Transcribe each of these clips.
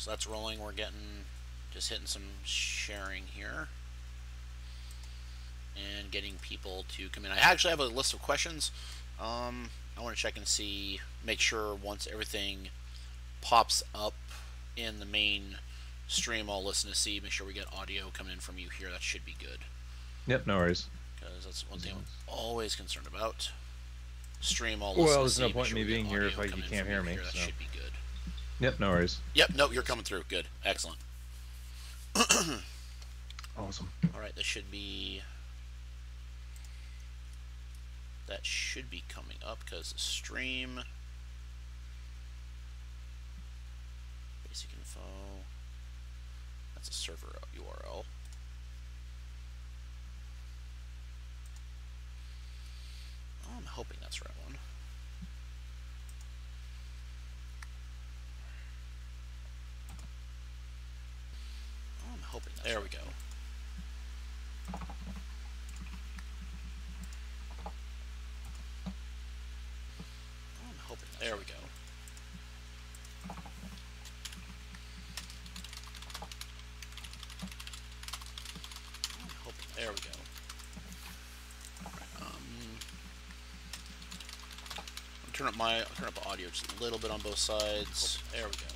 so that's rolling. We're just hitting some sharing here and getting people to come in. I actually have a list of questions. I want to check and make sure once everything pops up in the main stream, I'll listen to make sure we get audio coming in from you here. That should be good. Yep, no worries. Because that's one thing I'm always concerned about. Stream, all listen well, to there's no point in me being here if you can't hear me. That should be good. Yep, no worries. Yep, no, you're coming through. Good, excellent. Awesome. All right, that should be coming up because the stream. Basic info. That's a server URL. Oh, I'm hoping that's the right one. Oh, I'm hoping that's there we go. There we go. There we go. I'll turn up the audio just a little bit on both sides. There we go.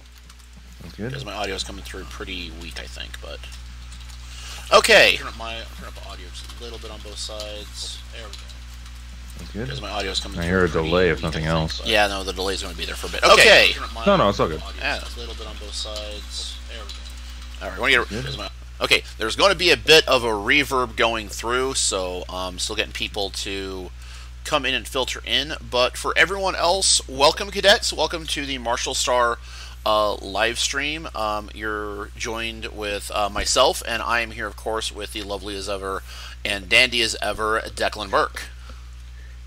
That's good. Because my audio is coming through pretty weak, I think, but okay. Turn up the audio just a little bit on both sides. There we go. That's good. Because my audio is coming I through hear a pretty delay, weak, if nothing I think, else. Yeah, no, the delay's going to be there for a bit. Okay. No, it's all good. Yeah, a little bit on both sides. There we go. All right, we want to get. Okay, there's going to be a bit of a reverb going through, so still getting people to come in and filter in. But for everyone else, welcome, cadets. Welcome to the Marshal Star live stream. You're joined with myself, and I am here, of course, with the lovely as ever and dandy as ever, Declan Burke.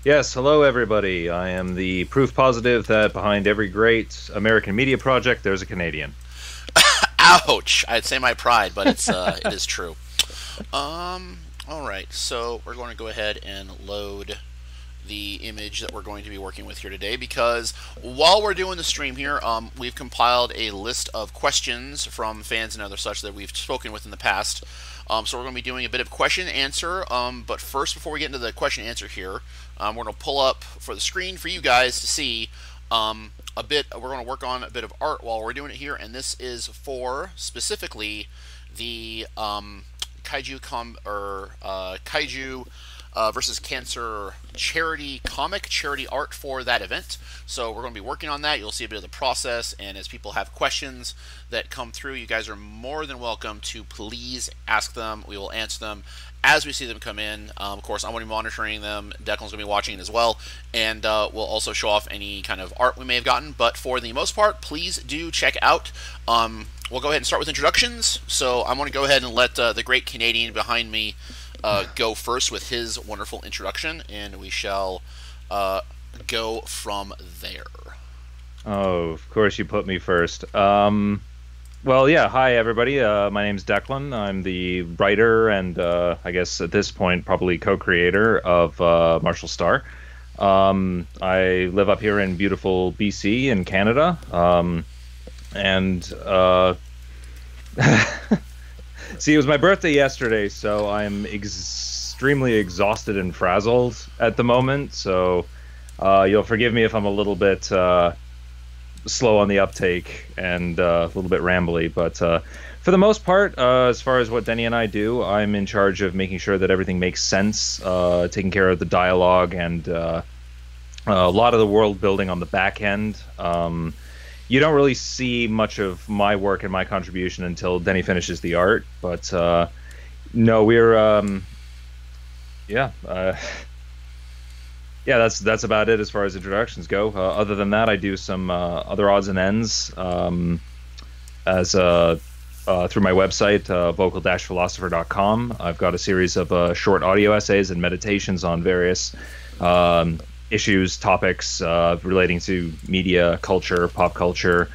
Yes, hello everybody. I am the proof positive that behind every great American media project, there's a Canadian. Ouch! I'd say my pride, but it's it is true. All right, so we're going to go ahead and load the image that we're going to be working with here today, because while we're doing the stream here, we've compiled a list of questions from fans and other such that we've spoken with in the past. So we're going to be doing a bit of question and answer. But first, before we get into the question and answer here, we're going to pull up for the screen for you guys to see a bit. We're going to work on a bit of art while we're doing it here, and this is for specifically the Kaiju versus Cancer charity art for that event. So we're going to be working on that. You'll see a bit of the process, and as people have questions that come through, you guys are more than welcome to please ask them. We will answer them as we see them come in. Of course, I'm going to be monitoring them. Declan's going to be watching it as well, and we'll also show off any kind of art we may have gotten. But for the most part, please do check out. We'll go ahead and start with introductions. So I'm going to go ahead and let the great Canadian behind me go first with his wonderful introduction, and we shall go from there. Oh, of course you put me first. Well, yeah, hi everybody. My name's Declan. I'm the writer and I guess at this point probably co-creator of Marshal Star. I live up here in beautiful BC in Canada. See, it was my birthday yesterday, so I'm extremely exhausted and frazzled at the moment, so you'll forgive me if I'm a little bit slow on the uptake and a little bit rambly, but for the most part, as far as what Denny and I do, I'm in charge of making sure that everything makes sense, taking care of the dialogue and a lot of the world building on the back end. You don't really see much of my work and my contribution until Denny finishes the art, but no, we're yeah, that's about it as far as introductions go. Other than that, I do some other odds and ends as through my website, vocal-philosopher.com. I've got a series of short audio essays and meditations on various issues, topics relating to media, culture, pop culture,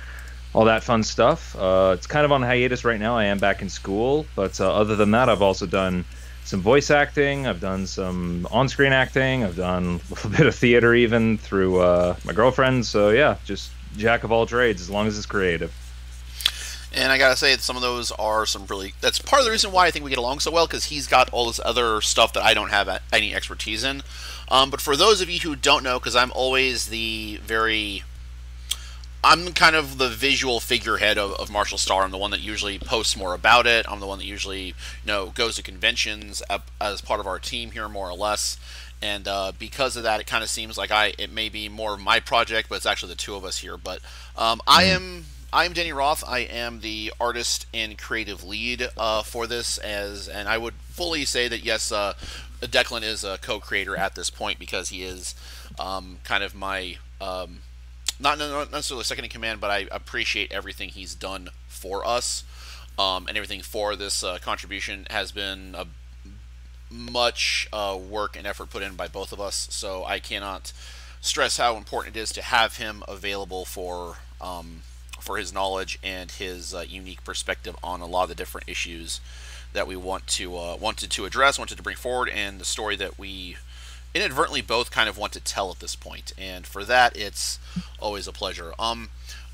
all that fun stuff. It's kind of on hiatus right now. I am back in school, but other than that, I've also done some voice acting. I've done some on-screen acting. I've done a little bit of theater even through my girlfriend. So yeah, just jack of all trades as long as it's creative. And I gotta say that some of those are some really. That's part of the reason why I think we get along so well, because he's got all this other stuff that I don't have any expertise in. But for those of you who don't know, because I'm always the very. I'm kind of the visual figurehead of Marshall Star. I'm the one that usually posts more about it. I'm the one that usually, goes to conventions as part of our team here, more or less. And because of that, it kind of seems like it may be more of my project, but it's actually the two of us here. But I'm Denny Roth. I am the artist and creative lead for this, and I would fully say that yes, Declan is a co-creator at this point, because he is kind of my not necessarily second in command, but I appreciate everything he's done for us, and everything for this contribution has been much work and effort put in by both of us. So I cannot stress how important it is to have him available for his knowledge and his unique perspective on a lot of the different issues that we wanted to address, wanted to bring forward, and the story that we inadvertently both kind of want to tell at this point. And for that, it's always a pleasure.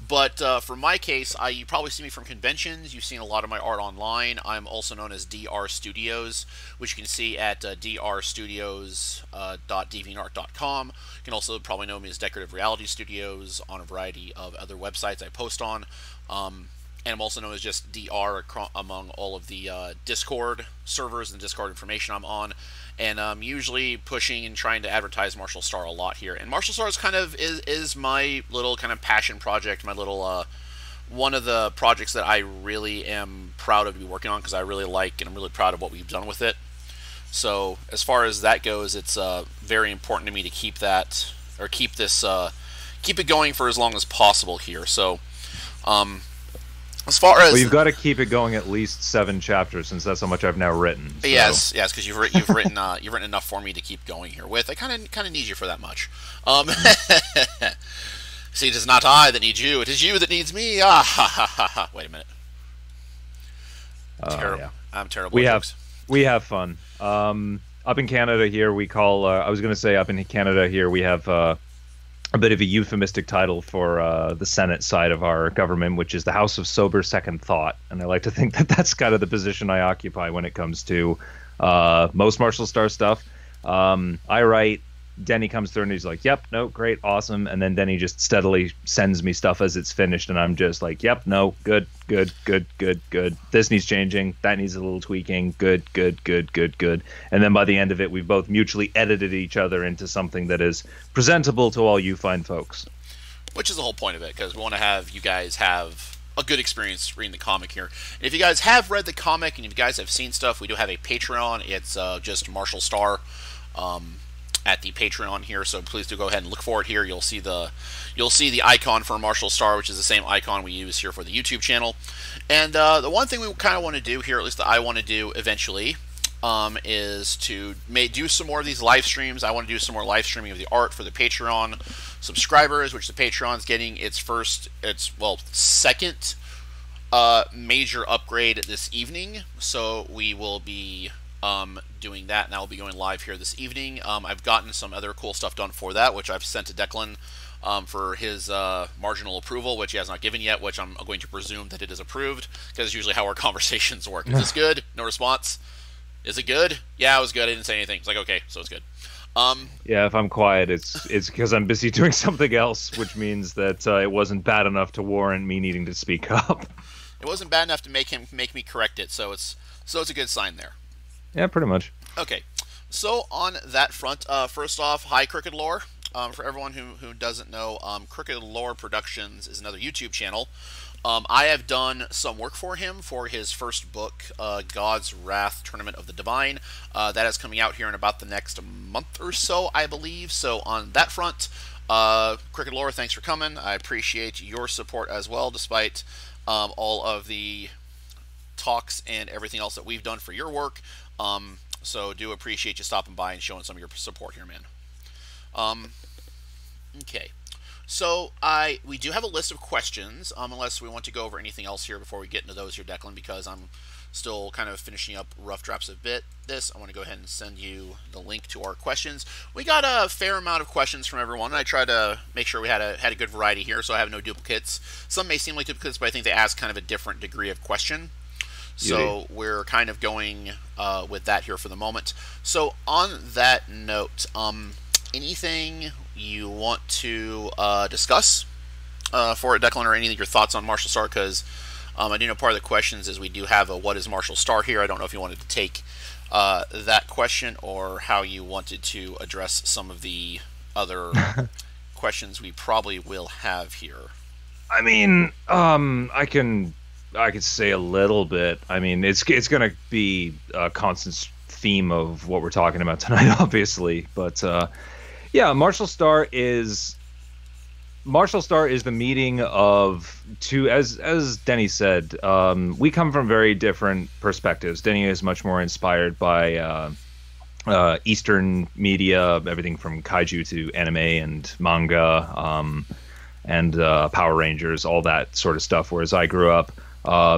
But for my case, you probably see me from conventions. You've seen a lot of my art online. I'm also known as DR Studios, which you can see at drstudios.deviantart.com. You can also probably know me as Decorative Reality Studios on a variety of other websites I post on. And I'm also known as just DR among all of the Discord servers and Discord information I'm on. And I'm usually pushing and trying to advertise Marshall Star a lot here. And Marshall Star is my little kind of passion project, my little one of the projects that I really am proud of to be working on, because I really like and I'm really proud of what we've done with it. So as far as that goes, it's very important to me to keep that, or keep it going for as long as possible here. So as far as, well, you've got to keep it going at least 7 chapters, since that's how much I've now written. So. Yes, because you've written enough for me to keep going here with. I kind of need you for that much. See, it is not I that need you; it is you that needs me. Ah, ha, ha, ha, ha. Wait a minute. Terrible. Yeah. I'm terrible. We have fun. Up in Canada here, we call. I was going to say up in Canada here, we have a bit of a euphemistic title for the Senate side of our government, which is the House of Sober Second Thought. And I like to think that that's kind of the position I occupy when it comes to most Marshall Star stuff. I write, Denny comes through and he's like, yep, no, great, awesome. And then Denny just steadily sends me stuff as it's finished. And I'm just like, yep, no, good. This needs changing. That needs a little tweaking. Good. And then by the end of it, we've both mutually edited each other into something that is presentable to all you fine folks. Which is the whole point of it, because we want to have you guys have a good experience reading the comic here. And if you guys have read the comic and if you guys have seen stuff, we do have a Patreon. It's just Marshall Star. At the Patreon here, so please do go ahead and look for it here. You'll see the icon for Marshall Star, which is the same icon we use here for the YouTube channel. And the one thing we kind of want to do here, at least that I want to do eventually, is to do some more of these live streams. I want to do some more live streaming of the art for the Patreon subscribers, which the Patreon's getting its second major upgrade this evening. So we will be doing that, and I will be going live here this evening. I've gotten some other cool stuff done for that, which I've sent to Declan for his marginal approval, which he has not given yet, which I'm going to presume that it is approved, because it's usually how our conversations work. Is this good? No response. Is it good? Yeah, it was good. I didn't say anything. It's like, okay, so it's good. Yeah, if I'm quiet, it's because I'm busy doing something else, which means that it wasn't bad enough to warrant me needing to speak up. It wasn't bad enough to make me correct it, so it's a good sign there. Yeah, pretty much. Okay, so on that front, first off, hi Crooked Lore. For everyone who doesn't know, Crooked Lore Productions is another YouTube channel. I have done some work for him for his first book, God's Wrath Tournament of the Divine. That is coming out here in about the next month or so, I believe. So on that front, Crooked Lore, thanks for coming. I appreciate your support as well, despite all of the talks and everything else that we've done for your work. So do appreciate you stopping by and showing some of your support here, man. Okay, so we do have a list of questions, unless we want to go over anything else here before we get into those here, Declan, because I'm still kind of finishing up rough drafts of this. I want to go ahead and send you the link to our questions. We got a fair amount of questions from everyone. I tried to make sure we had a good variety here, so I have no duplicates. Some may seem like duplicates, but I think they ask kind of a different degree of question. So we're kind of going with that here for the moment. So on that note, anything you want to discuss for it, Declan, or any of your thoughts on Marshal Star? Because I do know part of the questions is we do have a what is Marshal Star here. I don't know if you wanted to take that question or how you wanted to address some of the other questions we probably will have here. I mean, I could say a little bit. I mean, it's going to be a constant theme of what we're talking about tonight, obviously. But yeah, Marshal Star is the meeting of two. As Denny said, we come from very different perspectives. Denny is much more inspired by Eastern media, everything from kaiju to anime and manga, and Power Rangers, all that sort of stuff. Whereas I grew up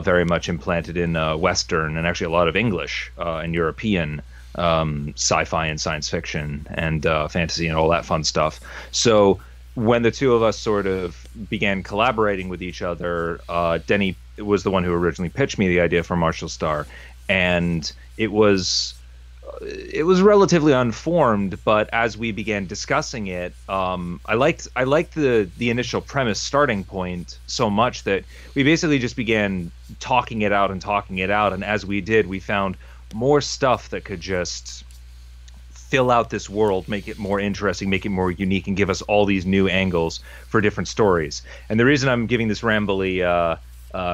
very much implanted in Western and actually a lot of English and European sci-fi and science fiction and fantasy and all that fun stuff. So when the two of us sort of began collaborating with each other, Denny was the one who originally pitched me the idea for Marshal Star, and it was relatively unformed, but as we began discussing it, I liked the initial premise starting point so much that we basically just began talking it out, and as we did, we found more stuff that could just fill out this world, make it more interesting, make it more unique, and give us all these new angles for different stories. And the reason I'm giving this rambly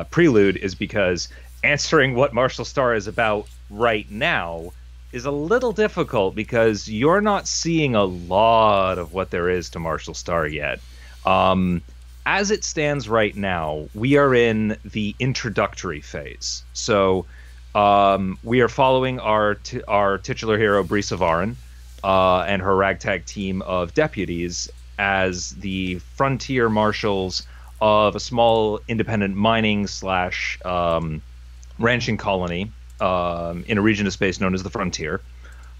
prelude is because answering what Marshal Star is about right now is a little difficult because you're not seeing a lot of what there is to Marshal Star yet. As it stands right now, we are in the introductory phase. So we are following our titular hero, Bree Savarin, and her ragtag team of deputies as the frontier marshals of a small independent mining / ranching colony in a region of space known as the Frontier.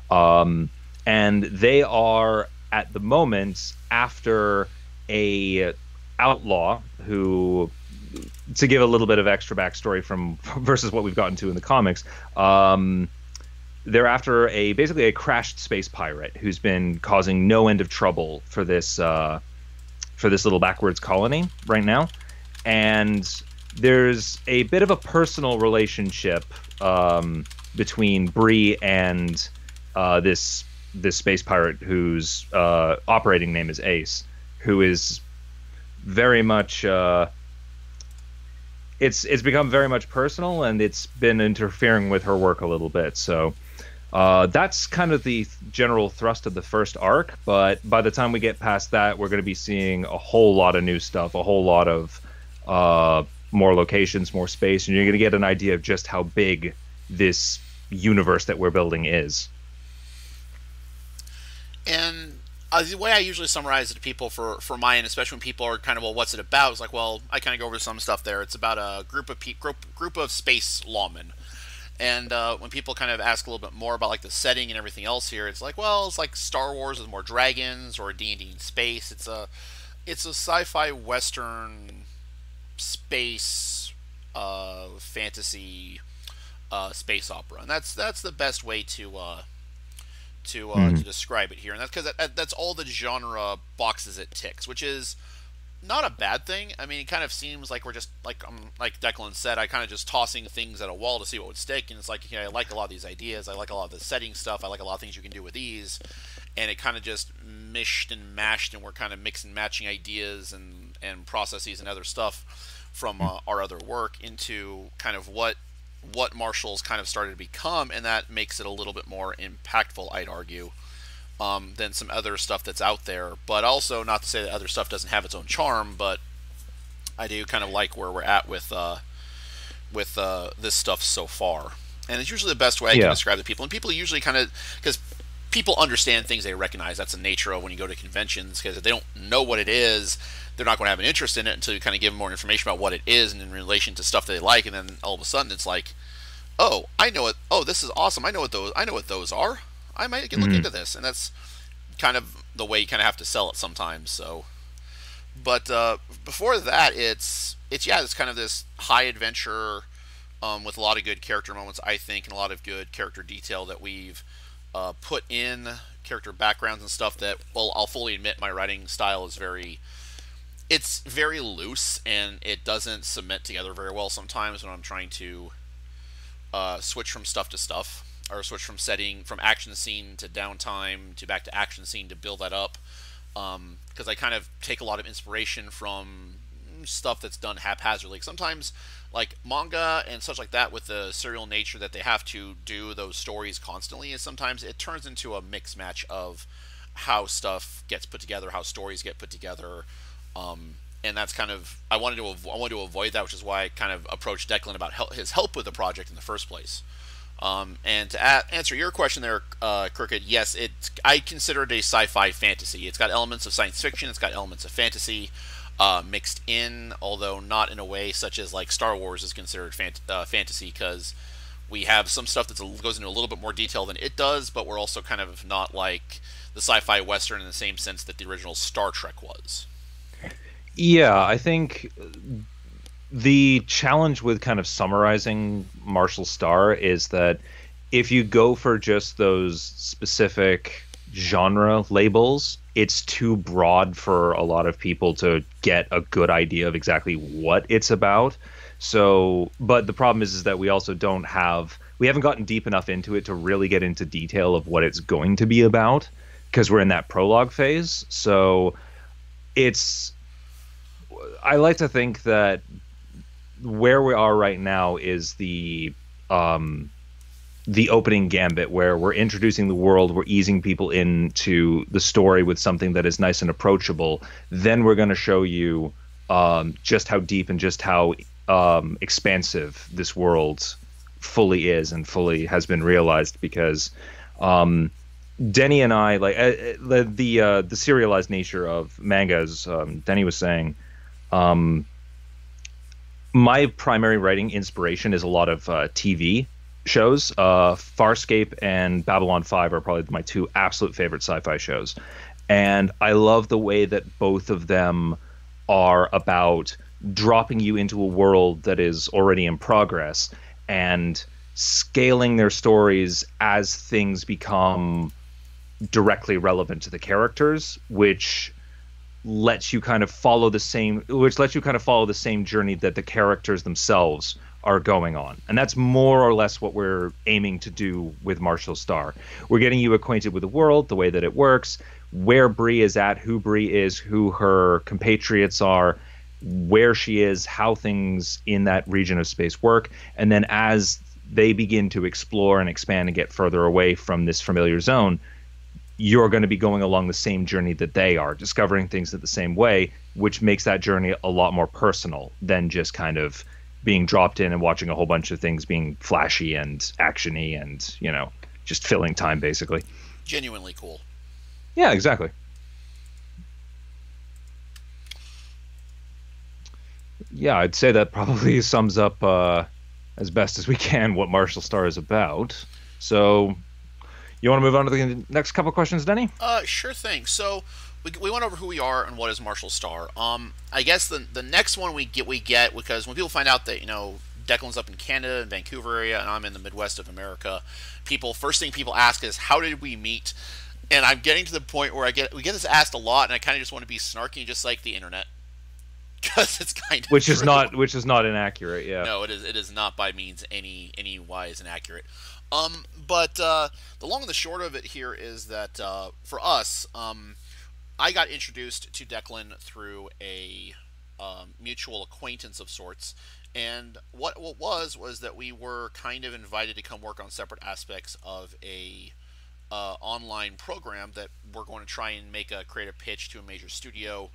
And they are, at the moment, after a outlaw who, to give a little bit of extra backstory from versus what we've gotten to in the comics, they're after basically a crashed space pirate who's been causing no end of trouble for this little backwards colony right now. And there's a bit of a personal relationship between Bree and this space pirate whose operating name is Ace, who is very much it's become very much personal, and it's been interfering with her work a little bit. So that's kind of the general thrust of the first arc, but by the time we get past that, we're going to be seeing a whole lot of new stuff, a whole lot of more locations, more space, and you're going to get an idea of just how big this universe that we're building is. And the way I usually summarize it to people for mine, especially when people are kind of, well, what's it about? It's like, well, I kind of go over some stuff there. It's about a group of space lawmen. And when people kind of ask a little bit more about like the setting and everything else here, it's like, well, it's like Star Wars with more dragons, or D&D in space. It's a sci-fi western space fantasy space opera, and that's the best way to describe it here. And that's because that's all the genre boxes it ticks, which is not a bad thing. I mean, it kind of seems like we're just like Declan said, I kind of just tossing things at a wall to see what would stick. And it's like, I like a lot of these ideas. I like a lot of the setting stuff. I like a lot of things you can do with these. And it kind of just mished and mashed, and we're kind of mixing and matching ideas and processes and other stuff from our other work into kind of what Marshal's kind of started to become, and that makes it a little bit more impactful, I'd argue, than some other stuff that's out there. But also, not to say that other stuff doesn't have its own charm, but I do kind of like where we're at with this stuff so far. And it's usually the best way I can describe to people. And people usually kind of, because people understand things they recognize. That's the nature of when you go to conventions, because if they don't know what it is, they're not going to have an interest in it until you kind of give them more information about what it is and in relation to stuff that they like. And then all of a sudden it's like, oh, I know it. Oh, this is awesome. I know what those are. I might look Hmm. into this, and that's kind of the way you kind of have to sell it sometimes. So, but before that, it's yeah, it's kind of this high adventure with a lot of good character moments, I think, and a lot of good character detail that we've put in character backgrounds and stuff. That, well, I'll fully admit my writing style is it's very loose and it doesn't cement together very well sometimes when I'm trying to switch from stuff to stuff, or switch from setting from action scene to downtime to back to action scene to build that up. Because I kind of take a lot of inspiration from stuff that's done haphazardly. Sometimes, like manga and such like that, with the serial nature that they have to do those stories constantly, and sometimes it turns into a mix match of how stuff gets put together, how stories get put together. And that's kind of I wanted to avoid that, which is why I kind of approached Declan about his help with the project in the first place. And to answer your question there, Crooked, yes, I consider it a sci-fi fantasy. It's got elements of science fiction, it's got elements of fantasy mixed in, although not in a way such as like Star Wars is considered fantasy, because we have some stuff that goes into a little bit more detail than it does, but we're also kind of not like the sci-fi western in the same sense that the original Star Trek was. Yeah, I think the challenge with kind of summarizing Marshall Star is that if you go for just those specific genre labels, it's too broad for a lot of people to get a good idea of exactly what it's about. So, but the problem is that we haven't gotten deep enough into it to really get into detail of what it's going to be about because we're in that prologue phase. So, it's I like to think that where we are right now is um the opening gambit where we're introducing the world, we're easing people into the story with something that is nice and approachable. Then we're going to show you just how deep and just how expansive this world fully is and fully has been realized because um, Denny and I like the serialized nature of mangas. Denny was saying. Um, my primary writing inspiration is a lot of TV shows. Farscape and Babylon 5 are probably my two absolute favorite sci-fi shows. And I love the way that both of them are about dropping you into a world that is already in progress and scaling their stories as things become directly relevant to the characters, which lets you kind of follow the same journey that the characters themselves are going on. And that's more or less what we're aiming to do with Marshall Star. We're getting you acquainted with the world, the way that it works, where Bree is at, who Bree is, who her compatriots are, where she is, how things in that region of space work. And then as they begin to explore and expand and get further away from this familiar zone, you're going to be going along the same journey that they are, discovering things in the same way, which makes that journey a lot more personal than just kind of being dropped in and watching a whole bunch of things being flashy and actiony and, just filling time basically. Genuinely cool. Yeah, exactly. Yeah, I'd say that probably sums up as best as we can what Martial Star is about. So, you want to move on to the next couple of questions, Denny? Sure thing. So we went over who we are and what is Marshall Star. I guess the next one we get because when people find out that Declan's up in Canada and Vancouver area and I'm in the Midwest of America, first thing people ask is how did we meet? And I'm getting to the point where we get this asked a lot, and I kind of just want to be snarky, just like the internet, because it's kind of true. Which is not inaccurate, yeah. No, it is not by means any wise inaccurate. But the long and the short of it here is that for us, I got introduced to Declan through a mutual acquaintance of sorts, and what was that we were kind of invited to come work on separate aspects of a online program that we're going to try and make a creative pitch to a major studio.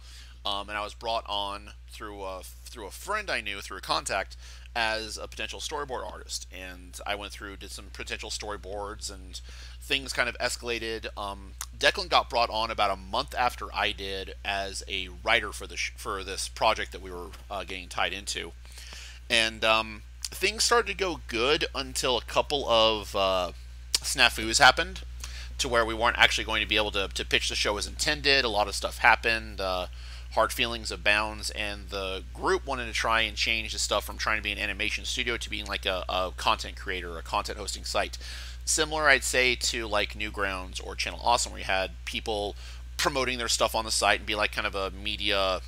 And I was brought on through a friend I knew through a contact as a potential storyboard artist, and I went through, did some potential storyboards, and things kind of escalated. Declan got brought on about a month after I did as a writer for this project that we were getting tied into, and things started to go good until a couple of snafus happened, to where we weren't actually going to be able to pitch the show as intended. A lot of stuff happened. Hard feelings abounds, and the group wanted to try and change the stuff from trying to be an animation studio to being like a content creator, a content hosting site. Similar, I'd say, to like Newgrounds or Channel Awesome, where you had people promoting their stuff on the site and be like kind of a media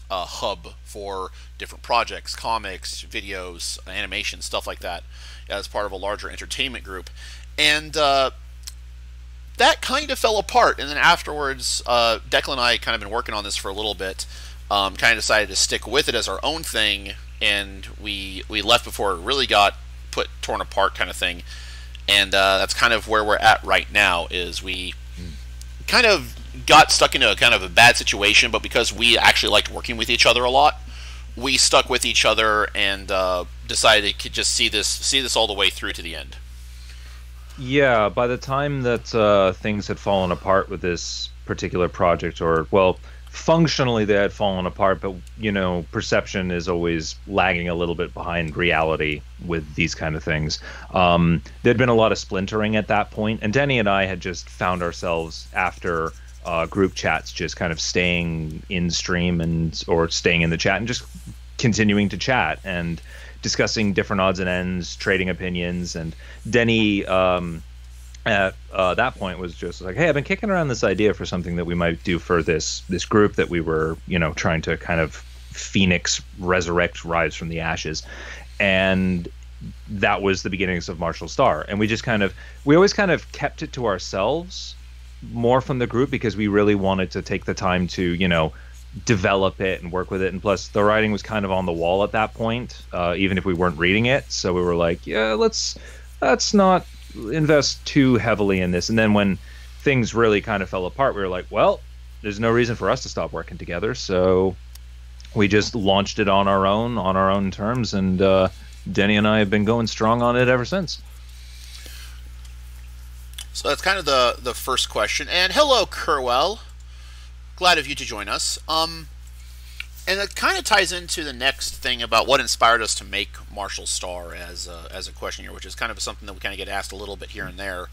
hub for different projects, comics, videos, animation, stuff like that, as part of a larger entertainment group. And that kind of fell apart. And then afterwards, Declan and I kind of been working on this for a little bit. Kind of decided to stick with it as our own thing, and we left before it really got torn apart, kind of thing. And that's kind of where we're at right now. Is we kind of got stuck into a kind of a bad situation, but because we actually liked working with each other a lot, we stuck with each other and decided to just see this all the way through to the end. Yeah, by the time that things had fallen apart with this particular project, or, well, functionally they had fallen apart, but, you know, perception is always lagging a little bit behind reality with these kind of things. There'd been a lot of splintering at that point, and Denny and I had just found ourselves after group chats just kind of staying in stream or staying in the chat and just continuing to chat and discussing different odds and ends, trading opinions. And Denny at that point was just like, hey, I've been kicking around this idea for something that we might do for this group that we were, you know, trying to kind of rise from the ashes. And that was the beginnings of Marshal Star. And we always kind of kept it to ourselves more from the group, because we really wanted to take the time to, you know, develop it and work with it. And plus the writing was kind of on the wall at that point, even if we weren't reading it. So we were like, yeah, let's not invest too heavily in this. And then when things really kind of fell apart, we were like, well, there's no reason for us to stop working together. So we just launched it on our own terms. And Denny and I have been going strong on it ever since. So that's kind of the first question. And hello, Kerwell. Glad of you to join us. And it kind of ties into the next thing about what inspired us to make Marshal Star as a question here, which is kind of something that we kind of get asked a little bit here and there.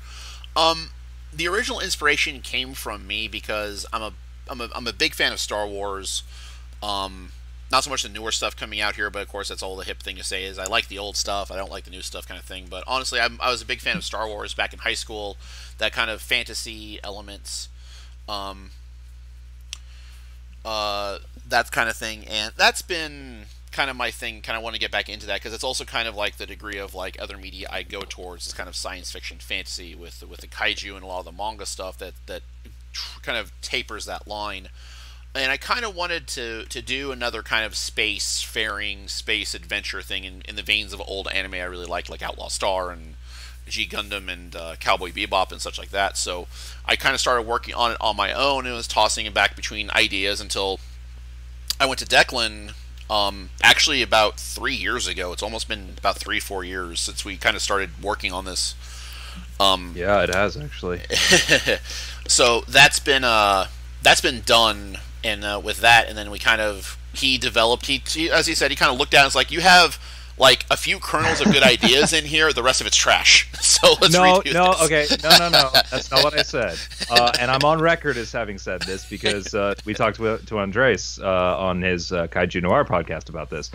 The original inspiration came from me because I'm a big fan of Star Wars. Not so much the newer stuff coming out here, but of course that's all the hip thing to say is I like the old stuff, I don't like the new stuff, kind of thing. But honestly, I was a big fan of Star Wars back in high school, that kind of fantasy elements, that kind of thing, and that's been kind of my thing. Kind of want to get back into that because it's also kind of like the degree of like other media I go towards is kind of science fiction, fantasy with the kaiju and a lot of the manga stuff that kind of tapers that line. And I kind of wanted to do another kind of space-faring, space adventure thing in the veins of old anime I really like Outlaw Star and G Gundam and Cowboy Bebop and such like that. So I kind of started working on it on my own and was tossing it back between ideas until I went to Declan actually about 3 years ago. It's almost been about 3-4 years since we kind of started working on this. Yeah, it has actually. So that's been done. And with that, and then we kind of, he developed, he as he said, he kind of looked at it and was like, you have like a few kernels of good ideas in here, the rest of it's trash. So let's redo this. Okay, no, that's not what I said. And I'm on record as having said this because we talked to Andres on his Kaiju Noir podcast about this.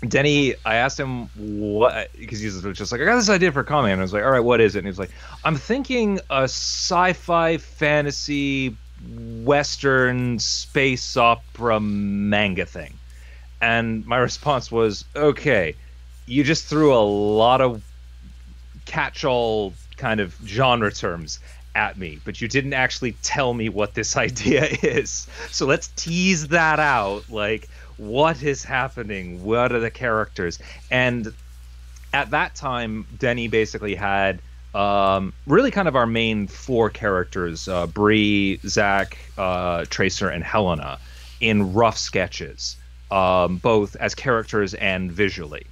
Denny, I asked him what, because he's just like, I got this idea for a comic, and I was like, all right, what is it? And he was like, I'm thinking a sci-fi fantasy Western space opera manga thing. And my response was, okay, you just threw a lot of catch-all kind of genre terms at me, but you didn't actually tell me what this idea is. So let's tease that out. Like, what is happening? What are the characters? And at that time, Denny basically had really kind of our main four characters, Bree, Zach, Tracer, and Helena, in rough sketches, both as characters and visually.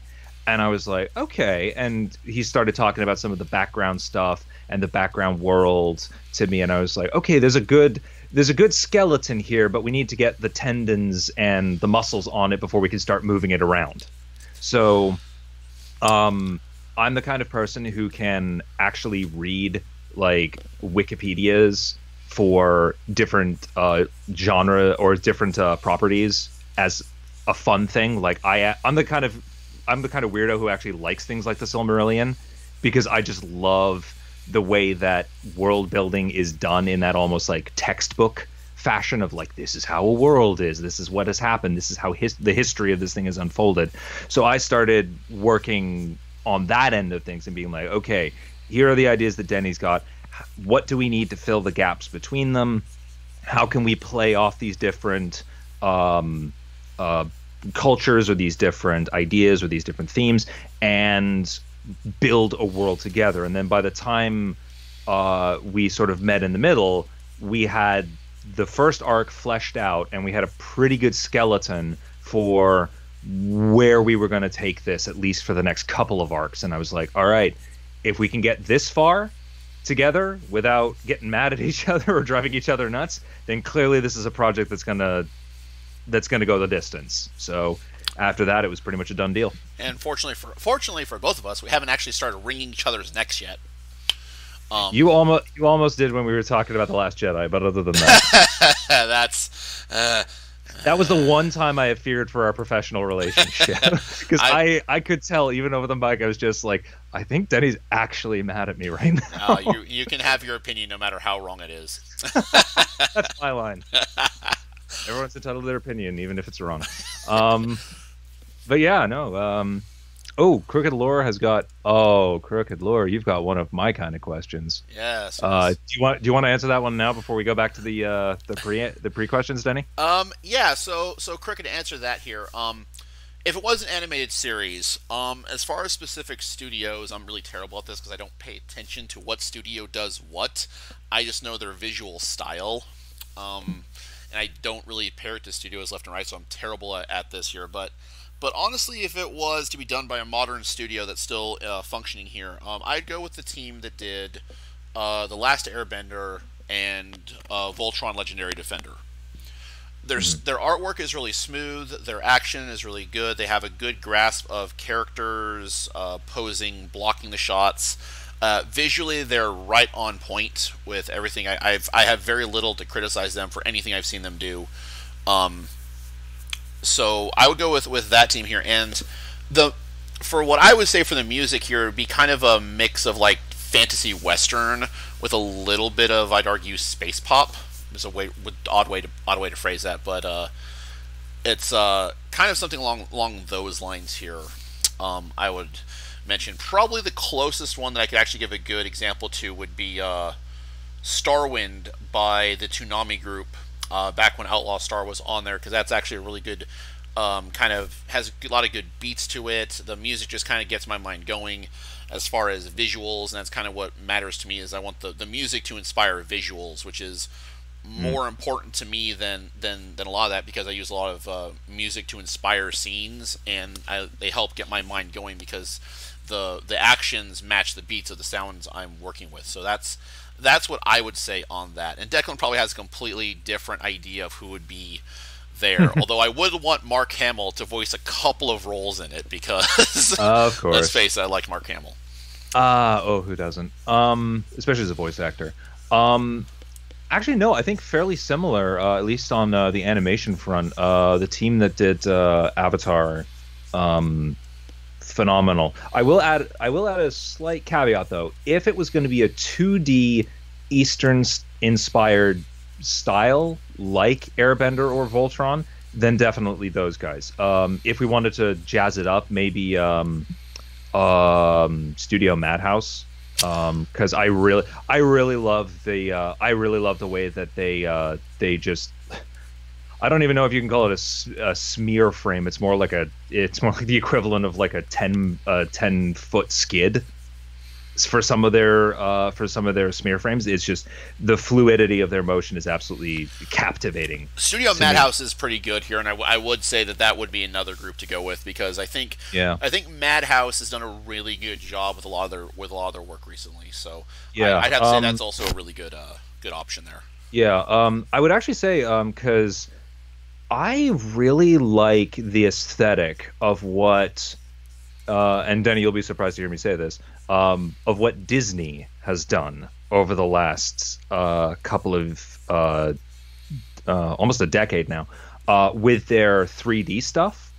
And I was like, okay. And he started talking about some of the background stuff and the background world to me, and I was like, okay, there's a good skeleton here, but we need to get the tendons and the muscles on it before we can start moving it around. So I'm the kind of person who can actually read like Wikipedias for different genre or different properties as a fun thing. Like I'm the kind of weirdo who actually likes things like the Silmarillion because I just love the way that world building is done in that almost like textbook fashion of like, this is how a world is, this is what has happened, this is how the history of this thing is unfolded. So I started working on that end of things and being like, okay, here are the ideas that Denny's got. What do we need to fill the gaps between them? How can we play off these different cultures or these different ideas or these different themes and build a world together? And then by the time we sort of met in the middle, we had the first arc fleshed out and we had a pretty good skeleton for where we were going to take this, at least for the next couple of arcs. And I was like, all right, if we can get this far together without getting mad at each other or driving each other nuts, then clearly this is a project that's gonna go the distance. So after that, it was pretty much a done deal. And fortunately for both of us, we haven't actually started wringing each other's necks yet. You almost did when we were talking about The Last Jedi, but other than that, that was the one time I have feared for our professional relationship because I could tell even over the mic. I was just like, I think Denny's actually mad at me right now. You can have your opinion no matter how wrong it is. That's my line. Everyone's entitled to their opinion, even if it's wrong. But yeah, no. Crooked Lore has got. Oh, Crooked Lore, you've got one of my kind of questions. Yes. Do you want to answer that one now before we go back to the pre questions, Denny? Yeah. So Crooked, to answer that here. If it was an animated series, as far as specific studios, I'm really terrible at this because I don't pay attention to what studio does what. I just know their visual style. And I don't really pair it to studios left and right, so I'm terrible at this here. But honestly, if it was to be done by a modern studio that's still functioning here, I'd go with the team that did The Last Airbender and Voltron Legendary Defender. Their artwork is really smooth. Their action is really good. They have a good grasp of characters, posing, blocking the shots. Visually, they're right on point with everything. I have very little to criticize them for anything I've seen them do. So I would go with that team here. And for what I would say for the music here, it would be kind of a mix of like fantasy western with a little bit of, I'd argue, space pop. There's odd way to phrase that, but it's kind of something along those lines here. I would mention probably the closest one that I could actually give a good example to would be Starwind by the Toonami Group. Back when Outlaw Star was on there, because that's actually a really good kind of has a lot of good beats to it. The music just kind of gets my mind going as far as visuals, and that's kind of what matters to me. Is I want the music to inspire visuals, which is more important to me than a lot of that, because I use a lot of music to inspire scenes, and they help get my mind going because the actions match the beats of the sounds I'm working with. So that's what I would say on that. And Declan probably has a completely different idea of who would be there. Although I would want Mark Hamill to voice a couple of roles in it because, of course, let's face it, I like Mark Hamill. Who doesn't? Especially as a voice actor. Actually, no, I think fairly similar, at least on the animation front. The team that did Avatar, phenomenal. I will add a slight caveat though. If it was going to be a 2D Eastern inspired style like Airbender or Voltron, then definitely those guys. If we wanted to jazz it up, maybe Studio Madhouse, because I really love the way that they just. I don't even know if you can call it a smear frame. It's more like the equivalent of like a 10-foot skid for some of their smear frames. It's just the fluidity of their motion is absolutely captivating. Studio Madhouse is pretty good here, and I would say that would be another group to go with, because I think Madhouse has done a really good job with a lot of their work recently. So yeah, I'd have to say that's also a really good option there. Yeah, I would actually say because I really like the aesthetic of what and Denny, you'll be surprised to hear me say this, of what Disney has done over the last couple of almost a decade now, with their 3D stuff,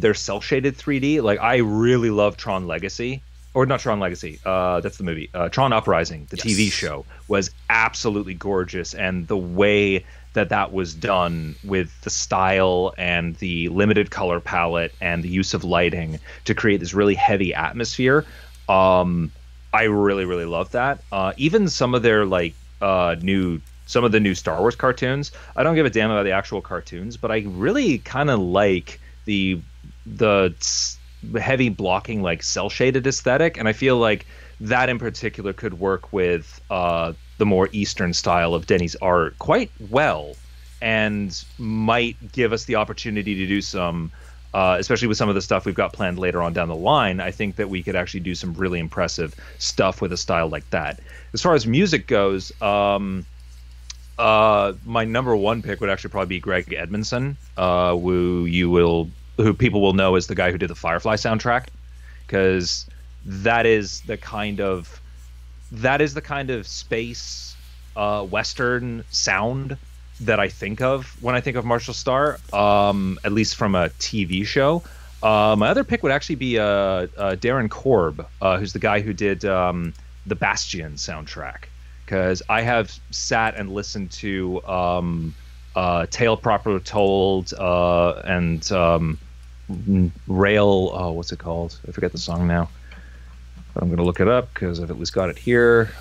their cel shaded 3D. Like I really love Tron Legacy, or not Tron Legacy. That's the movie. Tron Uprising, the TV show, was absolutely gorgeous, and the way that was done with the style and the limited color palette and the use of lighting to create this really heavy atmosphere. I really, really love that. Even some of their some of the new Star Wars cartoons, I don't give a damn about the actual cartoons, but I really kind of like the heavy blocking, like cel shaded aesthetic, and I feel like that in particular could work with the more Eastern style of Denny's art quite well, and might give us the opportunity to do some, especially with some of the stuff we've got planned later on down the line. I think that we could actually do some really impressive stuff with a style like that. As far as music goes, my number one pick would actually probably be Greg Edmonson, who people will know as the guy who did the Firefly soundtrack, because that is the kind of space Western sound that I think of when I think of Marshall Starr, at least from a TV show. My other pick would actually be Darren Korb, who's the guy who did the Bastion soundtrack, because I have sat and listened to Tale Proper Told and Rail. What's it called? I forget the song now. I'm going to look it up because I've at least got it here.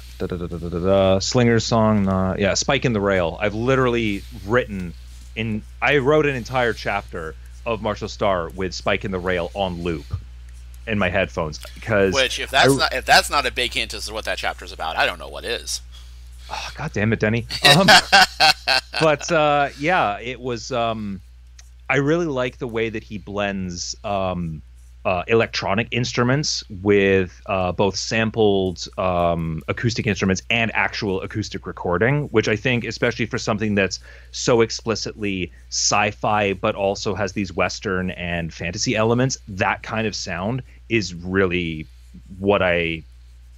Slinger's song. Spike in the Rail. I've literally I wrote an entire chapter of Marshall Starr with Spike in the Rail on loop in my headphones. Which, if that's not a big hint as to what that chapter's about, I don't know what is. Oh, God damn it, Denny. But it was. I really like the way that he blends electronic instruments with both sampled acoustic instruments and actual acoustic recording, which I think, especially for something that's so explicitly sci-fi but also has these Western and fantasy elements, that kind of sound is really what I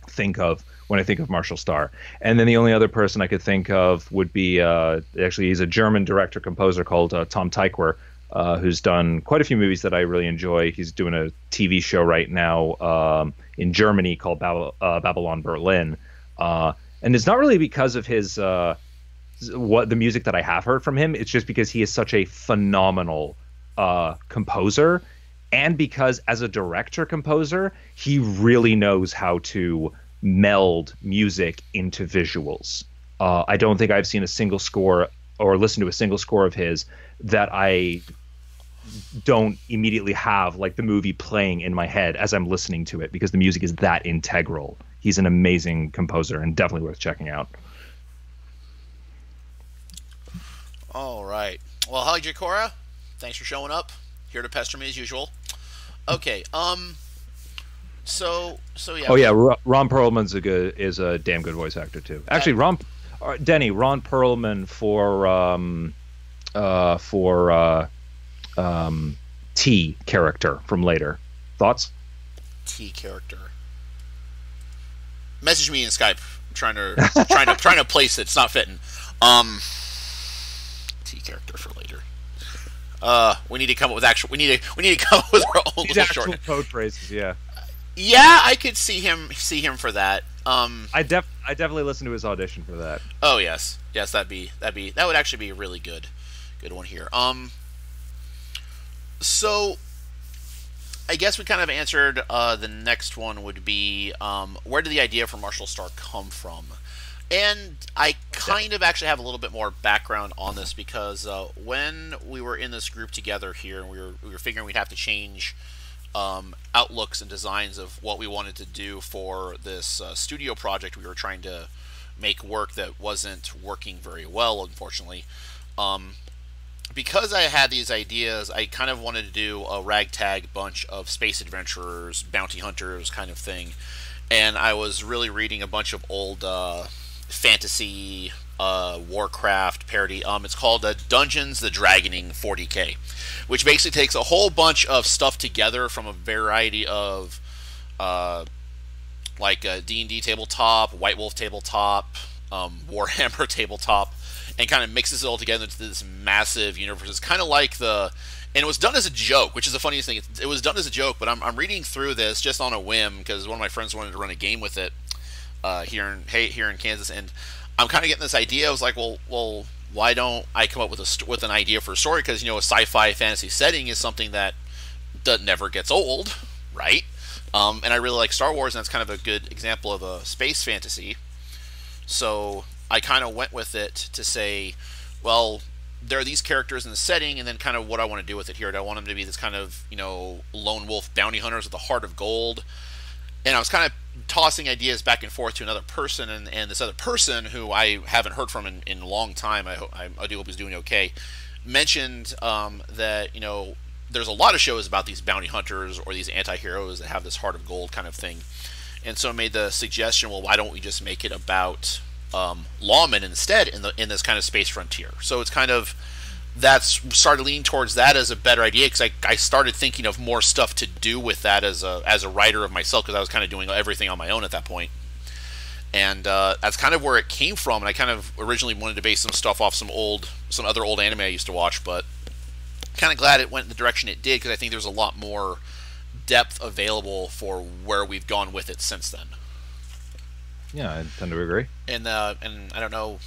think of when I think of Marshall Starr. And then the only other person I could think of would be actually he's a German director-composer called Tom Tykwer, who's done quite a few movies that I really enjoy. He's doing a TV show right now in Germany called Babylon Berlin. And it's not really because of his the music that I have heard from him. It's just because he is such a phenomenal composer, and because as a director-composer, he really knows how to meld music into visuals. I don't think I've seen a single score or listened to a single score of his that I don't immediately have like the movie playing in my head as I'm listening to it, because the music is that integral. He's an amazing composer and definitely worth checking out. All right. Well, hi, Jacora. Thanks for showing up. Here to pester me as usual. Okay. So yeah. Oh yeah, Ron Perlman's is a damn good voice actor too. Actually, Ron Perlman for T character from later. Thoughts? T character. Message me in Skype. I'm trying to place it. It's not fitting. T character for later. We need to come up with actual. We need to come up with our own little short code phrases. Yeah. Yeah, I could see him for that. I definitely listened to his audition for that. Oh yes, that would actually be a really good one here. So I guess we kind of answered. The next one would be where did the idea for Marshall Starr come from? And I kind of actually have a little bit more background on this, because when we were in this group together here, and we were figuring we'd have to change outlooks and designs of what we wanted to do for this studio project we were trying to make work that wasn't working very well, unfortunately. Because I had these ideas, I kind of wanted to do a ragtag bunch of space adventurers, bounty hunters kind of thing. And I was really reading a bunch of old fantasy, Warcraft, parody. It's called Dungeons the Dragoning 40K, which basically takes a whole bunch of stuff together from a variety of like D&D tabletop, White Wolf tabletop, Warhammer tabletop, and kind of mixes it all together into this massive universe. It's kind of like and it was done as a joke, which is the funniest thing. It was done as a joke, but I'm reading through this just on a whim because one of my friends wanted to run a game with it here in Kansas, and I'm kind of getting this idea. I was like, well, why don't I come up with an idea for a story? Because a sci-fi fantasy setting is something that never gets old, right? And I really like Star Wars, and that's kind of a good example of a space fantasy. So I kind of went with it to say, well, there are these characters in the setting, and then kind of what I want to do with it here. Do I want them to be this kind of, lone wolf bounty hunters with a heart of gold? And I was kind of tossing ideas back and forth to another person, and this other person, who I haven't heard from in a long time, I do hope he's doing okay, mentioned that, there's a lot of shows about these bounty hunters or these anti-heroes that have this heart of gold kind of thing. And so I made the suggestion, well, why don't we just make it about lawmen instead in this kind of space frontier? So it's kind of, that's started leaning towards that as a better idea, because I started thinking of more stuff to do with that as a writer of myself, because I was kind of doing everything on my own at that point. And that's kind of where it came from. And I kind of originally wanted to base some stuff off some other old anime I used to watch, but kind of glad it went in the direction it did, because I think there's a lot more depth available for where we've gone with it since then. Yeah, I tend to agree. And I don't know,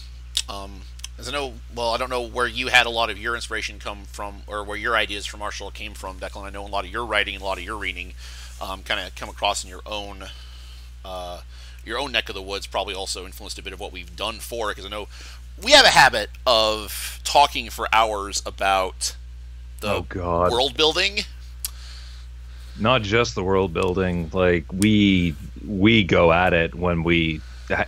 as I know, well, I don't know where you had a lot of your inspiration come from, or where your ideas for Marshall came from, Declan. I know a lot of your writing and a lot of your reading kind of come across in your own neck of the woods. Probably also influenced a bit of what we've done for it, because I know we have a habit of talking for hours about the world building. Not just the world building. Like we go at it when we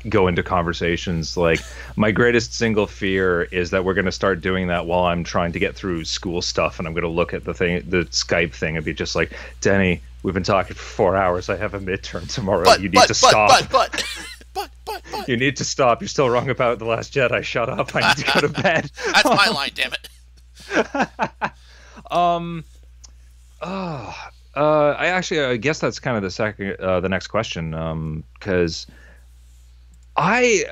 go into conversations. Like, my greatest single fear is that we're going to start doing that while I'm trying to get through school stuff, and I'm going to look at the Skype thing and be just like, Denny, we've been talking for 4 hours. I have a midterm tomorrow. You need to stop. But. You need to stop. You're still wrong about The Last Jedi. Shut up. I need to go to bed. That's my line, damn it. I guess that's kind of the next question, because I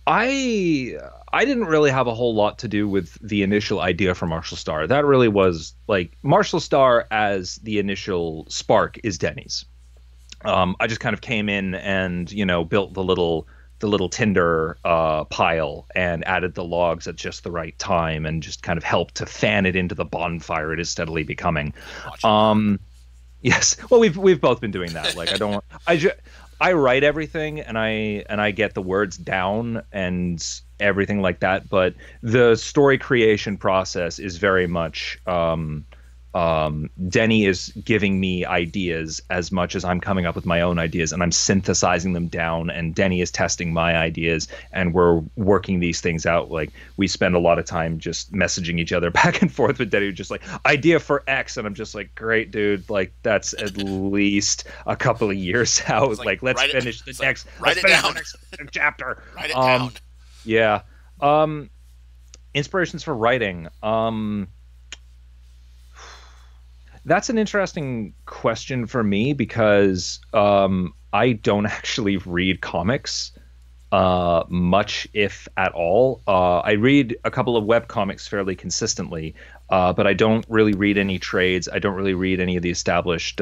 didn't really have a whole lot to do with the initial idea for Marshal Star. That really was like Marshal Star as the initial spark is Denny's. I just kind of came in and built the little tinder pile and added the logs at just the right time, and just kind of helped to fan it into the bonfire it is steadily becoming. Yes, well, we've both been doing that. Like, I write everything, and I get the words down and everything like that, but the story creation process is very much Denny is giving me ideas as much as I'm coming up with my own ideas, and I'm synthesizing them down, and Denny is testing my ideas, and we're working these things out. Like, we spend a lot of time just messaging each other back and forth with Denny, just like, idea for X, and I'm just like, great, dude, like, that's at least a couple of years out. Like, let's finish the next chapter. Write it down. Yeah. Inspirations for writing. That's an interesting question for me, because I don't actually read comics much, if at all. I read a couple of web comics fairly consistently, but I don't really read any trades. I don't really read any of the established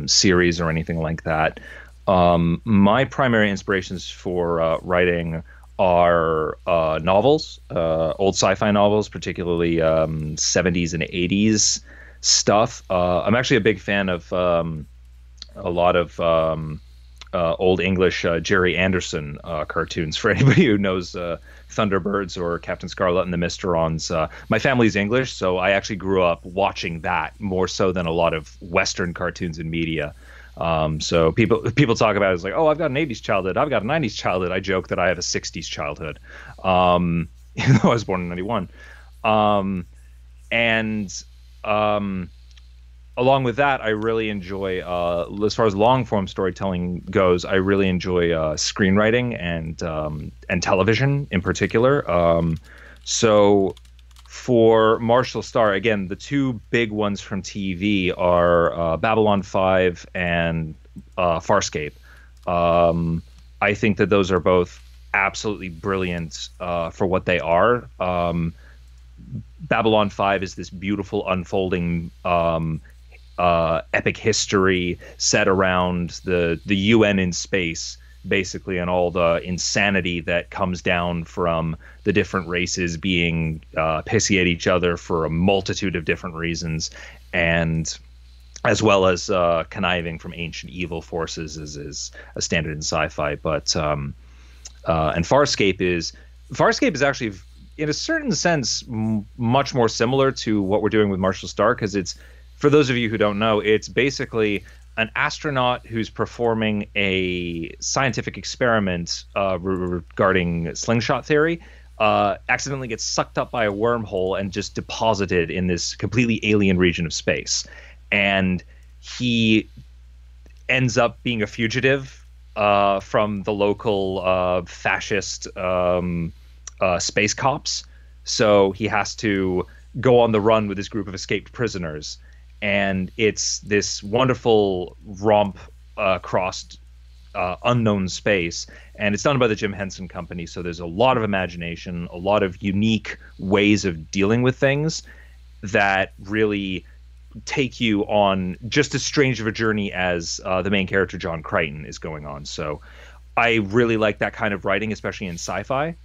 series or anything like that. My primary inspirations for writing are novels, old sci-fi novels, particularly 70s and 80s stuff. I'm actually a big fan of a lot of old English Jerry Anderson cartoons. For anybody who knows Thunderbirds or Captain Scarlet and the Mysterons, my family's English, so I actually grew up watching that more so than a lot of Western cartoons and media. So people talk about it as like, oh, I've got an 80s childhood, I've got a 90s childhood. I joke that I have a 60s childhood, even though I was born in 91. along with that, I really enjoy, as far as long form storytelling goes, I really enjoy screenwriting and television in particular. So for Marshall Star, again, the two big ones from TV are Babylon 5 and Farscape. I think that those are both absolutely brilliant for what they are. Babylon 5 is this beautiful unfolding epic history set around the UN in space, basically, and all the insanity that comes down from the different races being pissy at each other for a multitude of different reasons, and as well as conniving from ancient evil forces is a standard in sci-fi. But and Farscape is actually, in a certain sense, much more similar to what we're doing with Marshall Star, because it's, for those of you who don't know, it's basically an astronaut who's performing a scientific experiment regarding slingshot theory, accidentally gets sucked up by a wormhole and just deposited in this completely alien region of space. And he ends up being a fugitive from the local fascist space cops. So he has to go on the run with this group of escaped prisoners. And it's this wonderful romp across unknown space. And it's done by the Jim Henson Company. So there's a lot of imagination, a lot of unique ways of dealing with things that really take you on just as strange of a journey as the main character, John Crichton, is going on. So I really like that kind of writing, especially in sci-fi,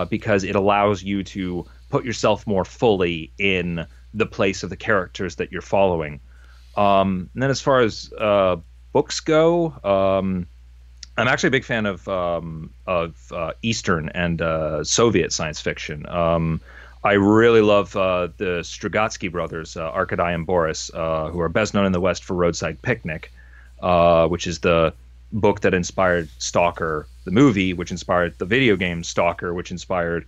because it allows you to put yourself more fully in the place of the characters that you're following. And then as far as books go, I'm actually a big fan of Eastern and Soviet science fiction. I really love the Strugatsky brothers, Arkady and Boris, who are best known in the West for Roadside Picnic, which is the book that inspired Stalker, the movie, which inspired the video game Stalker, which inspired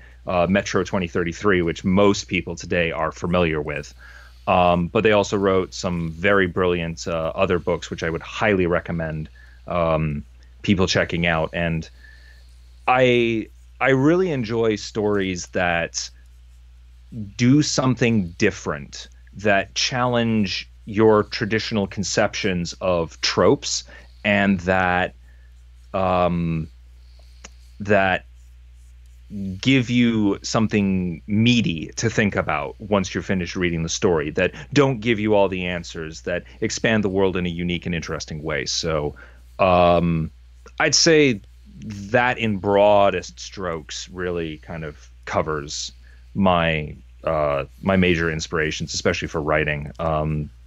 Metro 2033, which most people today are familiar with. But they also wrote some very brilliant other books, which I would highly recommend people checking out. And I really enjoy stories that do something different, that challenge your traditional conceptions of tropes, and that that give you something meaty to think about once you're finished reading the story, that don't give you all the answers, that expand the world in a unique and interesting way. So I'd say that in broadest strokes really kind of covers my my major inspirations, especially for writing.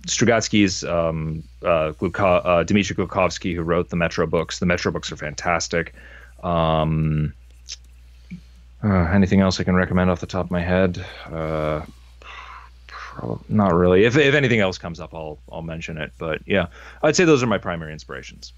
Strugatsky's Dmitry Glukovsky, who wrote the Metro books. The Metro books are fantastic. Anything else I can recommend off the top of my head? Not really. If anything else comes up, I'll mention it. But yeah, I'd say those are my primary inspirations.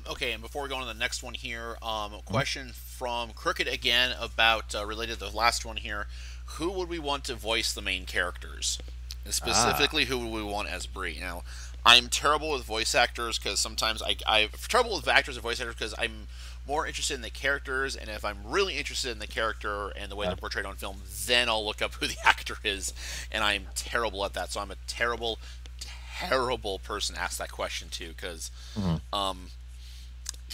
Okay, and before we go on to the next one here, a question from Crooked again about related to the last one here. Who would we want to voice the main characters? And specifically, who would we want as Bree? Now, I'm terrible with voice actors because sometimes I'm trouble with actors and voice actors because I'm more interested in the characters, and if I'm really interested in the character and the way they're portrayed on film, then I'll look up who the actor is, and I'm terrible at that. So I'm a terrible person to ask that question to, because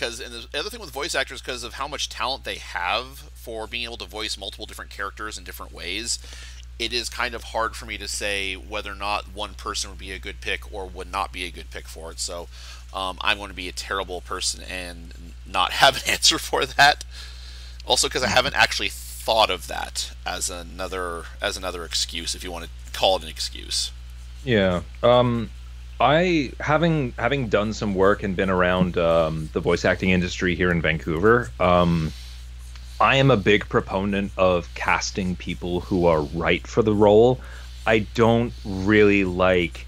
and the other thing with voice actors, because of how much talent they have for being able to voice multiple different characters in different ways, it is kind of hard for me to say whether or not one person would be a good pick or would not be a good pick for it. So I'm going to be a terrible person and not have an answer for that. Also, because I haven't actually thought of that as another excuse, if you want to call it an excuse. Yeah. I having done some work and been around the voice acting industry here in Vancouver, I am a big proponent of casting people who are right for the role. I don't really like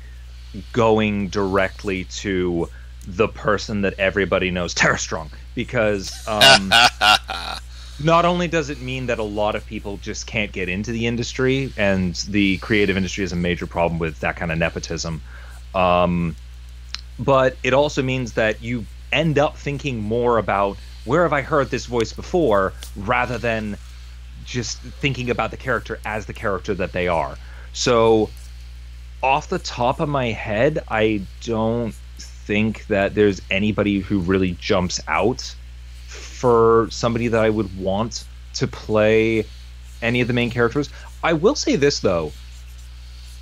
going directly to the person that everybody knows, Tara Strong, because not only does it mean that a lot of people just can't get into the industry, and the creative industry is a major problem with that kind of nepotism, But it also means that you end up thinking more about where have I heard this voice before rather than just thinking about the character as the character that they are. So, off the top of my head, I don't think that there's anybody who really jumps out for somebody that I would want to play any of the main characters. I will say this, though.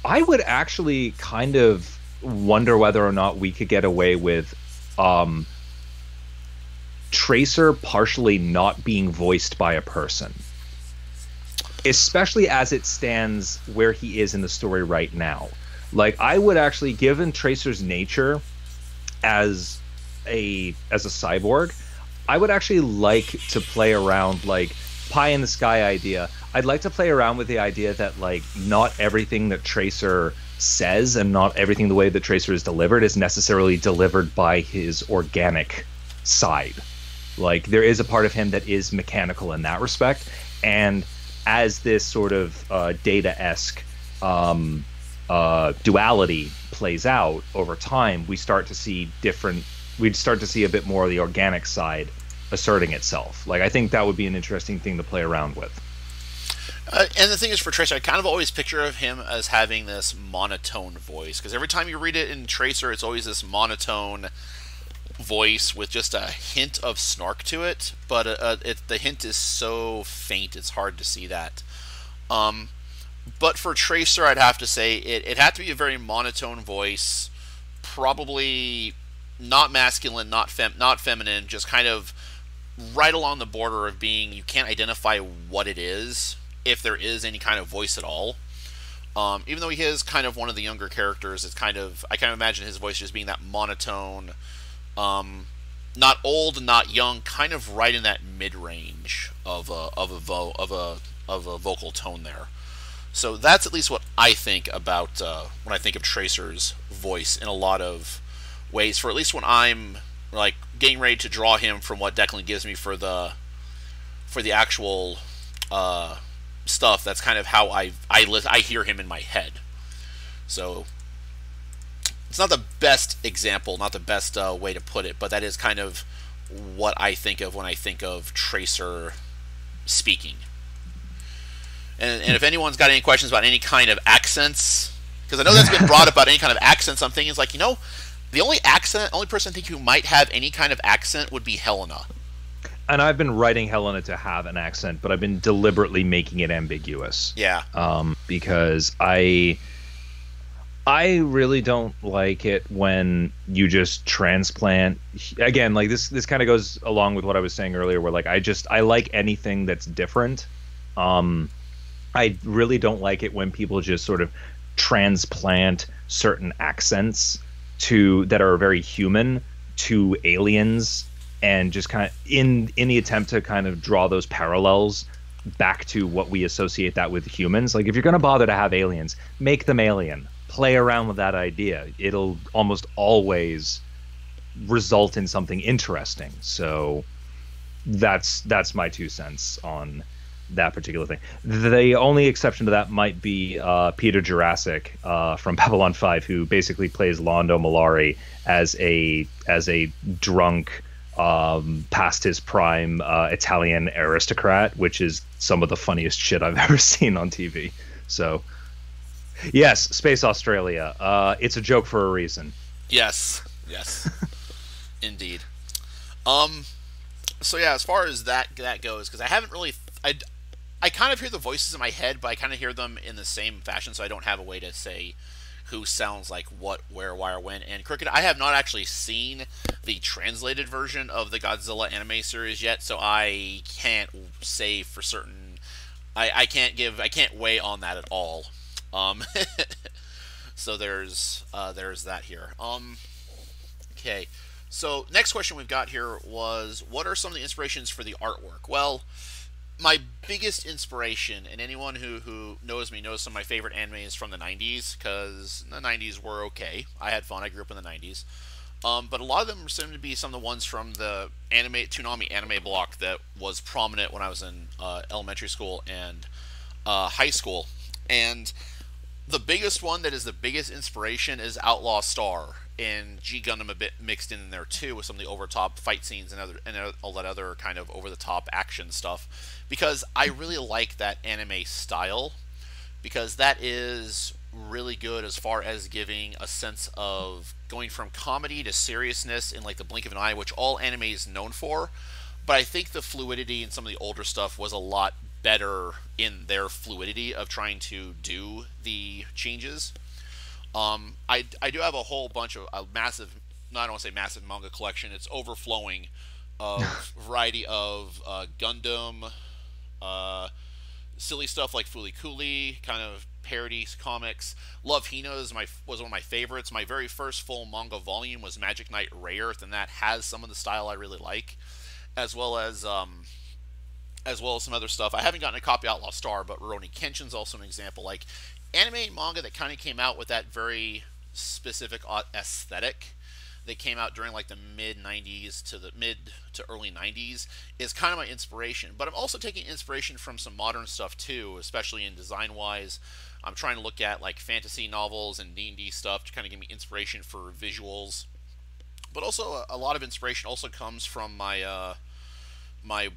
I would actually kind of wonder whether or not we could get away with um, Tracer partially not being voiced by a person, especially as it stands where he is in the story right now. Like, I would actually, given Tracer's nature as a cyborg, I would actually like to play around, like, pie in the sky idea. I'd like to play around with the idea that, like, not everything that Tracer says and not everything the way that Tracer is delivered is necessarily delivered by his organic side. Like, there is a part of him that is mechanical in that respect, and as this sort of data-esque duality plays out over time, we'd start to see a bit more of the organic side asserting itself. Like, I think that would be an interesting thing to play around with. And the thing is, for Tracer, I kind of always picture of him as having this monotone voice, because every time you read it in Tracer, it's always this monotone voice with just a hint of snark to it, but the hint is so faint it's hard to see that. But for Tracer, I'd have to say it had to be a very monotone voice, probably not masculine, not feminine, just kind of right along the border of being, you can't identify what it is, if there is any kind of voice at all. Even though he is kind of one of the younger characters, I kind of imagine his voice just being that monotone, not old, not young, kind of right in that mid range of a vocal tone there. So that's at least what I think about when I think of Tracer's voice in a lot of ways. For at least when I'm like getting ready to draw him from what Declan gives me for the actual stuff, that's kind of how I hear him in my head. So it's not the best example, not the best way to put it, but that is kind of what I think of when I think of Tracer speaking. And if anyone's got any questions about any kind of accents, because I know that's been brought up about any kind of accents, I'm thinking it's like, the only person I think who might have any kind of accent would be Helena. And I've been writing Helena to have an accent, but I've been deliberately making it ambiguous. Yeah. Because I really don't like it when you just transplant. Again, like this kind of goes along with what I was saying earlier, where like I like anything that's different. I really don't like it when people just sort of transplant certain accents that are very human to aliens, and just kind of in the attempt to kind of draw those parallels back to what we associate that with humans. Like, if you're going to bother to have aliens, make them alien. Play around with that idea. It'll almost always result in something interesting. So that's my 2 cents on that particular thing. The only exception to that might be Peter Jurassic from Babylon 5, who basically plays Londo Mollari as a drunk, past his prime Italian aristocrat, which is some of the funniest shit I've ever seen on TV. So, yes, Space Australia. It's a joke for a reason. Yes, indeed. So yeah, as far as that goes, because I haven't really, I kind of hear the voices in my head, but I kind of hear them in the same fashion, so I don't have a way to say who sounds like what, where, why, or when. And Cricket, I have not actually seen the translated version of the Godzilla anime series yet, so I can't say for certain. I can't weigh on that at all. So there's that here. Okay. So next question we've got here was, what are some of the inspirations for the artwork? Well, my biggest inspiration, and anyone who knows me knows some of my favorite animes from the 90s, because the 90s were okay. I had fun. I grew up in the 90s. But a lot of them seem to be some of the ones from the Toonami anime block that was prominent when I was in elementary school and high school. And The biggest one that is the biggest inspiration is Outlaw Star, and G Gundam a bit mixed in there too with some of the over top fight scenes and all that other kind of over the top action stuff, because I really like that anime style, because that is really good as far as giving a sense of going from comedy to seriousness in like the blink of an eye, which all anime is known for. But I think the fluidity in some of the older stuff was a lot better in their fluidity of trying to do the changes. I do have a whole bunch of a massive, no, I don't want to say massive manga collection. It's overflowing of variety of Gundam, uh, silly stuff like Fooly Cooly, kind of parodies, comics. Love Hina was one of my favorites. My very first full manga volume was Magic Knight Rayearth, and that has some of the style I really like, as well as well as some other stuff. I haven't gotten a copy of Outlaw Star, but Rurouni Kenshin's also an example. Like anime and manga that kind of came out with that very specific aesthetic that came out during like the mid 90s to the mid to early 90s is kind of my inspiration. But I'm also taking inspiration from some modern stuff too, especially in design wise. I'm trying to look at like fantasy novels and D&D stuff to kind of give me inspiration for visuals. But also a lot of inspiration also comes from my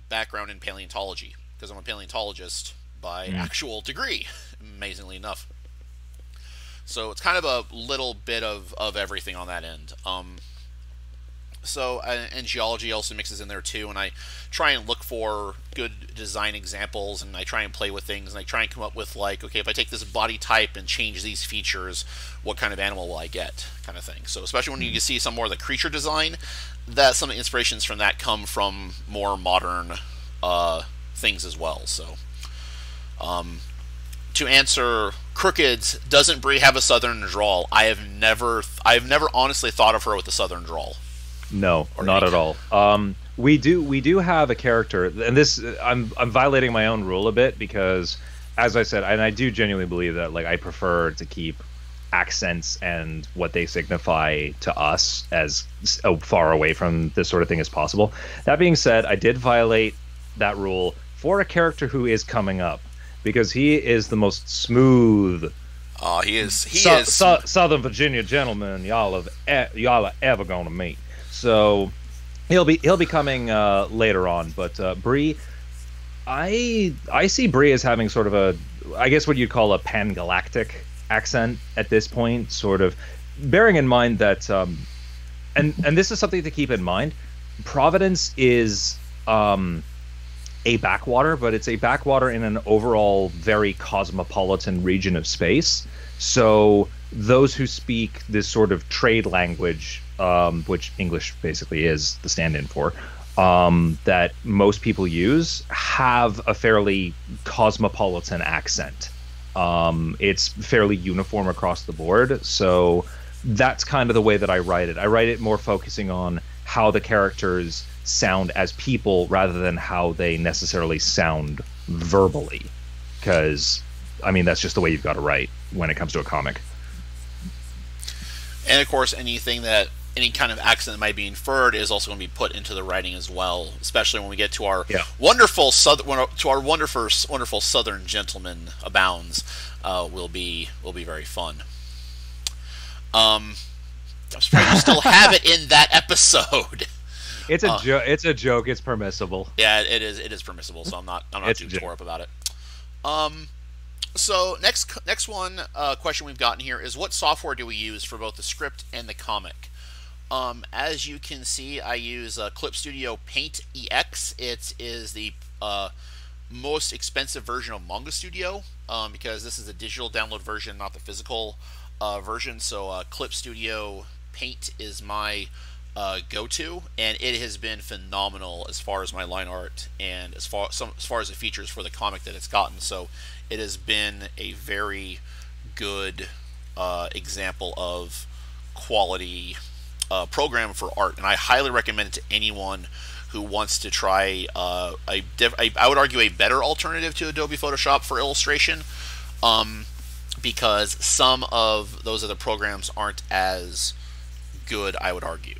background in paleontology, because I'm a paleontologist by actual degree, amazingly enough. So it's kind of a little bit of everything on that end. And geology also mixes in there too, and I try and look for good design examples, and I try and play with things, and I try and come up with like, okay, if I take this body type and change these features, what kind of animal will I get, kind of thing. So especially when you see some more of the creature design, that some of the inspirations from that come from more modern things as well. So to answer Crooked's, doesn't Brie have a southern drawl? I've never honestly thought of her with a southern drawl. No, not at all. We do have a character, and this I'm violating my own rule a bit, because, as I said, and I do genuinely believe that like I prefer to keep accents and what they signify to us as far away from this sort of thing as possible. That being said, I did violate that rule for a character who is coming up, because he is the most smooth. He is Southern Virginia gentleman y'all are ever gonna meet. So he'll be coming later on. But Bree, I see Bree as having sort of a, I guess what you'd call a pan-galactic accent at this point, sort of bearing in mind that and this is something to keep in mind. Providence is a backwater, but it's a backwater in an overall very cosmopolitan region of space. So those who speak this sort of trade language, which English basically is the stand-in for, that most people use, have a fairly cosmopolitan accent. It's fairly uniform across the board, so that's kind of the way that I write it. I write it more focusing on how the characters sound as people rather than how they necessarily sound verbally, because I mean that's just the way you've got to write when it comes to a comic. And of course, any kind of accent that might be inferred is also going to be put into the writing as well, especially when we get to our wonderful southern gentleman abounds. Will be very fun. I'm surprised you still have it in that episode. It's a it's a joke. It's permissible. Yeah, it is permissible. So I'm not too tore up about it. So next one question we've gotten here is, what software do we use for both the script and the comic? As you can see, I use Clip Studio Paint EX. It is the most expensive version of Manga Studio, because this is a digital download version, not the physical version. So Clip Studio Paint is my go-to, and it has been phenomenal as far as my line art and as far as the features for the comic that it's gotten. So it has been a very good example of quality program for art, and I highly recommend it to anyone who wants to try I would argue a better alternative to Adobe Photoshop for illustration, because some of those other programs aren't as good, I would argue.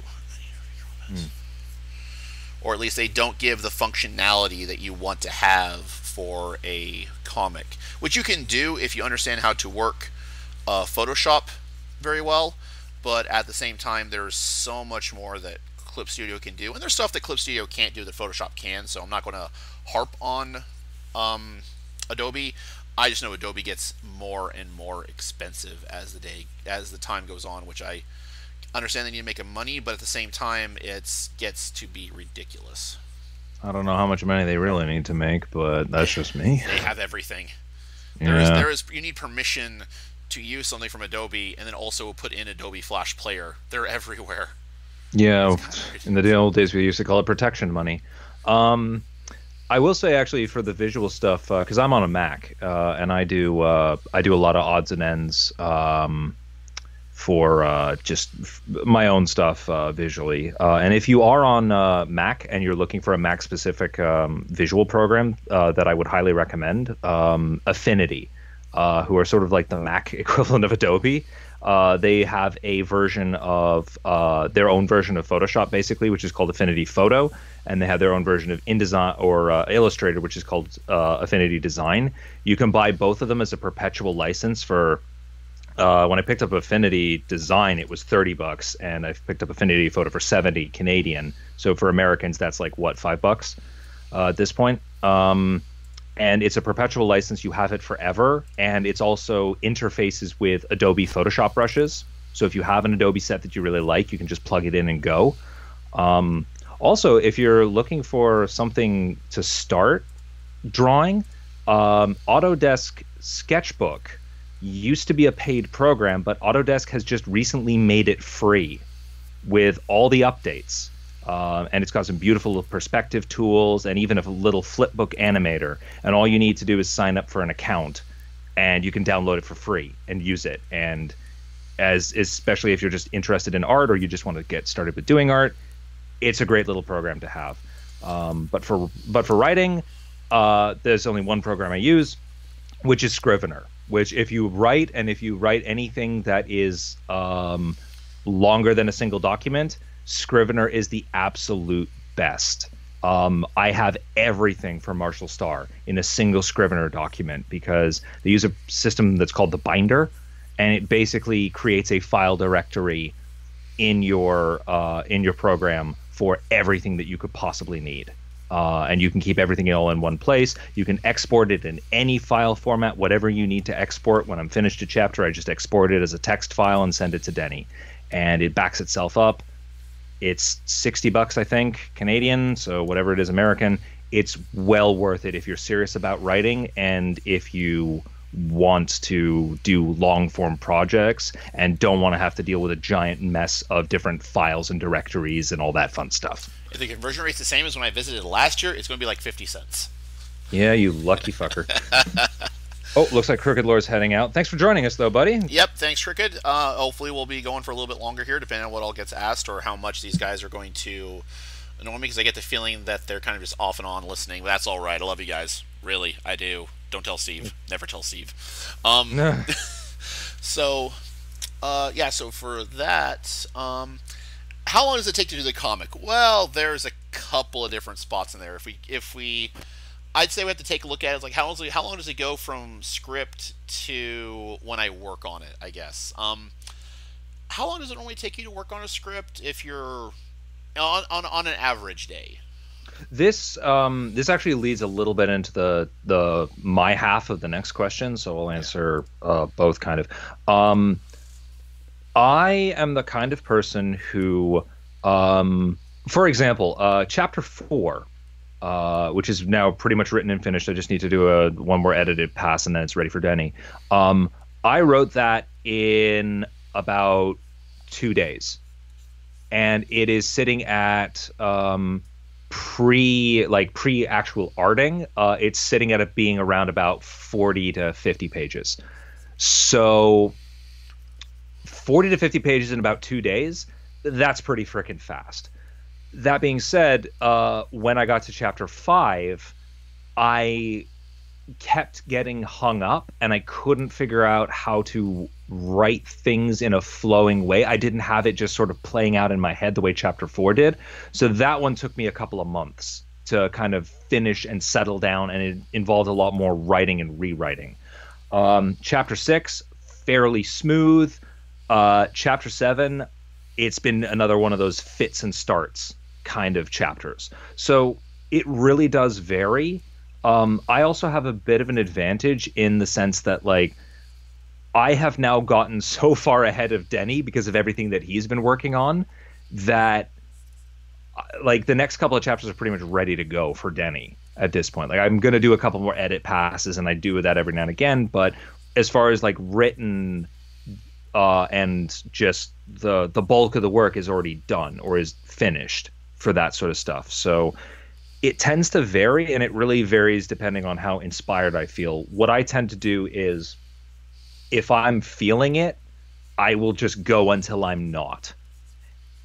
Or at least they don't give the functionality that you want to have for a comic, which you can do if you understand how to work Photoshop very well, but at the same time, there's so much more that Clip Studio can do, and there's stuff that Clip Studio can't do that Photoshop can. So I'm not going to harp on Adobe. I just know Adobe gets more and more expensive as the time goes on, which I understand they need to make money, but at the same time, it gets to be ridiculous. I don't know how much money they really need to make, but that's just me. They have everything. Yeah. There is you need permission to use something from Adobe, and then also put in Adobe Flash Player. They're everywhere. Yeah, in the old days we used to call it protection money. I will say actually for the visual stuff, because I'm on a Mac, and I do a lot of odds and ends for just my own stuff visually. And if you are on Mac and you're looking for a Mac specific visual program that I would highly recommend, Affinity, who are sort of like the Mac equivalent of Adobe. They have a version of their own version of Photoshop, basically, which is called Affinity Photo, and they have their own version of InDesign or Illustrator, which is called Affinity Design. You can buy both of them as a perpetual license for. When I picked up Affinity Design, it was $30, and I picked up Affinity Photo for 70 Canadian. So for Americans, that's like what, $5 at this point. And it's a perpetual license. You have it forever, and it's also interfaces with Adobe Photoshop brushes. So if you have an Adobe set that you really like, you can just plug it in and go. Also, if you're looking for something to start drawing, Autodesk Sketchbook used to be a paid program, but Autodesk has just recently made it free with all the updates. And it's got some beautiful perspective tools and even a little flipbook animator. And all you need to do is sign up for an account, and you can download it for free and use it. And especially if you're just interested in art or you just want to get started with doing art, it's a great little program to have. But for writing, there's only one program I use, which is Scrivener. Which if you write anything that is longer than a single document, Scrivener is the absolute best. I have everything for Marshal Star in a single Scrivener document because they use a system that's called the binder, and it basically creates a file directory in your program for everything that you could possibly need. And you can keep everything all in one place. You can export it in any file format, whatever you need to export. When I'm finished a chapter, I just export it as a text file and send it to Denny. And it backs itself up. It's $60, I think, Canadian, so whatever it is, American. It's well worth it if you're serious about writing and if you want to do long-form projects and don't want to have to deal with a giant mess of different files and directories and all that fun stuff. If the conversion rate's the same as when I visited last year, it's going to be like 50 cents. Yeah, you lucky fucker. Oh, looks like Crooked Lore's heading out. Thanks for joining us, though, buddy. Yep, thanks, Crooked. Hopefully we'll be going for a little bit longer here, depending on what all gets asked or how much these guys are going to annoy me, because I get the feeling that they're kind of just off and on listening. But that's all right. I love you guys. Really, I do. Don't tell Steve. Never tell Steve. So for that, how long does it take to do the comic? Well, there's a couple of different spots in there. If we I'd say we have to take a look at it. It's like how long does it go from script to when I work on it, I guess. How long does it normally take you to work on a script if you're on an average day? This actually leads a little bit into the my half of the next question, so I'll answer both kind of. I am the kind of person who, for example, chapter 4, which is now pretty much written and finished. I just need to do one more edited pass, and then it's ready for Denny. I wrote that in about 2 days, and it is sitting at pre actual arting. It's sitting at it being around about 40 to 50 pages. So 40 to 50 pages in about 2 days, that's pretty freaking fast. That being said, when I got to chapter 5, I kept getting hung up and I couldn't figure out how to write things in a flowing way. I didn't have it just sort of playing out in my head the way chapter 4 did. So that one took me a couple of months to kind of finish and settle down, and it involved a lot more writing and rewriting. Chapter 6, fairly smooth. Chapter 7, it's been another one of those fits and starts kind of chapters. So it really does vary. I also have a bit of an advantage in the sense that, like, I have now gotten so far ahead of Denny because of everything that he's been working on that, like, the next couple of chapters are pretty much ready to go for Denny at this point. Like, I'm going to do a couple more edit passes, and I do that every now and again. But as far as, like, written and just the bulk of the work is already done or is finished for that sort of stuff. So it tends to vary, and it really varies depending on how inspired I feel. What I tend to do is, if I'm feeling it, I will just go until I'm not.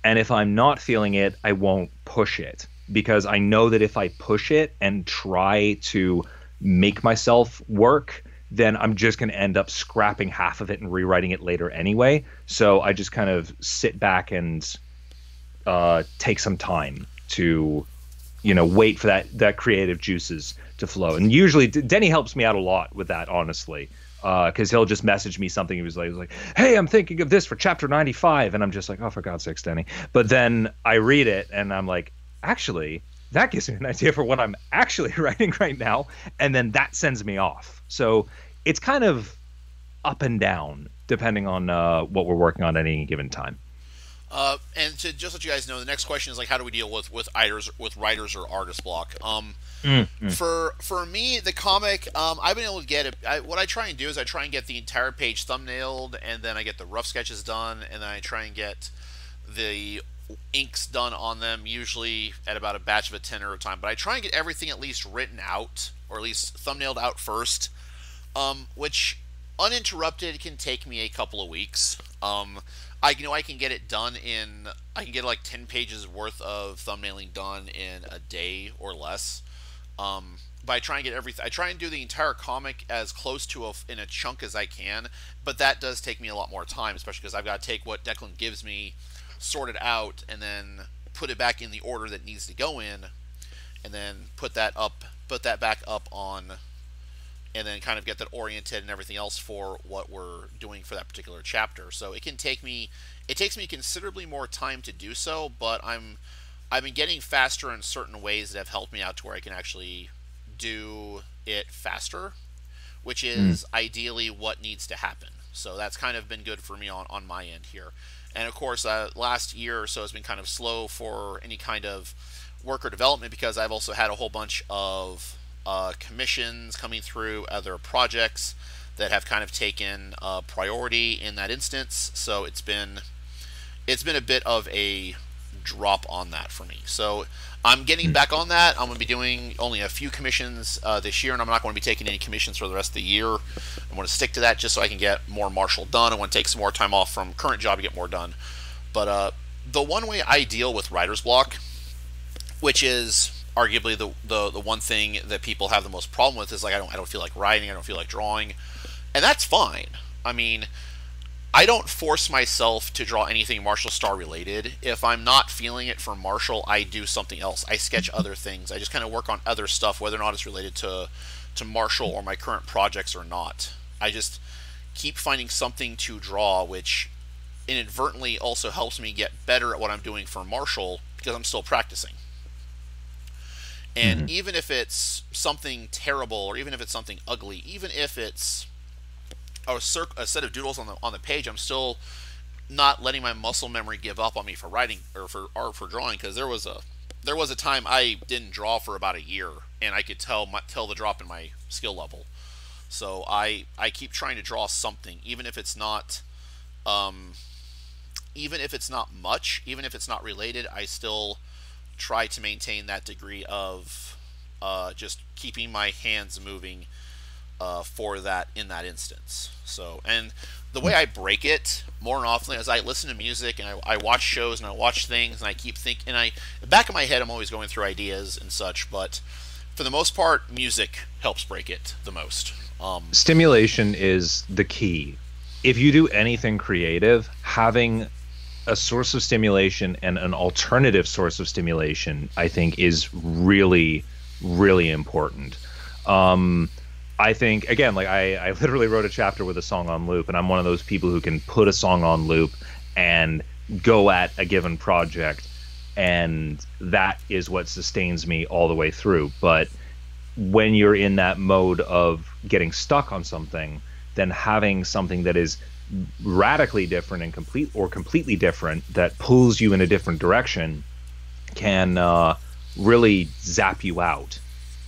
And if I'm not feeling it, I won't push it, because I know that if I push it and try to make myself work, then I'm just going to end up scrapping half of it and rewriting it later anyway. So I just kind of sit back and take some time to, wait for that creative juices to flow. And usually Denny helps me out a lot with that, honestly. Because he'll just message me something. He was like, hey, I'm thinking of this for chapter 95. And I'm just like, oh, for God's sakes, Denny. But then I read it and I'm like, actually, that gives me an idea for what I'm actually writing right now. And then that sends me off. So it's kind of up and down depending on what we're working on at any given time. And to just let you guys know, the next question is, like, how do we deal with writers or artist block? For me, the comic, I've been able to get it. What I try and do is I try and get the entire page thumbnailed, and then I get the rough sketches done, and then I try and get the inks done on them, usually at about a batch of a 10 at a time. But I try and get everything at least written out, or at least thumbnailed out first, which uninterrupted can take me a couple of weeks. I can get it done I can get like 10 pages worth of thumbnailing done in a day or less. But I try and get everything. I try and do the entire comic as close to in a chunk as I can, but that does take me a lot more time, especially because I've got to take what Declan gives me, sort it out, and then put it back in the order that needs to go in, and then put that back up on, and then kind of get that oriented and everything else for what we're doing for that particular chapter. So it takes me considerably more time to do so, but I've been getting faster in certain ways that have helped me out to where I can actually do it faster, which is ideally what needs to happen. So that's kind of been good for me on my end here. And of course, last year or so has been kind of slow for any kind of work or development, because I've also had a whole bunch of commissions coming through other projects that have kind of taken priority in that instance. So it's been a bit of a drop on that for me. So I'm getting back on that. I'm going to be doing only a few commissions this year, and I'm not going to be taking any commissions for the rest of the year. I want to stick to that just so I can get more Marshal done. I want to take some more time off from current job to get more done. But the one way I deal with writer's block, which is arguably the one thing that people have the most problem with, is like I don't feel like writing, I don't feel like drawing, and that's fine. I mean, I don't force myself to draw anything Marshal Star related. If I'm not feeling it for Marshal, I do something else. I sketch other things. I just kind of work on other stuff, whether or not it's related to Marshal or my current projects or not. I just keep finding something to draw, which inadvertently also helps me get better at what I'm doing for Marshal, because I'm still practicing. And even if it's something terrible, or even if it's something ugly, even if it's a set of doodles on the page, I'm still not letting my muscle memory give up on me for writing or for drawing. Because there was a time I didn't draw for about a year, and I could tell the drop in my skill level. So I keep trying to draw something, even if it's not much, even if it's not related. I still try to maintain that degree of just keeping my hands moving for that in that instance. So, and the way I break it more often is I listen to music and I watch shows and I watch things and I keep thinking, and back in my head I'm always going through ideas and such, but for the most part music helps break it the most. Stimulation is the key. If you do anything creative, having a source of stimulation and an alternative source of stimulation, I think, is really, really important. I think again, like I literally wrote a chapter with a song on loop, and I'm one of those people who can put a song on loop and go at a given project, and that is what sustains me all the way through. But when you're in that mode of getting stuck on something, then having something that is radically different and completely different that pulls you in a different direction can really zap you out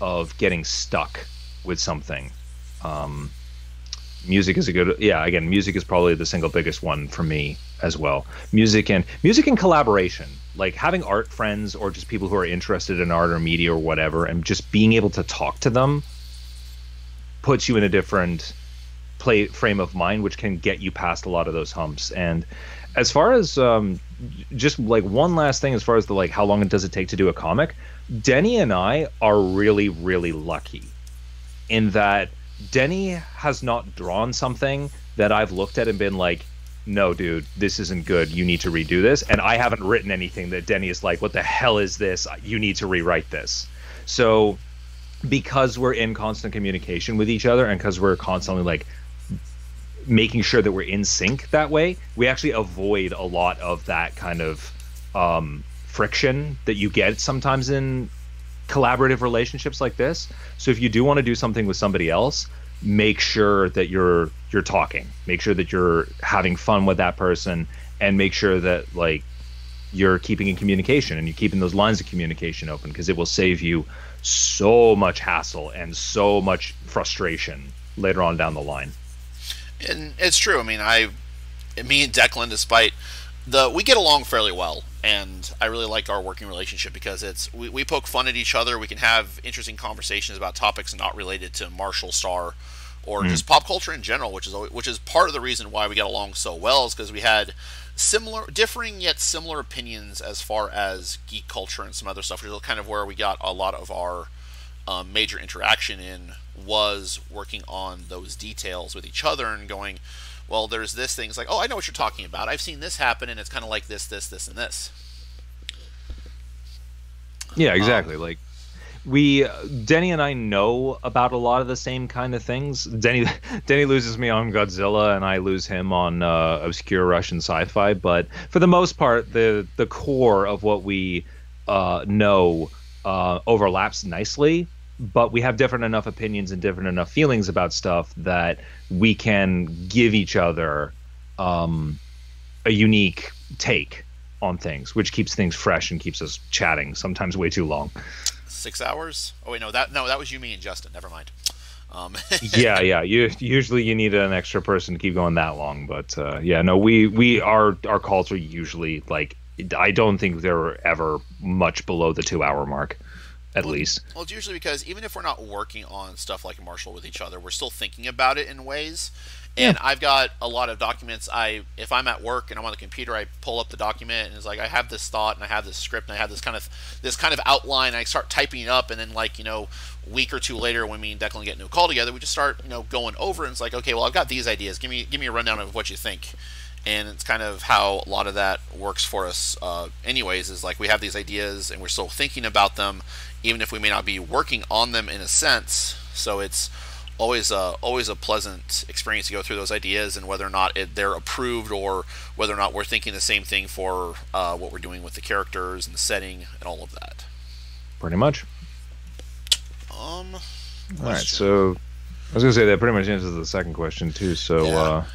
of getting stuck with something. Um, Music is a good, yeah. Again, music is probably the single biggest one for me as well. Music and collaboration, like having art friends or just people who are interested in art or media or whatever, and just being able to talk to them puts you in a different frame of mind, which can get you past a lot of those humps. And as far as just like one last thing, as far as the like how long does it take to do a comic, Denny and I are really, really lucky in that Denny has not drawn something that I've looked at and been like, no, dude, this isn't good. You need to redo this. And I haven't written anything that Denny is like, what the hell is this? You need to rewrite this. So because we're in constant communication with each other and because we're constantly like making sure that we're in sync that way, we actually avoid a lot of that kind of friction that you get sometimes in collaborative relationships like this. So if you do want to do something with somebody else, make sure that you're talking, make sure that you're having fun with that person, and make sure that like you're keeping in communication and you're keeping those lines of communication open, because it will save you so much hassle and so much frustration later on down the line. And it's true. I mean, me and Declan, despite we get along fairly well, and I really like our working relationship because we poke fun at each other. We can have interesting conversations about topics not related to Marshall Star or just pop culture in general, which is part of the reason why we get along so well, is because we had differing yet similar opinions as far as geek culture and some other stuff, which is kind of where we got a lot of our major interaction in, was working on those details with each other and going, well, there's this thing. It's like, oh, I know what you're talking about. I've seen this happen, and it's kind of like this, and this. Yeah, exactly. Like Denny and I know about a lot of the same kind of things. Denny loses me on Godzilla, and I lose him on obscure Russian sci-fi. But for the most part, the core of what we know overlaps nicely. But we have different enough opinions and different enough feelings about stuff that we can give each other a unique take on things, which keeps things fresh and keeps us chatting, sometimes way too long. 6 hours? Oh wait, no, that was you, me, and Justin. Never mind. Yeah. Usually you need an extra person to keep going that long, but yeah, no, our calls are usually like, I don't think they're ever much below the 2 hour mark. At least. Well, it's usually because even if we're not working on stuff like Marshall with each other, we're still thinking about it in ways. And I've got a lot of documents. If I'm at work and I'm on the computer, I pull up the document and it's like I have this thought and I have this script and I have this kind of outline. I start typing it up, and then a week or two later, when me and Declan get into a call together, we just start going over, and it's like, okay, well, I've got these ideas. Give me a rundown of what you think. And it's kind of how a lot of that works for us anyways, is like we have these ideas and we're still thinking about them, even if we may not be working on them in a sense. So it's always a pleasant experience to go through those ideas, and whether or not they're approved, or whether or not we're thinking the same thing for what we're doing with the characters and the setting and all of that. Pretty much. All right, so I was gonna say that pretty much answers the second question too. So. Yeah.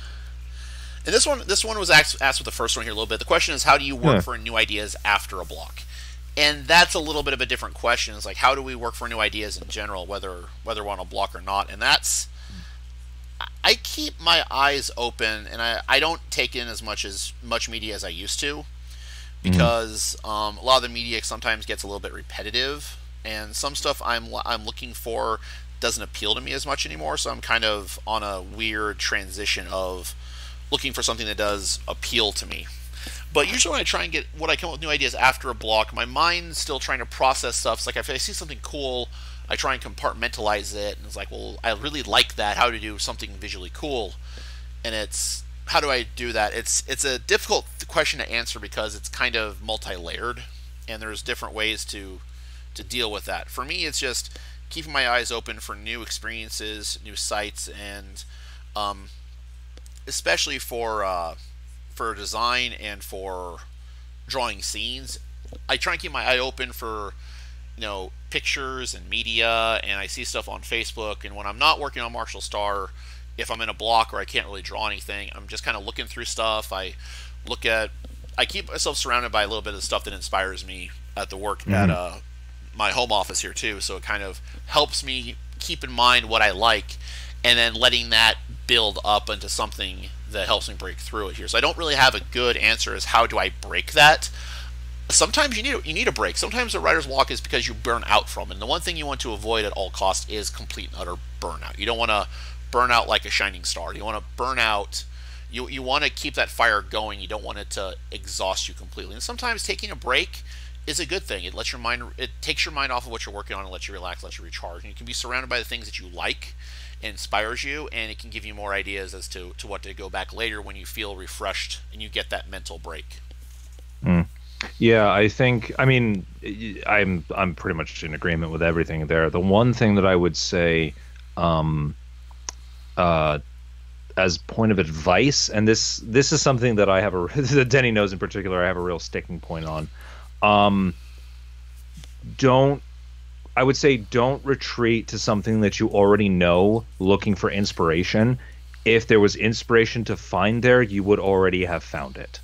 And this one was asked with the first one here a little bit. The question is, how do you work for new ideas after a block? And that's a little bit of a different question. It's like, how do we work for new ideas in general, whether we're on a block or not? And that's, I keep my eyes open, and I don't take in as much media as I used to, because a lot of the media sometimes gets a little bit repetitive, and some stuff I'm looking for doesn't appeal to me as much anymore. So I'm kind of on a weird transition of looking for something that does appeal to me. But usually when I try and I come up with new ideas after a block, my mind's still trying to process stuff. It's like if I see something cool, I try and compartmentalize it, and it's like, well, I really like that. How to do something visually cool? And it's, how do I do that? It's a difficult question to answer because it's kind of multi-layered, and there's different ways to deal with that. For me, it's just keeping my eyes open for new experiences, new sites, and um, especially for design and for drawing scenes. I try and keep my eye open for pictures and media, and I see stuff on Facebook. And when I'm not working on Marshall Star, if I'm in a block or I can't really draw anything, I'm just kind of looking through stuff. Look at I keep myself surrounded by a little bit of stuff that inspires me at the work at my home office here too. So it kind of helps me keep in mind what I like, and then letting that build up into something that helps me break through it here. So I don't really have a good answer as how do I break that. Sometimes you need a break. Sometimes the writer's block is because you burn out from it. And the one thing you want to avoid at all costs is complete and utter burnout. You don't want to burn out like a shining star. You want to burn out. You want to keep that fire going. You don't want it to exhaust you completely. And sometimes taking a break is a good thing. It takes your mind off of what you're working on and lets you relax, lets you recharge. And you can be surrounded by the things that you like, inspires you, and it can give you more ideas as to what to go back later when you feel refreshed and you get that mental break. Mm. Yeah, I think, I mean, I'm pretty much in agreement with everything there. The one thing that I would say, as point of advice, and this is something that I have that Denny knows in particular, I have a real sticking point on. Don't I would say don't retreat to something that you already know looking for inspiration. If there was inspiration to find there, you would already have found it.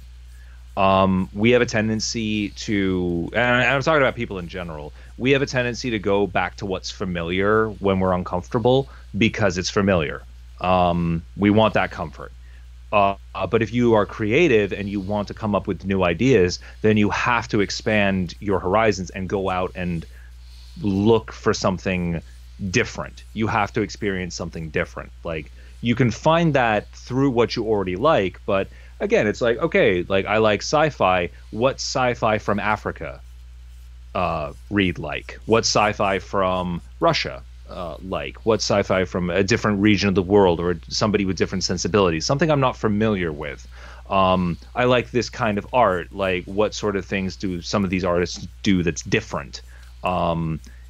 We have a tendency to, and I'm talking about people in general, we have a tendency to go back to what's familiar when we're uncomfortable because it's familiar. We want that comfort. But if you are creative and you want to come up with new ideas, then you have to expand your horizons and go out and look for something different. You have to experience something different. Like, you can find that through what you already like, but again, it's like, okay, like I like sci-fi. What sci-fi from Africa read like? What sci-fi from Russia like? What sci-fi from a different region of the world or somebody with different sensibilities? Something I'm not familiar with. I like this kind of art. Like, what sort of things do some of these artists do that's different?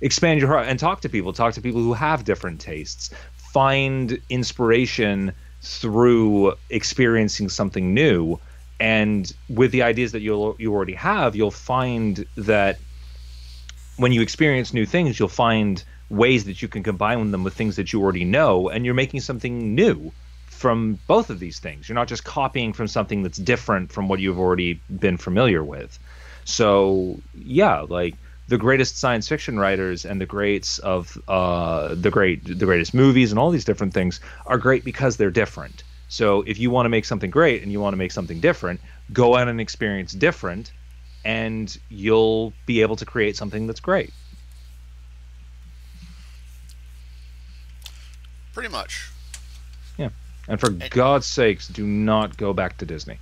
Expand your heart and talk to people who have different tastes. Find inspiration through experiencing something new, and with the ideas that you already have, you'll find that when you experience new things, you'll find ways that you can combine them with things that you already know, and you're making something new from both of these things. You're not just copying from something that's different from what you've already been familiar with. So yeah, like the greatest science fiction writers and the greats of the greatest movies and all these different things are great because they're different. So if you want to make something great and you want to make something different, go out and experience different, and you'll be able to create something that's great. Pretty much. Yeah. And for God's sakes, do not go back to Disney.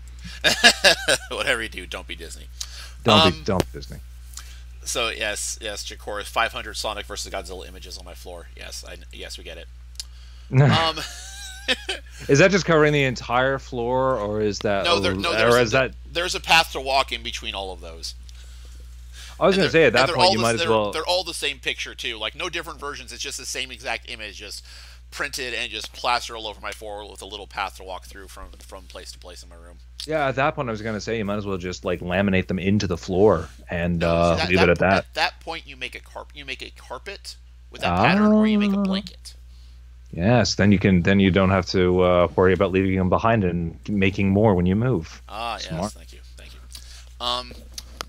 Whatever you do, don't be Disney. Don't be Disney. So yes, Jakor, 500 Sonic versus Godzilla images on my floor. Yes, yes, we get it. Is that just covering the entire floor, or is that there's a path to walk in between all of those. I was going to say, at that point you might as well. They're all the same picture too, like no different versions. It's just the same exact image, just printed and just plastered all over my floor with a little path to walk through from place to place in my room. Yeah, at that point I was going to say you might as well just like laminate them into the floor and leave it at that. At that point, you make a carpet with that pattern, or you make a blanket. Yes, then you don't have to worry about leaving them behind and making more when you move. Yes, thank you.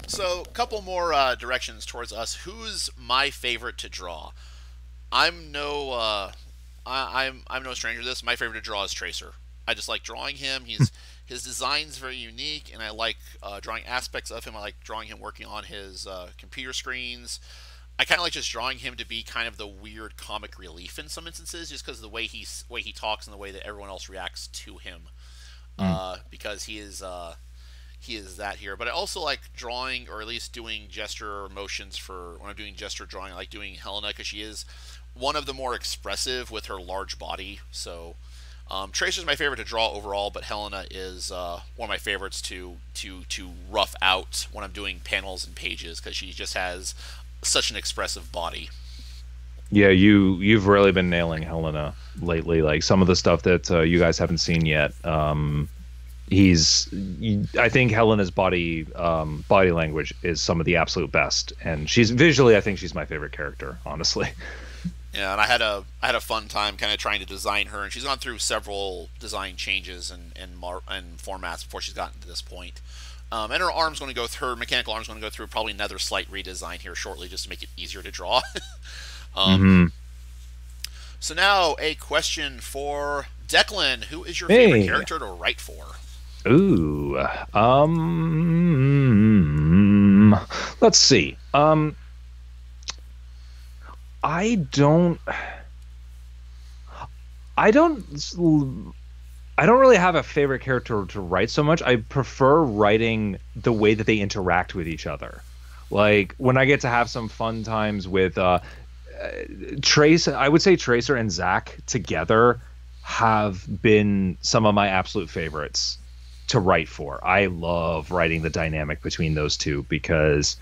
So a couple more directions towards us. Who's my favorite to draw? I'm no stranger to this. My favorite to draw is Tracer. I just like drawing him. His design's very unique, and I like drawing aspects of him. I like drawing him working on his computer screens. I kind of like just drawing him to be kind of the weird comic relief in some instances, just because of the way he talks and the way that everyone else reacts to him. Because he is that here. But I also like drawing, or at least doing gesture motions for when I'm doing gesture drawing. I like doing Helena because she is one of the more expressive with her large body. So Tracer's my favorite to draw overall, but Helena is one of my favorites to rough out when I'm doing panels and pages, because she just has such an expressive body. Yeah, you've really been nailing Helena lately. Like some of the stuff that you guys haven't seen yet. I think Helena's body language is some of the absolute best, and she's visually, I think she's my favorite character, honestly. Yeah, and I had a fun time kind of trying to design her, and she's gone through several design changes and formats before she's gotten to this point. And her arm's going to go through her mechanical arm's going to go through probably another slight redesign here shortly, just to make it easier to draw. Hmm. So now a question for Declan: Who is your favorite Hey, character to write for? ooh, let's see. I don't, I don't. I don't really have a favorite character to write so much. I prefer writing the way that they interact with each other. Like when I get to have some fun times with Trace, I would say Tracer and Zach together have been some of my absolute favorites to write for. I love writing the dynamic between those two because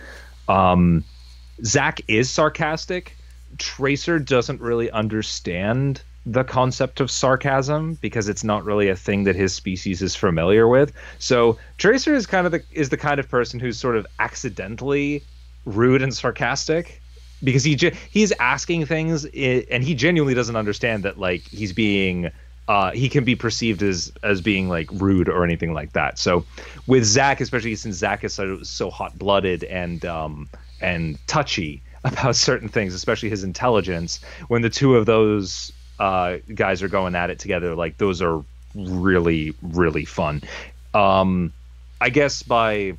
Zach is sarcastic. Tracer doesn't really understand the concept of sarcasm because it's not really a thing that his species is familiar with. So Tracer is the kind of person who's sort of accidentally rude and sarcastic because he's asking things and he genuinely doesn't understand that like he's being he can be perceived as being like rude or anything like that. So with Zach, especially since Zach is so hot-blooded and touchy about certain things, especially his intelligence, when the two of those guys are going at it together, like those are really, really fun. I guess by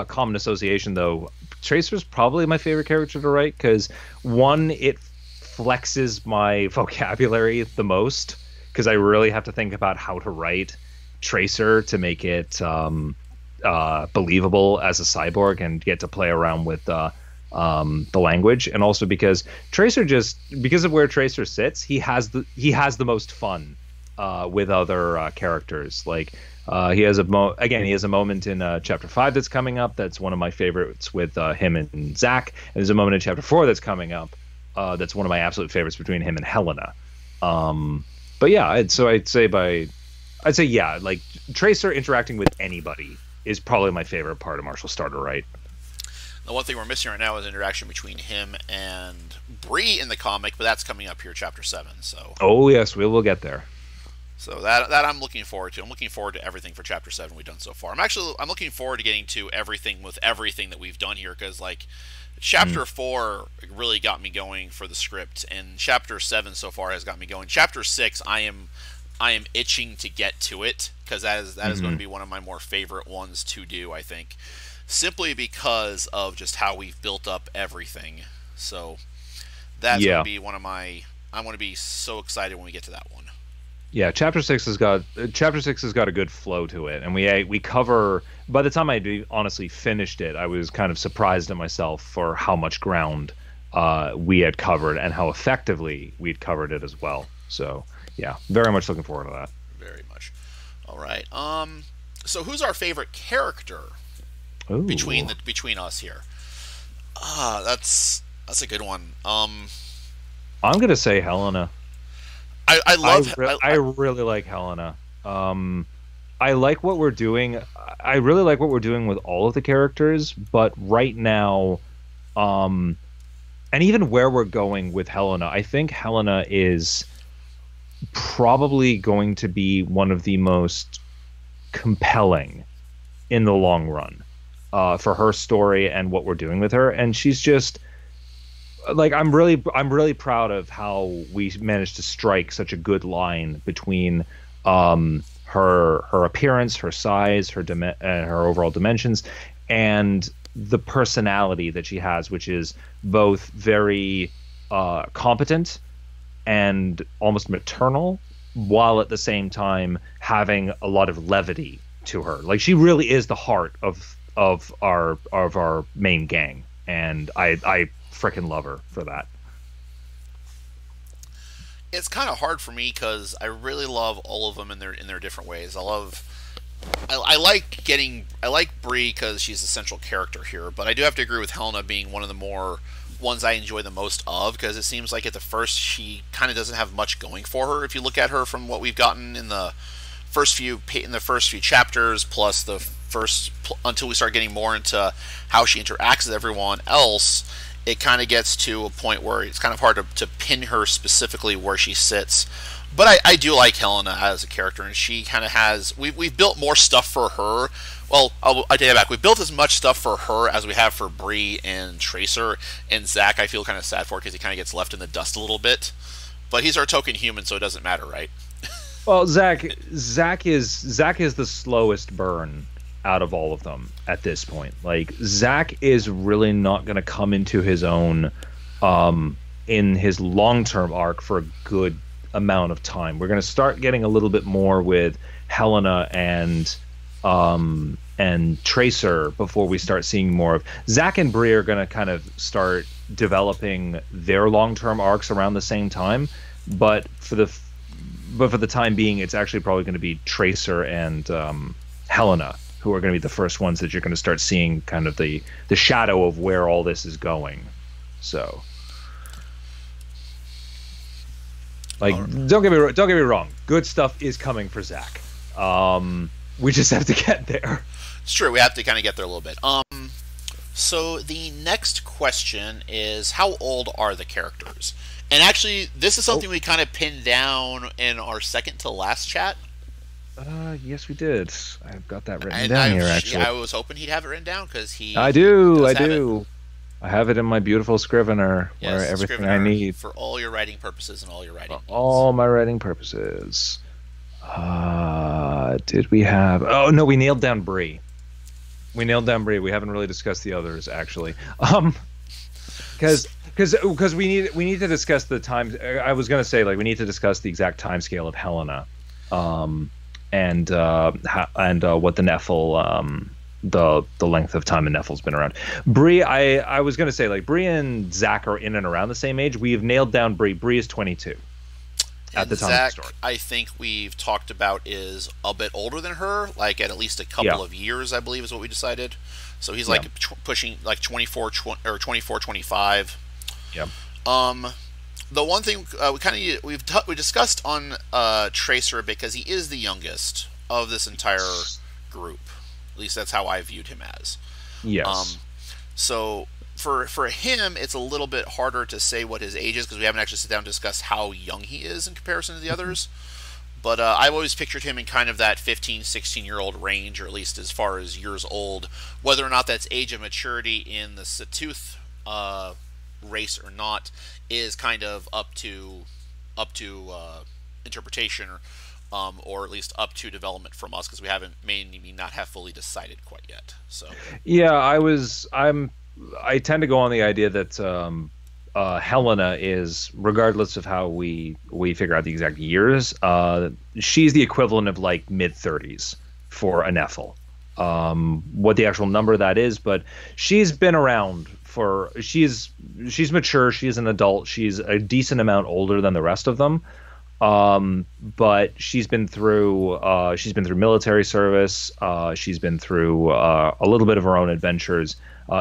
common association, though, Tracer's probably my favorite character to write because one, it flexes my vocabulary the most because I really have to think about how to write Tracer to make it believable as a cyborg and get to play around with the language, and also because because of where Tracer sits, he has the most fun with other characters. Like he has a moment in chapter 5 that's coming up that's one of my favorites with him and Zach, and there's a moment in chapter 4 that's coming up that's one of my absolute favorites between him and Helena. But yeah, I'd say yeah, like Tracer interacting with anybody is probably my favorite part of Marshall Starter, right? The one thing we're missing right now is interaction between him and Bree in the comic, but that's coming up here, chapter 7. So, oh yes, we will get there. so that I'm looking forward to. I'm looking forward to everything for chapter 7 we've done so far. I'm looking forward to getting to everything that we've done here because like chapter 4 really got me going for the script, and chapter 7 so far has got me going. Chapter 6, I am itching to get to it because that is going to be one of my more favorite ones to do, I think. Simply because of just how we've built up everything. So that's going to be one of my. I'm going to be so excited when we get to that one. Yeah, chapter 6 has got a good flow to it, and we cover. By the time I honestly finished it, I was kind of surprised at myself for how much ground we had covered and how effectively we'd covered it as well. So yeah, very much looking forward to that. Very much. All right. So who's our favorite character? Ooh. Between us here. That's a good one. I'm gonna say Helena. I really like Helena. I like what we're doing. I really like what we're doing with all of the characters, but right now, and even where we're going with Helena, I think Helena is probably going to be one of the most compelling in the long run. For her story and what we're doing with her, and she's just like I'm really proud of how we managed to strike such a good line between her appearance, her size, and her overall dimensions, and the personality that she has, which is both very competent and almost maternal, while at the same time having a lot of levity to her. Like she really is the heart of our main gang, and I frickin' love her for that. It's kind of hard for me because I really love all of them in their different ways. I like Bree because she's a central character here, but I do have to agree with Helena being one of the more ones I enjoy the most of, because it seems like at the first she kind of doesn't have much going for her. If you look at her from what we've gotten in the first few chapters, plus the first until we start getting more into how she interacts with everyone else, it kind of gets to a point where it's kind of hard to pin her specifically where she sits. But I do like Helena as a character, and she kind of has. We've built more stuff for her. Well, I take it back. We built as much stuff for her as we have for Bree and Tracer. And Zack, I feel kind of sad for because he kind of gets left in the dust a little bit. But he's our token human, so it doesn't matter, right? Well, Zack is the slowest burn out of all of them at this point. Like, Zack is really not going to come into his own in his long-term arc for a good amount of time. We're going to start getting a little bit more with Helena and Tracer before we start seeing more of Zack and Bree are going to kind of start developing their long-term arcs around the same time, but for the time being, it's actually probably going to be Tracer and Helena who are going to be the first ones that you're going to start seeing kind of the shadow of where all this is going. So, like, don't get me wrong, good stuff is coming for Zack. We just have to get there. It's true. We have to kind of get there a little bit. So the next question is, how old are the characters? And actually, this is something we kind of pinned down in our second to last chat. Yes, we did. I've got that written down here, actually. Yeah, I was hoping he'd have it written down because he. I do. I have it in my beautiful Scrivener, where everything Scrivener, I need for all your writing purposes and all your writing needs. All my writing purposes. Did we have? Oh no, we nailed down Bree. We haven't really discussed the others, actually. Because we need to discuss the time. I was gonna say, like, we need to discuss the exact time scale of Helena, and what the Nephil, the length of time a Nephel's been around. Bree, I was gonna say, like, Bree and Zack are in and around the same age. We have nailed down Bree. Bree is 22 at the time Zack, of the story. I think we've talked about is a bit older than her, like at least a couple of years, I believe is what we decided. So he's like pushing like 24, 25. Yeah. The one thing we discussed on Tracer a bit, because he is the youngest of this entire group. At least that's how I viewed him as. Yes. So for him, it's a little bit harder to say what his age is because we haven't actually sit down and discussed how young he is in comparison to the others. But I've always pictured him in kind of that 15, 16-year-old range, or at least as far as years old. Whether or not that's age of maturity in the Satooth race or not is kind of up to interpretation, or at least up to development from us, because we may not have fully decided quite yet. So yeah, I tend to go on the idea that Helena is, regardless of how we figure out the exact years, she's the equivalent of like mid-30s for a Nephil. What the actual number of that is, but she's been around for. She's mature. She's an adult. She's a decent amount older than the rest of them. But she's been through military service. She's been through a little bit of her own adventures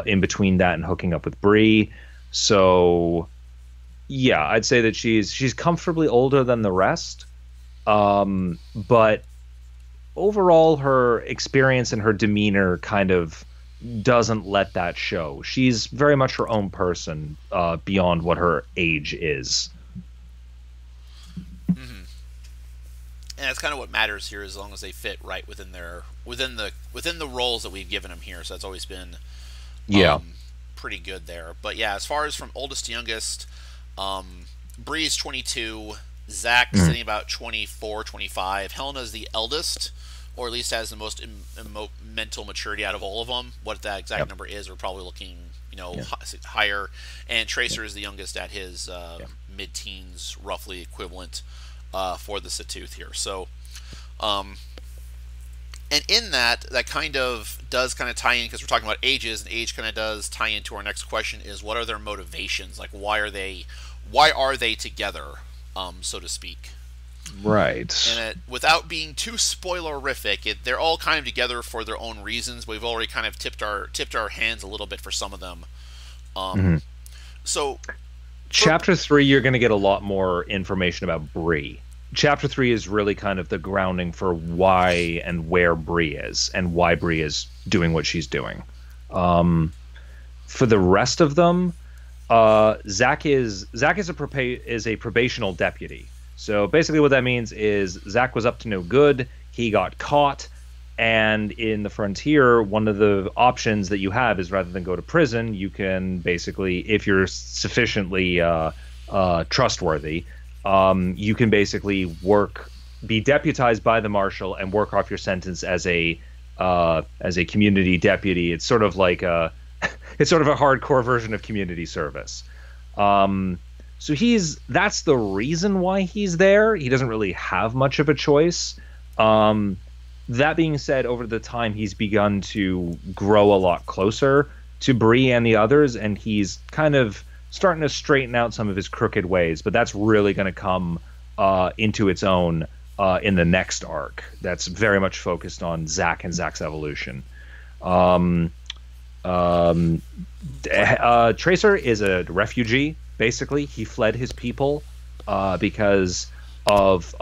in between that and hooking up with Bree. So yeah, I'd say that she's comfortably older than the rest. But overall, her experience and her demeanor kind of doesn't let that show. She's very much her own person, beyond what her age is. Mm-hmm. And that's kind of what matters here, as long as they fit right within the roles that we've given them here. So that's always been pretty good there. But yeah, as far as from oldest to youngest, Bree's 22, Zack's sitting about 24, 25. Helena's the eldest, or at least has the most mental maturity out of all of them. What that exact number is, we're probably looking, higher. And Tracer is the youngest at his mid-teens, roughly equivalent for the Satooth here. So, and in that kind of does kind of tie in, because we're talking about ages, and age kind of does tie into our next question, is what are their motivations? Like, why are they together, so to speak? Right. And without being too spoilerific, they're all kind of together for their own reasons. We've already kind of tipped our hands a little bit for some of them. So, Chapter 3, you're going to get a lot more information about Bree. Chapter 3 is really kind of the grounding for why and where Bree is and why Bree is doing what she's doing. For the rest of them, Zach is a probational deputy. So basically, what that means is Zach was up to no good. He got caught, and in the Frontier, one of the options that you have is rather than go to prison, you can basically, if you're sufficiently trustworthy, you can basically be deputized by the marshal and work off your sentence as a community deputy. It's sort of like it's sort of a hardcore version of community service. So that's the reason why he's there. He doesn't really have much of a choice. That being said, over the time, he's begun to grow a lot closer to Bree and the others, and he's kind of starting to straighten out some of his crooked ways. But that's really going to come into its own in the next arc. That's very much focused on Zach and Zach's evolution. Tracer is a refugee. Basically, he fled his people because of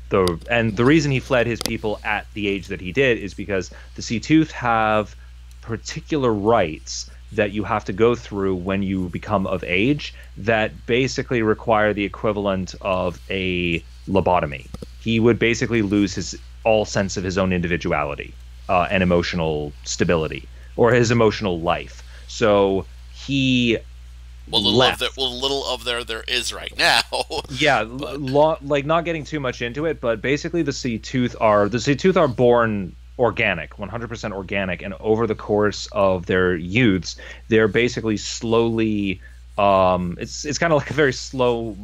the reason he fled his people at the age that he did is because the Sea-Tooth have particular rites that you have to go through when you become of age that basically require the equivalent of a lobotomy. He would basically lose all sense of his own individuality and emotional stability, or his emotional life. So he little of there is right now. Yeah, like not getting too much into it, but basically the Sea-Tooth are born organic, 100% organic, and over the course of their youths, they're basically slowly. It's kind of like a very slow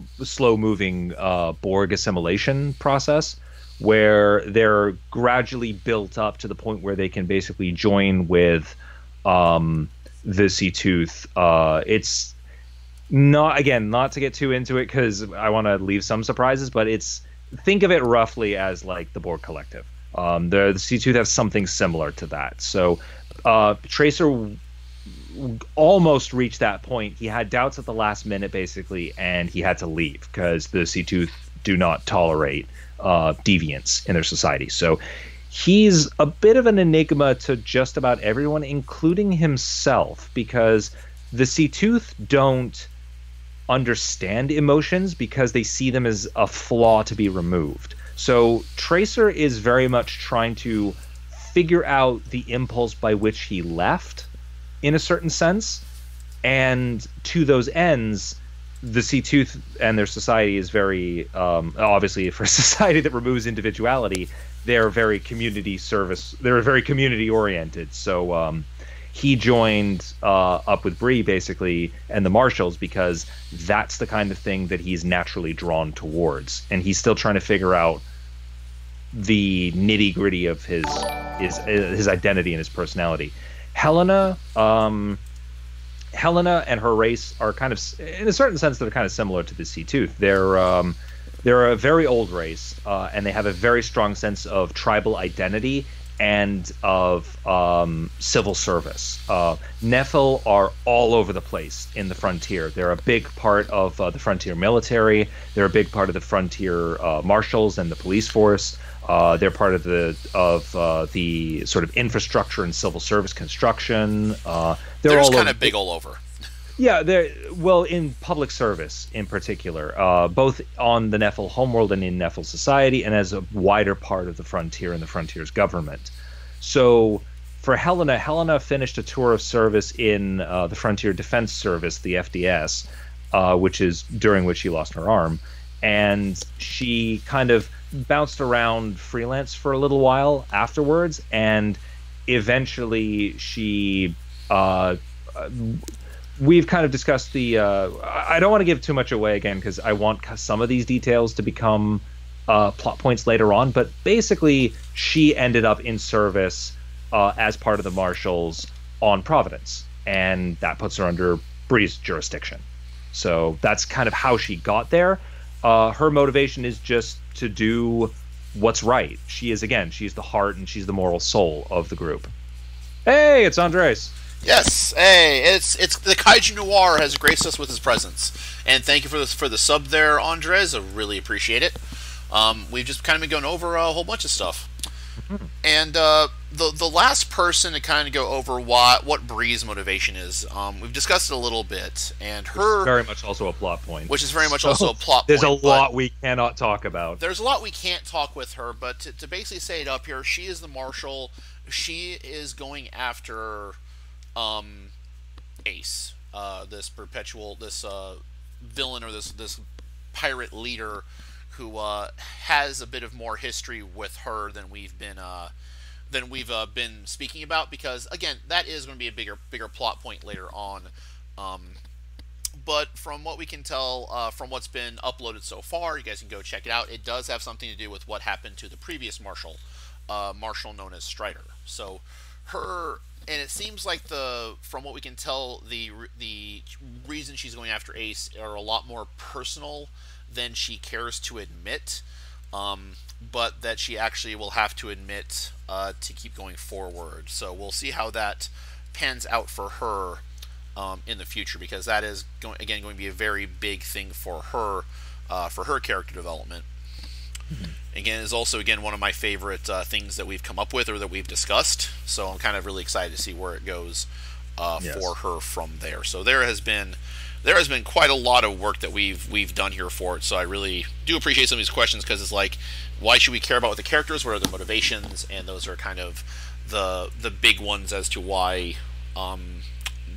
moving Borg assimilation process, where they're gradually built up to the point where they can basically join with the Sea-Tooth. It's not to get too into it because I want to leave some surprises, but think of it roughly as like the Borg Collective. The Sea-Tooth have something similar to that. So Tracer almost reached that point. He had doubts at the last minute, basically, and he had to leave because the Sea-Tooth do not tolerate deviance in their society. So he's a bit of an enigma to just about everyone, including himself, because the Sea-Tooth don't understand emotions because they see them as a flaw to be removed. So Tracer is very much trying to figure out the impulse by which he left, in a certain sense, and to those ends, the Sea-Tooth and their society is very obviously, for a society that removes individuality, they're very community service. They're very community oriented. So he joined up with Bree, basically, and the Marshals because that's the kind of thing that he's naturally drawn towards, and he's still trying to figure out the nitty gritty of his identity and his personality. Helena and her race are kind of, in a certain sense, they're kind of similar to the Sea-Tooth. They're a very old race, and they have a very strong sense of tribal identity and of civil service. Nephil are all over the place in the Frontier. They're a big part of the Frontier military. They're a big part of the Frontier marshals and the police force. They're part of the sort of infrastructure and civil service construction. They're just kind of big all over. Yeah, they're in public service in particular, both on the Nephil homeworld and in Nephil society, and as a wider part of the Frontier and the Frontier's government. So for Helena finished a tour of service in the Frontier Defense Service, the FDS, during which she lost her arm, and she kind of bounced around freelance for a little while afterwards, and eventually she we've kind of discussed I don't want to give too much away again because I want some of these details to become plot points later on, but basically she ended up in service as part of the Marshals on Providence, and that puts her under Bree's jurisdiction. So that's kind of how she got there. Her motivation is just to do what's right. She's the heart and she's the moral soul of the group. Hey, it's Andres. Yes, hey, it's the Kaiju Noir has graced us with his presence, and thank you for the sub there, Andres. I really appreciate it. We've just kind of been going over a whole bunch of stuff, and the last person to kind of go over what Bree's motivation is. We've discussed it a little bit, and her very much also a plot point, which is very much also a plot point. There's a lot we cannot talk about. There's a lot we can't talk with her, but to basically say it up here, she is the Marshal. She is going after Ace, this villain or this pirate leader who has a bit of more history with her than we've been speaking about, because again, that is going to be a bigger plot point later on. But from what we can tell, from what's been uploaded so far, you guys can go check it out. It does have something to do with what happened to the previous Marshal, Marshal known as Strider. So her, and it seems like from what we can tell, the reason she's going after Ace are a lot more personal than she cares to admit, but that she actually will have to admit to keep going forward. So we'll see how that pans out for her in the future, because that is going to be a very big thing for her character development. Again, is also one of my favorite things that we've come up with or that we've discussed. So I'm kind of really excited to see where it goes for her from there. So there has been quite a lot of work that we've done here for it. So I really do appreciate some of these questions, because it's like, why should we care about what the characters? What are the motivations? And those are kind of the big ones as to why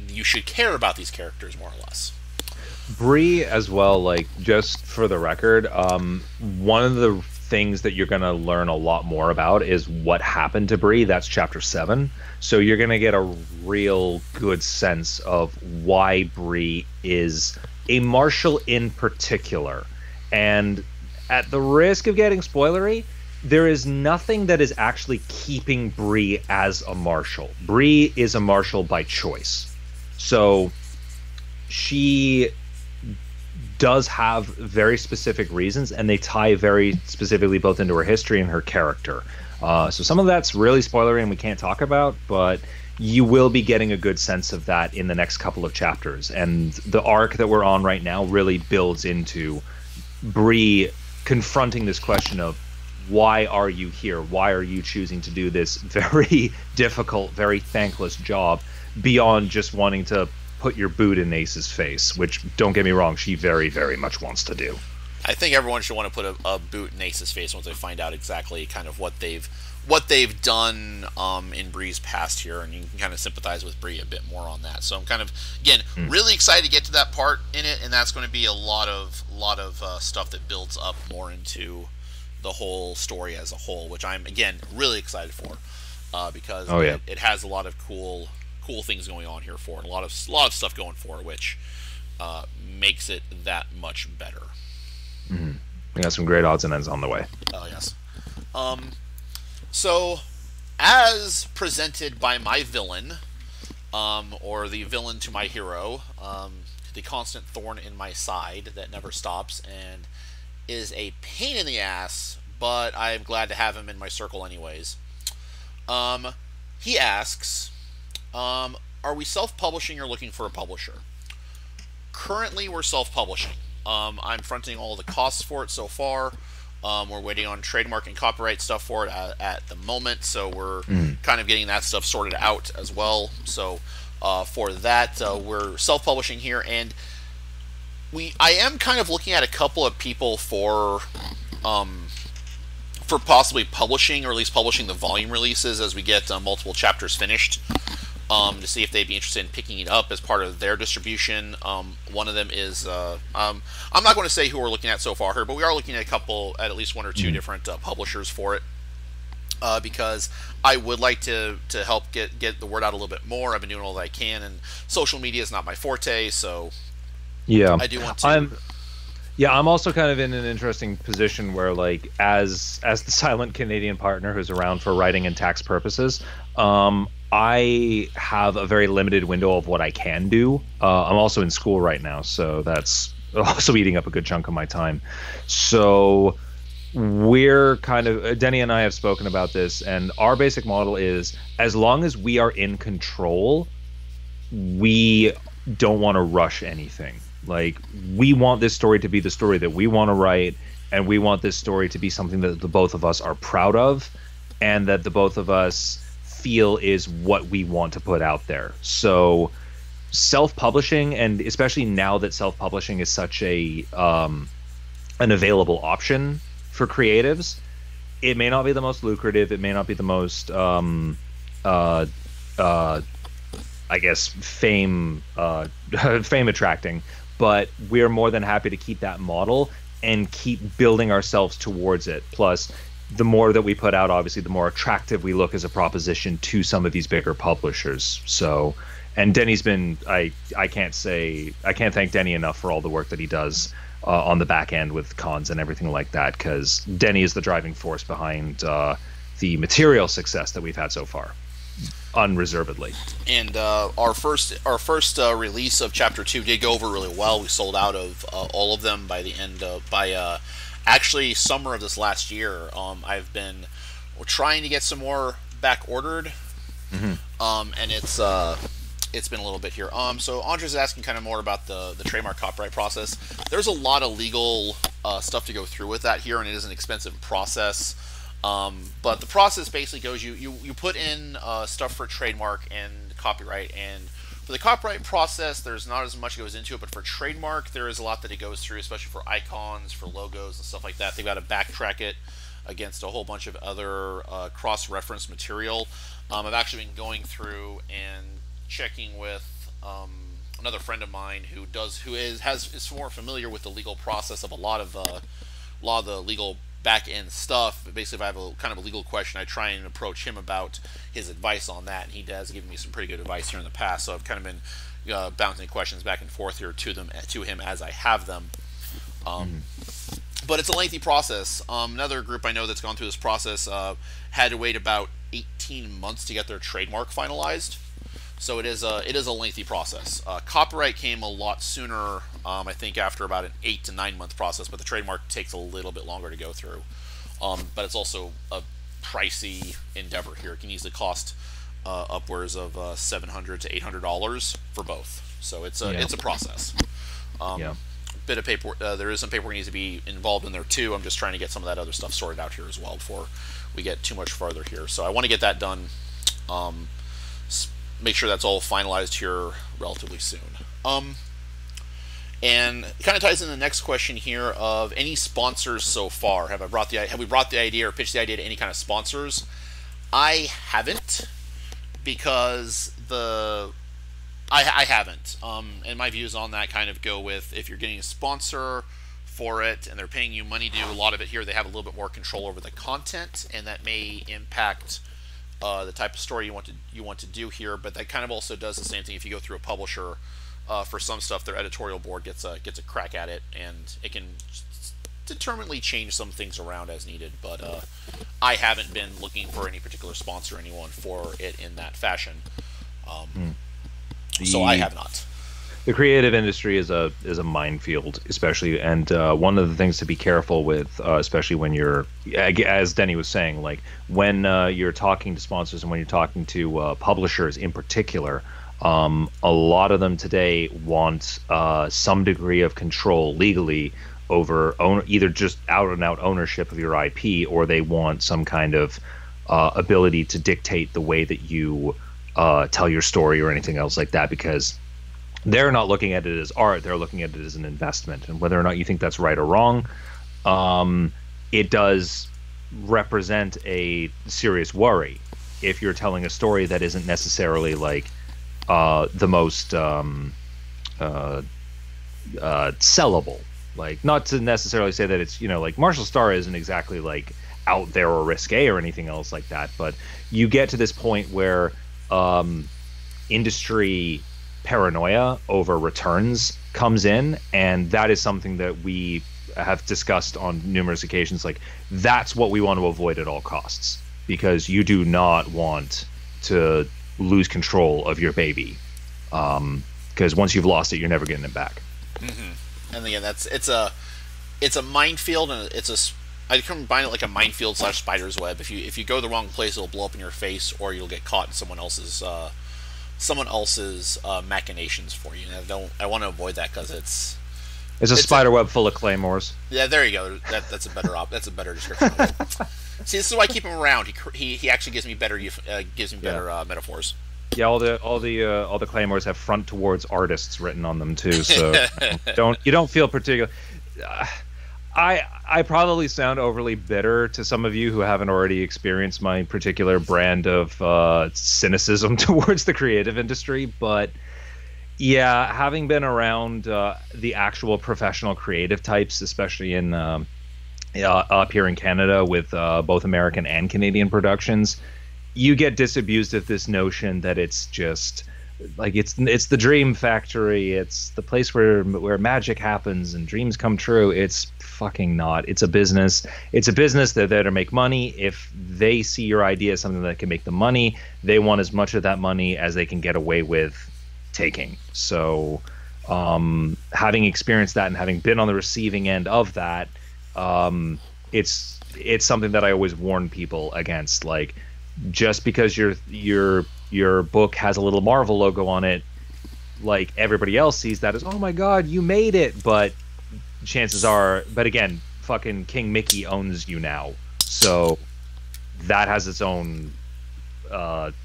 you should care about these characters, more or less. Bree as well, like, just for the record, one of the things that you're going to learn a lot more about is what happened to Bree. That's chapter 7. So you're going to get a real good sense of why Bree is a Marshal in particular. And at the risk of getting spoilery, there is nothing that is actually keeping Bree as a Marshal. Bree is a Marshal by choice. So she does have very specific reasons, and they tie very specifically both into her history and her character. So some of that's really spoilery and we can't talk about, but you will be getting a good sense of that in the next couple of chapters. And the arc that we're on right now really builds into Bree confronting this question of, why are you here? Why are you choosing to do this very difficult, very thankless job beyond just wanting to put your boot in Ace's face, which, don't get me wrong, she very, very much wants to do. I think everyone should want to put a boot in Ace's face once they find out exactly kind of what they've done in Bree's past here, and you can kind of sympathize with Bree a bit more on that. So I'm kind of, again, really excited to get to that part in it, and that's going to be a lot of stuff that builds up more into the whole story as a whole, which I'm, again, really excited for, because it has a lot of cool things going on here for it, a lot of stuff going for it, which makes it that much better. We got some great odds and ends on the way. Oh yes. So, as presented by my villain, or the villain to my hero, the constant thorn in my side that never stops and is a pain in the ass, but I'm glad to have him in my circle anyways. He asks, are we self-publishing or looking for a publisher? Currently, we're self-publishing. I'm fronting all the costs for it so far. We're waiting on trademark and copyright stuff for it at the moment, so we're kind of getting that stuff sorted out as well. So for that, we're self-publishing here, and I am kind of looking at a couple of people for possibly publishing, or at least publishing the volume releases as we get multiple chapters finished, to see if they'd be interested in picking it up as part of their distribution. One of them is, I'm not going to say who we're looking at so far here, but we are looking at at least one or two different publishers for it, because I would like to help get the word out a little bit more. I've been doing all that I can, and social media is not my forte, so yeah, I do want to. I'm also kind of in an interesting position where, like, as the silent Canadian partner who's around for writing and tax purposes, I have a very limited window of what I can do. I'm also in school right now, so that's also eating up a good chunk of my time. So we're kind of, Denny and I have spoken about this, and our basic model is, as long as we are in control, we don't want to rush anything. Like, we want this story to be the story that we want to write, and we want this story to be something that the both of us are proud of, and that the both of us feel is what we want to put out there. So self-publishing, and especially now that self-publishing is such a an available option for creatives, it may not be the most lucrative, it may not be the most I guess fame fame attracting, but we're more than happy to keep that model and keep building ourselves towards it. Plus, the more that we put out, obviously, the more attractive we look as a proposition to some of these bigger publishers. So, and Denny's been, I can't thank Denny enough for all the work that he does on the back end with cons and everything like that, because Denny is the driving force behind the material success that we've had so far, unreservedly. And our first release of Chapter 2 did go over really well. We sold out of all of them by the end of actually summer of this last year. We're trying to get some more back ordered, and it's been a little bit here. So Andres is asking kind of more about the trademark copyright process. There's a lot of legal stuff to go through with that here, and it is an expensive process. But the process basically goes, you put in stuff for trademark and copyright, and for the copyright process, there's not as much goes into it, but for trademark, there is a lot that it goes through, especially for icons, for logos, and stuff like that. They've got to backtrack it against a whole bunch of other cross-reference material. I've actually been going through and checking with another friend of mine who is more familiar with the legal process of a lot of the legal back-end stuff. But basically, if I have a kind of a legal question, I try and approach him about his advice on that, and he has given me some pretty good advice here in the past. So I've kind of been bouncing questions back and forth here to him as I have them. But it's a lengthy process. Another group I know that's gone through this process had to wait about 18 months to get their trademark finalized. So it is a lengthy process. Copyright came a lot sooner, I think after about an 8 to 9 month process, but the trademark takes a little bit longer to go through. But it's also a pricey endeavor here. It can easily cost upwards of $700 to $800 for both. So it's a process. Bit of paperwork. There is some paperwork needs to be involved in there too. I'm just trying to get some of that other stuff sorted out here as well before we get too much farther here. So I want to get that done. Make sure that's all finalized here relatively soon. And it kind of ties into the next question here of any sponsors so far. Have we brought the idea or pitched the idea to any kind of sponsors? I haven't, because I haven't. And my views on that kind of go with, if you're getting a sponsor for it and they're paying you money to do a lot of it here, they have a little bit more control over the content, and that may impact the type of story you want to do here. But that kind of also does the same thing if you go through a publisher. For some stuff, their editorial board gets a crack at it, and it can determinately change some things around as needed. But I haven't been looking for any particular sponsor or anyone for it in that fashion. So I have not. The creative industry is a minefield, especially, and one of the things to be careful with, especially when you're, as Denny was saying, like when you're talking to sponsors and when you're talking to publishers in particular, a lot of them today want some degree of control legally over either just out and out ownership of your IP, or they want some kind of ability to dictate the way that you tell your story or anything else like that, because they're not looking at it as art, they're looking at it as an investment. And whether or not you think that's right or wrong, it does represent a serious worry if you're telling a story that isn't necessarily like the most sellable. Like, not to necessarily say that it's, like Marshall Star isn't exactly like out there or risque or anything else like that, but you get to this point where industry paranoia over returns comes in, and that is something that we have discussed on numerous occasions. Like, that's what we want to avoid at all costs, because you do not want to lose control of your baby, because once you've lost it, you're never getting it back. And again, it's a minefield, and I combine it like a minefield / spider's web. If you go the wrong place, it'll blow up in your face, or you'll get caught in someone else's someone else's machinations for you. And I want to avoid that because It's a spider web full of claymores. yeah, there you go. That's a better that's a better description of it. See, this is why I keep him around. He actually gives me better metaphors. Yeah, all the claymores have front towards artists written on them too. So you don't feel particular. I probably sound overly bitter to some of you who haven't already experienced my particular brand of cynicism towards the creative industry, but yeah, having been around the actual professional creative types, especially in up here in Canada with both American and Canadian productions, you get disabused of this notion that it's just like it's the dream factory, it's the place where magic happens and dreams come true. It's fucking not. It's a business. It's a business. They're there to make money. If they see your idea as something that can make them money, they want as much of that money as they can get away with taking. So having experienced that and having been on the receiving end of that, it's something that I always warn people against. Like, just because your book has a little Marvel logo on it, like everybody else sees that as, oh my god, you made it. But chances are, but again, fucking King Mickey owns you now, so that has its own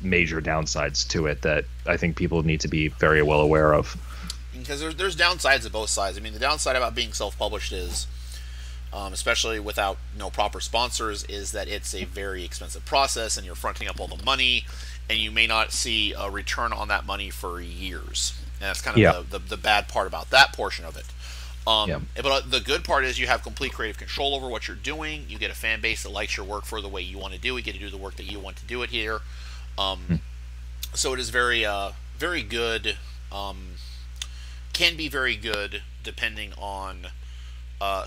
major downsides to it that I think people need to be very well aware of. Because there's downsides of both sides. I mean, the downside about being self-published is, especially without proper sponsors, is that it's a very expensive process, and you're fronting up all the money, and you may not see a return on that money for years. And that's kind of the bad part about that portion of it. But the good part is you have complete creative control over what you're doing. You get a fan base that likes your work for the way you want to do it. You get to do the work that you want to do it here. So it is very, very good. Can be very good depending on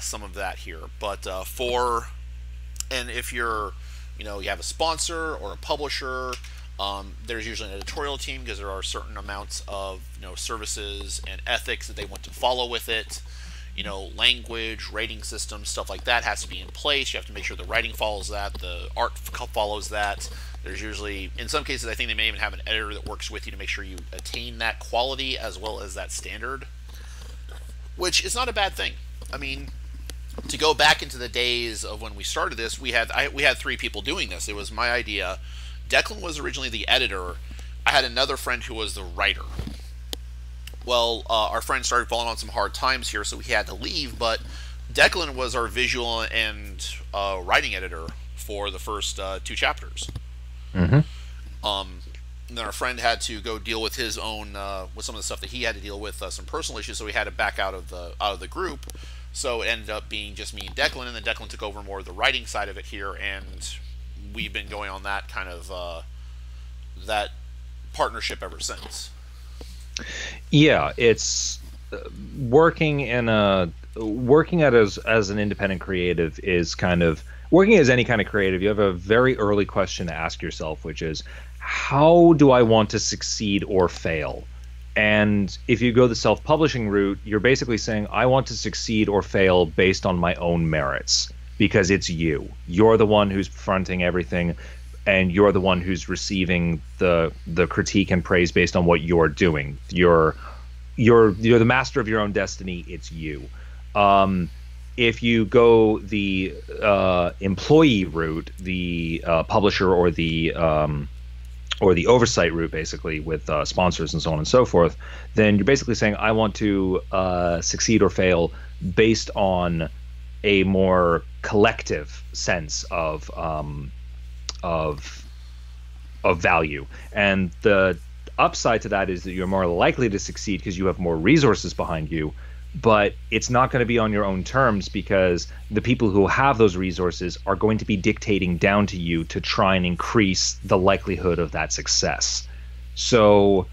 some of that here. But and if you're, you have a sponsor or a publisher, there's usually an editorial team because there are certain amounts of services and ethics that they want to follow with it. Language, rating systems, stuff like that has to be in place. You have to make sure the writing follows that, the art follows that. There's usually, in some cases, I think they may even have an editor that works with you to make sure you attain that quality as well as that standard, which is not a bad thing. I mean, to go back into the days of when we started this, we had 3 people doing this. It was my idea. Declan was originally the editor. I had another friend who was the writer. Well, our friend started falling on some hard times here, so we had to leave, but Declan was our visual and writing editor for the first 2 chapters. Mm-hmm. And then our friend had to go deal with his own, with some of the stuff that he had to deal with, some personal issues, so he had to back out of the group. So it ended up being just me and Declan, and then Declan took over more of the writing side of it here, and we've been going on that kind of that partnership ever since. Yeah, it's working as an independent creative is kind of working as any kind of creative. You have a very early question to ask yourself, which is, how do I want to succeed or fail? And if you go the self-publishing route, you're basically saying, I want to succeed or fail based on my own merits, because it's you. You're the one who's fronting everything, and you're the one who's receiving the critique and praise based on what you're doing. You're the master of your own destiny. It's you. If you go the employee route, the publisher or the oversight route, basically with sponsors and so on and so forth, then you're basically saying, I want to succeed or fail based on a more collective sense of value. And the upside to that is that you're more likely to succeed because you have more resources behind you, but it's not going to be on your own terms, because the people who have those resources are going to be dictating down to you to try and increase the likelihood of that success. So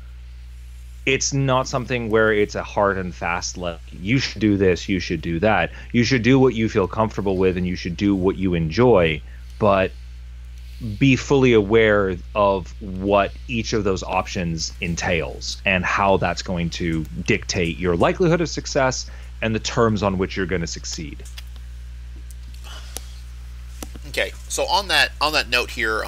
it's not something where it's a hard and fast, like, you should do this, you should do that. You should do what you feel comfortable with, and you should do what you enjoy, but be fully aware of what each of those options entails and how that's going to dictate your likelihood of success and the terms on which you're going to succeed. Okay, so on that note here,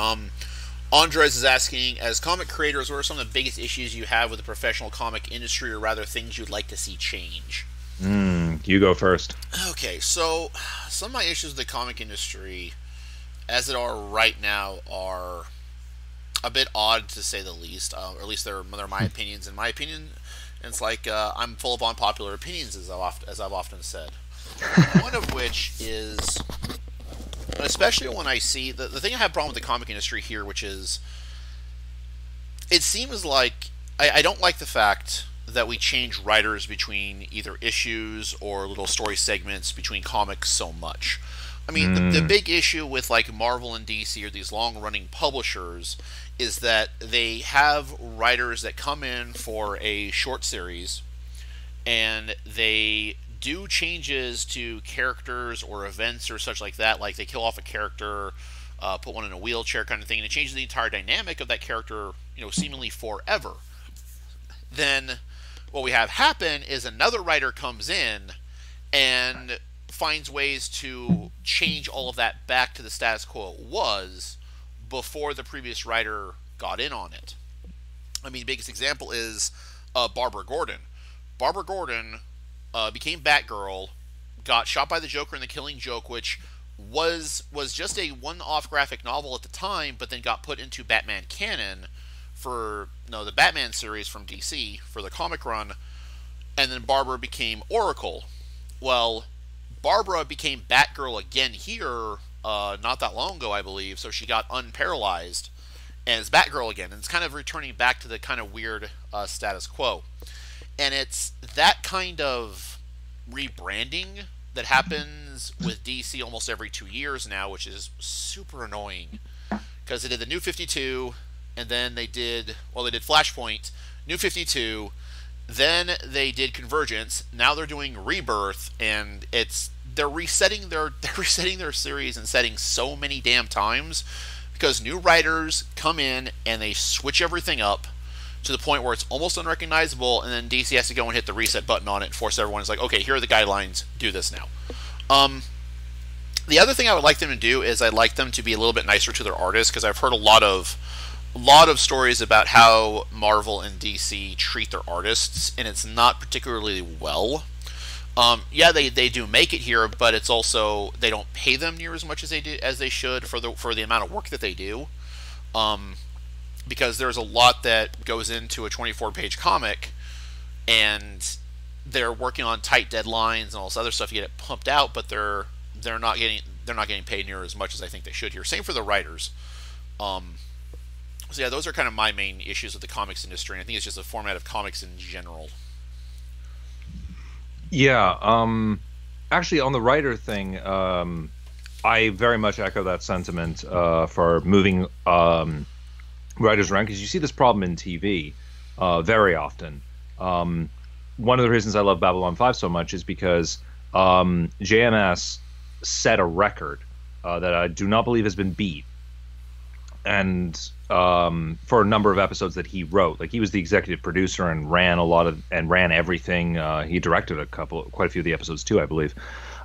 Andres is asking, as comic creators, what are some of the biggest issues you have with the professional comic industry, or rather things you'd like to see change? You go first. Okay, so some of my issues with the comic industry, as it are right now, are a bit odd to say the least. Or at least they're my opinions. In my opinion, it's like I'm full of unpopular opinions, as I've often said. One of which is, especially when I see the thing I have a problem with the comic industry here, which is it seems like I don't like the fact that we change writers between either issues or little story segments between comics so much. I mean, the big issue with like Marvel and DC or these long-running publishers is that they have writers that come in for a short series and they do changes to characters or events or such like that. Like they kill off a character, put one in a wheelchair kind of thing, and it changes the entire dynamic of that character, seemingly forever. Then what we have happen is another writer comes in and finds ways to change all of that back to the status quo it was before the previous writer got in on it. I mean, the biggest example is Barbara Gordon. Barbara Gordon became Batgirl, got shot by the Joker in The Killing Joke, which was just a one-off graphic novel at the time, but then got put into Batman canon for the Batman series from DC for the comic run, and then Barbara became Oracle. Well, Barbara became Batgirl again here not that long ago, I believe, so she got unparalyzed and is Batgirl again, and it's kind of returning back to the kind of weird status quo. And it's that kind of rebranding that happens with DC almost every 2 years now, which is super annoying. Because they did the New 52, and then they did Flashpoint, New 52, then they did Convergence, now they're doing Rebirth, and they're resetting their series and setting so many damn times because new writers come in and they switch everything up to the point where it's almost unrecognizable, and then DC has to go and hit the reset button on it and force everyone. It's like, okay, here are the guidelines, do this now. The other thing I would like them to do is I'd like them to be a little bit nicer to their artists, because I've heard a lot of stories about how Marvel and DC treat their artists, and it's not particularly well. Yeah, they do make it here, but it's also they don't pay them near as much as they should for the amount of work that they do. Because there's a lot that goes into a 24-page comic, and they're working on tight deadlines and all this other stuff. You get it pumped out, but they're not getting paid near as much as I think they should here. Same for the writers. So yeah, those are kind of my main issues with the comics industry, and I think it's just the format of comics in general. Yeah, actually, on the writer thing, I very much echo that sentiment for moving writers around, because you see this problem in TV very often. One of the reasons I love Babylon 5 so much is because JMS set a record that I do not believe has been beat, and for a number of episodes that he wrote. Like, he was the executive producer and ran everything. He directed quite a few of the episodes too, I believe.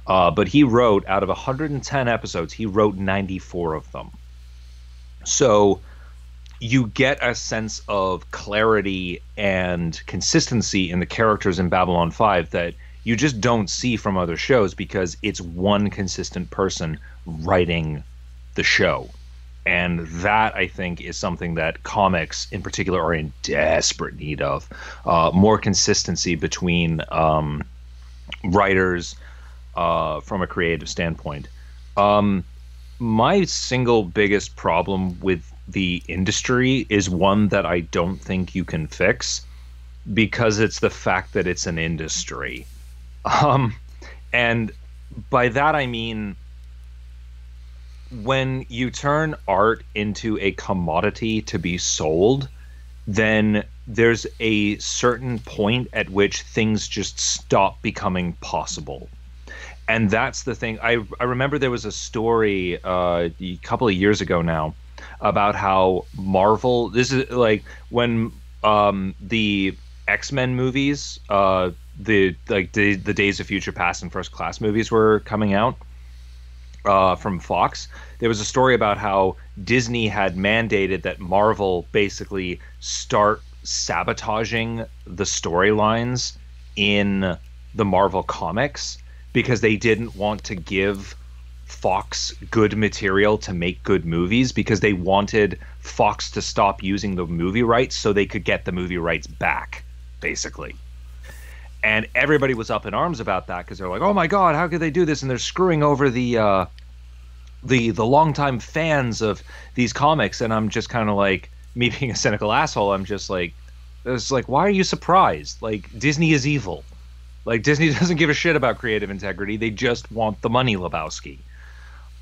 But he wrote, out of 110 episodes, he wrote 94 of them. So you get a sense of clarity and consistency in the characters in Babylon 5 that you just don't see from other shows, because it's one consistent person writing the show. And that, I think, is something that comics in particular are in desperate need of. More consistency between writers from a creative standpoint. My single biggest problem with the industry is one that I don't think you can fix, because it's the fact that it's an industry. And by that I mean, when you turn art into a commodity to be sold, then there's a certain point at which things just stop becoming possible. And that's the thing. I remember there was a story a couple of years ago now about how Marvel, this is like when the X-Men movies, the Days of Future Past and First Class movies were coming out. from Fox. There was a story about how Disney had mandated that Marvel basically start sabotaging the storylines in the Marvel comics because they didn't want to give Fox good material to make good movies because they wanted Fox to stop using the movie rights so they could get the movie rights back, basically. And everybody was up in arms about that because they're like, "Oh my God, how could they do this?" And they're screwing over the longtime fans of these comics. And I'm just kind of like, me being a cynical asshole, I'm just like, it's like, why are you surprised? Like, Disney is evil. Like, Disney doesn't give a shit about creative integrity. They just want the money, Lebowski.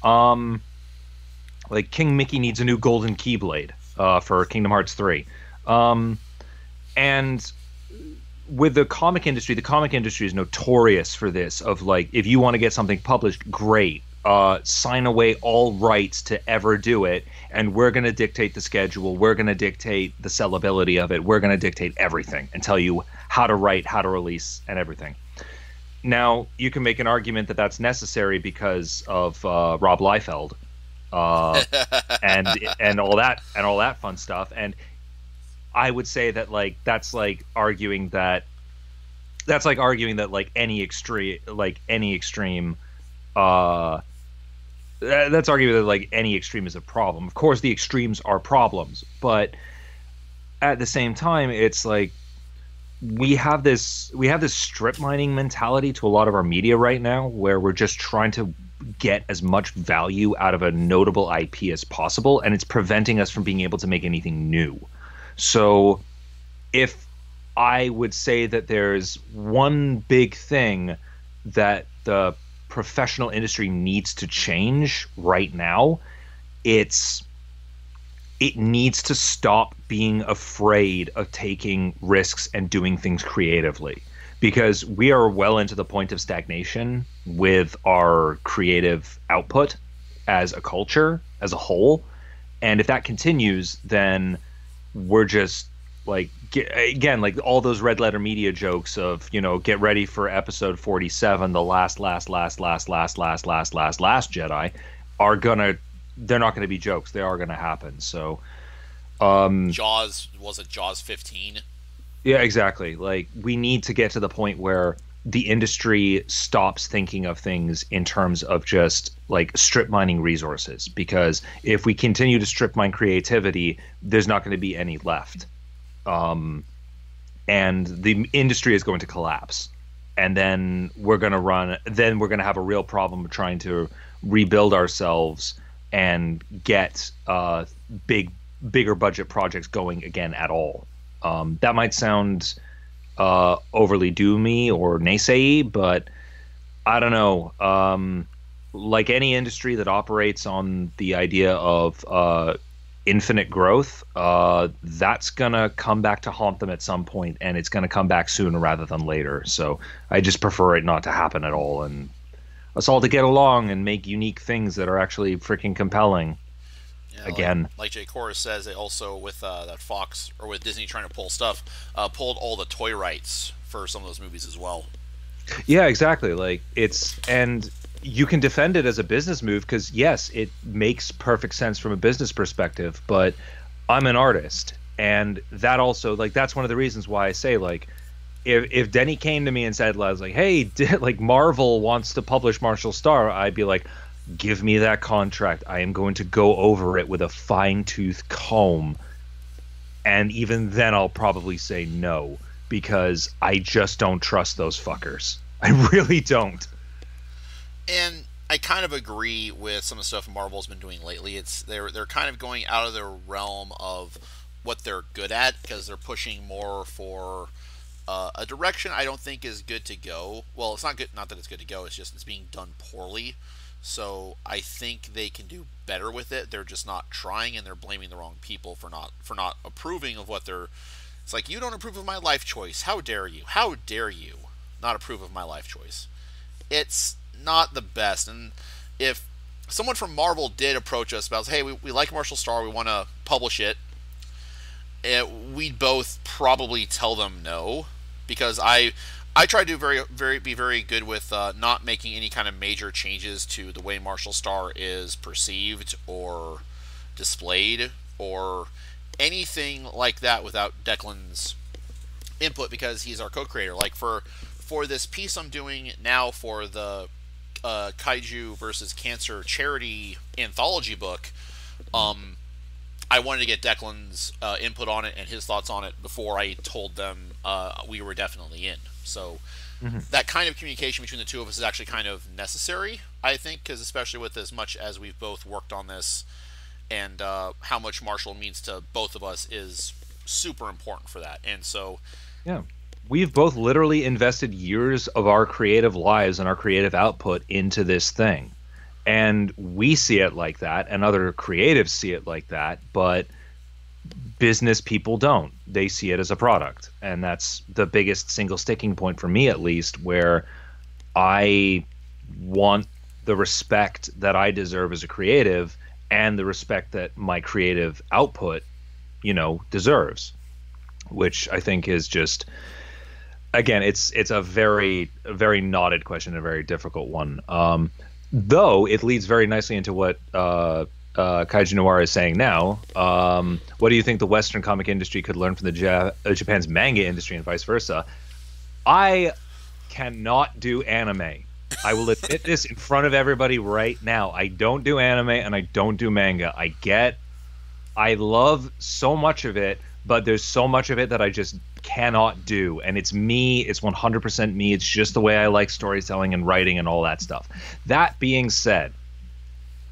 Like King Mickey needs a new golden keyblade for Kingdom Hearts 3. And with the comic industry is notorious for this of like, if you want to get something published, great. Sign away all rights to ever do it, and we're going to dictate the schedule. We're going to dictate the sellability of it. We're going to dictate everything and tell you how to write, how to release, and everything. Now, you can make an argument that that's necessary because of Rob Liefeld, and all that fun stuff. And I would say that that's like arguing that any extreme that's arguing that like any extreme is a problem. Of course, the extremes are problems, but at the same time, it's like we have this strip mining mentality to a lot of our media right now, where we're just trying to get as much value out of a notable IP as possible, and it's preventing us from being able to make anything new. So if I would say that there's one big thing that the professional industry needs to change right now, it needs to stop being afraid of taking risks and doing things creatively, because we are well into the point of stagnation with our creative output as a culture, as a whole. And if that continues, then we're just like, again, like all those red letter media jokes of, you know, get ready for episode 47, the last Jedi, they're not gonna be jokes. They are gonna happen. So Jaws, was it Jaws 15? yeah, exactly. Like, we need to get to the point where the industry stops thinking of things in terms of just like strip mining resources, because if we continue to strip mine creativity, there's not going to be any left. And the industry is going to collapse, and then we're going to have a real problem of trying to rebuild ourselves and get bigger budget projects going again at all. That might sound overly doomy or naysay, but I don't know. Like any industry that operates on the idea of infinite growth, that's gonna come back to haunt them at some point, and it's gonna come back sooner rather than later. So I just prefer it not to happen at all, and us all to get along and make unique things that are actually freaking compelling. Yeah, Again, like Jay Corus says, it also with that Fox, or with Disney trying to pull stuff, pulled all the toy rights for some of those movies as well. yeah, exactly. Like, and you can defend it as a business move because yes, it makes perfect sense from a business perspective. But I'm an artist, and that also, like, that's one of the reasons why I say, like, if Denny came to me and said, I was like, hey, like, Marvel wants to publish Marshall Star, I'd be like, give me that contract. I am going to go over it with a fine-tooth comb. And even then I'll probably say no, because I just don't trust those fuckers. I really don't. And I kind of agree with some of the stuff Marvel's been doing lately. They're kind of going out of their realm of what they're good at, because they're pushing more for a direction I don't think is good to go. Well, it's not good. Not that it's good to go. It's just it's being done poorly. So I think they can do better with it. They're just not trying, and they're blaming the wrong people for not approving of what they're. It's like, you don't approve of my life choice. How dare you? How dare you not approve of my life choice? It's not the best. And if someone from Marvel did approach us about, hey, we like Marshall Star, we want to publish it, we'd both probably tell them no, because I I try to be very good with not making any kind of major changes to the way Marshall Star is perceived or displayed or anything like that without Declan's input, because he's our co-creator. Like for this piece I'm doing now for the Kaiju versus Cancer charity anthology book, um, I wanted to get Declan's input on it and his thoughts on it before I told them we were definitely in. So Hmm. that kind of communication between the two of us is actually kind of necessary, I think, because especially with as much as we've both worked on this and how much Marshall means to both of us is super important for that. And so, Yeah. We've both literally invested years of our creative lives and our creative output into this thing. And we see it like that, and other creatives see it like that, but business people don't. They see it as a product. And that's the biggest single sticking point for me, at least, where I want the respect that I deserve as a creative and the respect that my creative output, deserves, which I think is just, again, it's a very knotted question, a very difficult one. Though it leads very nicely into what Kaiju Noir is saying now. What do you think the Western comic industry could learn from Japan's manga industry and vice versa? I cannot do anime. I will admit this in front of everybody right now. I don't do anime and I don't do manga. I love so much of it, but there's so much of it that I just cannot do. And it's me. It's 100% me. It's just the way I like storytelling and writing and all that stuff. That being said,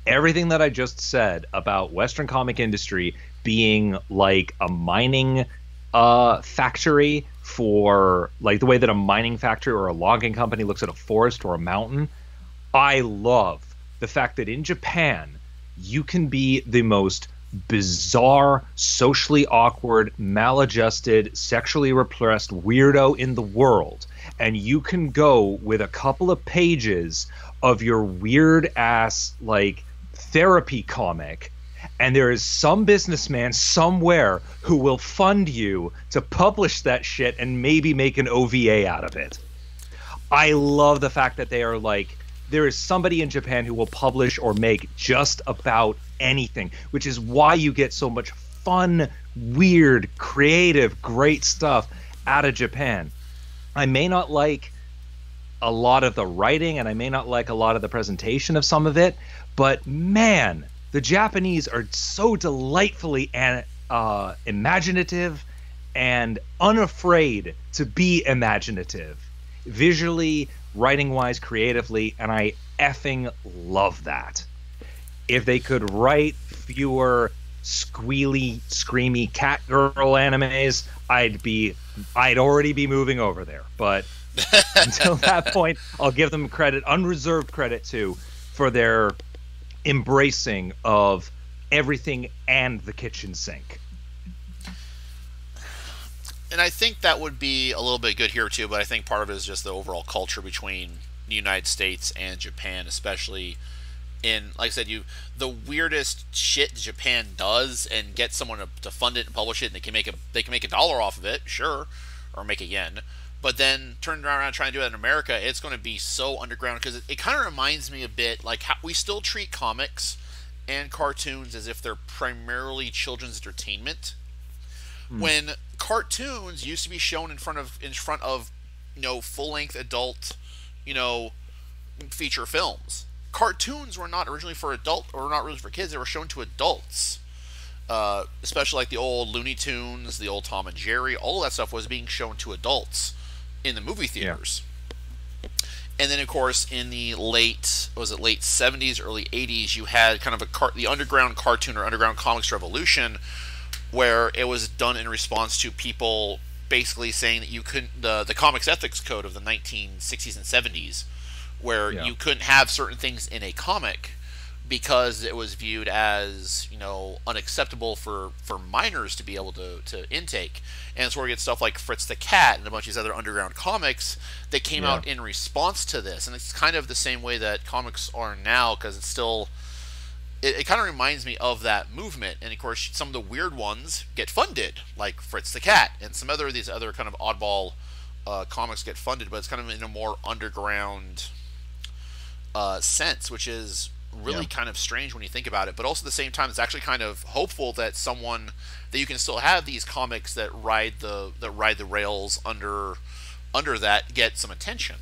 everything that I just said about Western comic industry being like a mining factory, for like the way that a mining factory or a logging company looks at a forest or a mountain, I love the fact that in Japan you can be the most bizarre, socially awkward, maladjusted, sexually repressed weirdo in the world, and you can go with a couple of pages of your weird ass like therapy comic, and there is some businessman somewhere who will fund you to publish that shit and maybe make an OVA out of it. I love the fact that they are like, there is somebody in Japan who will publish or make just about anything, which is why you get so much fun, weird, creative, great stuff out of Japan. I may not like a lot of the writing and I may not like a lot of the presentation of some of it, but man, the Japanese are so delightfully imaginative and unafraid to be imaginative, visually, writing-wise, creatively, and I effing love that. If they could write fewer squealy, screamy cat girl animes, I'd already be moving over there. But until that point, I'll give them credit, unreserved credit too, for their embracing of everything and the kitchen sink. and I think that would be a little bit good here too, but I think part of it is just the overall culture between the United States and Japan, especially in, like I said, the weirdest shit Japan does and get someone to fund it and publish it, and they can make $1 off of it, sure, or make a yen. But then turn around and try and do that in America, it's going to be so underground, because it kind of reminds me a bit like how we still treat comics and cartoons as if they're primarily children's entertainment, when cartoons used to be shown in front of full length adult you know feature films. Cartoons were not originally for adult, or not really for kids. They were shown to adults, especially like the old Looney Tunes, the old Tom and Jerry. All of that stuff was being shown to adults in the movie Yeah. theaters. And then, of course, in the late 70s, early 80s, you had kind of the underground cartoon or underground comics revolution, where it was done in response to people basically saying that you couldn't, the comics ethics code of the 1960s and 70s, where Yeah. you couldn't have certain things in a comic because it was viewed as unacceptable for minors to be able to intake. And so we get stuff like Fritz the Cat and a bunch of these other underground comics that came Yeah. out in response to this. And it's kind of the same way that comics are now, because it's still, it kind of reminds me of that movement. And of course, some of the weird ones get funded, like Fritz the Cat and some other these other kind of oddball comics get funded, but it's kind of in a more underground sense, which is really Yeah. kind of strange when you think about it. But also at the same time, it's actually kind of hopeful that someone that you can still have these comics that ride the rails under that get some attention.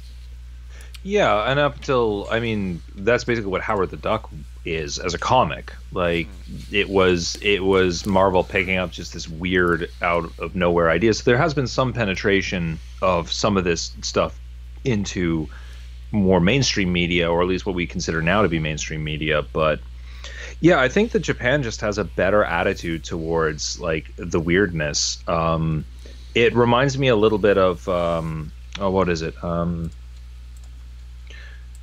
Yeah, and up till, I mean, that's basically what Howard the Duck is as a comic. Like it was Marvel picking up just this weird out of nowhere idea. So there has been some penetration of some of this stuff into more mainstream media, or at least what we consider now to be mainstream media. But yeah, I think that Japan just has a better attitude towards like the weirdness. It reminds me a little bit of oh, what is it?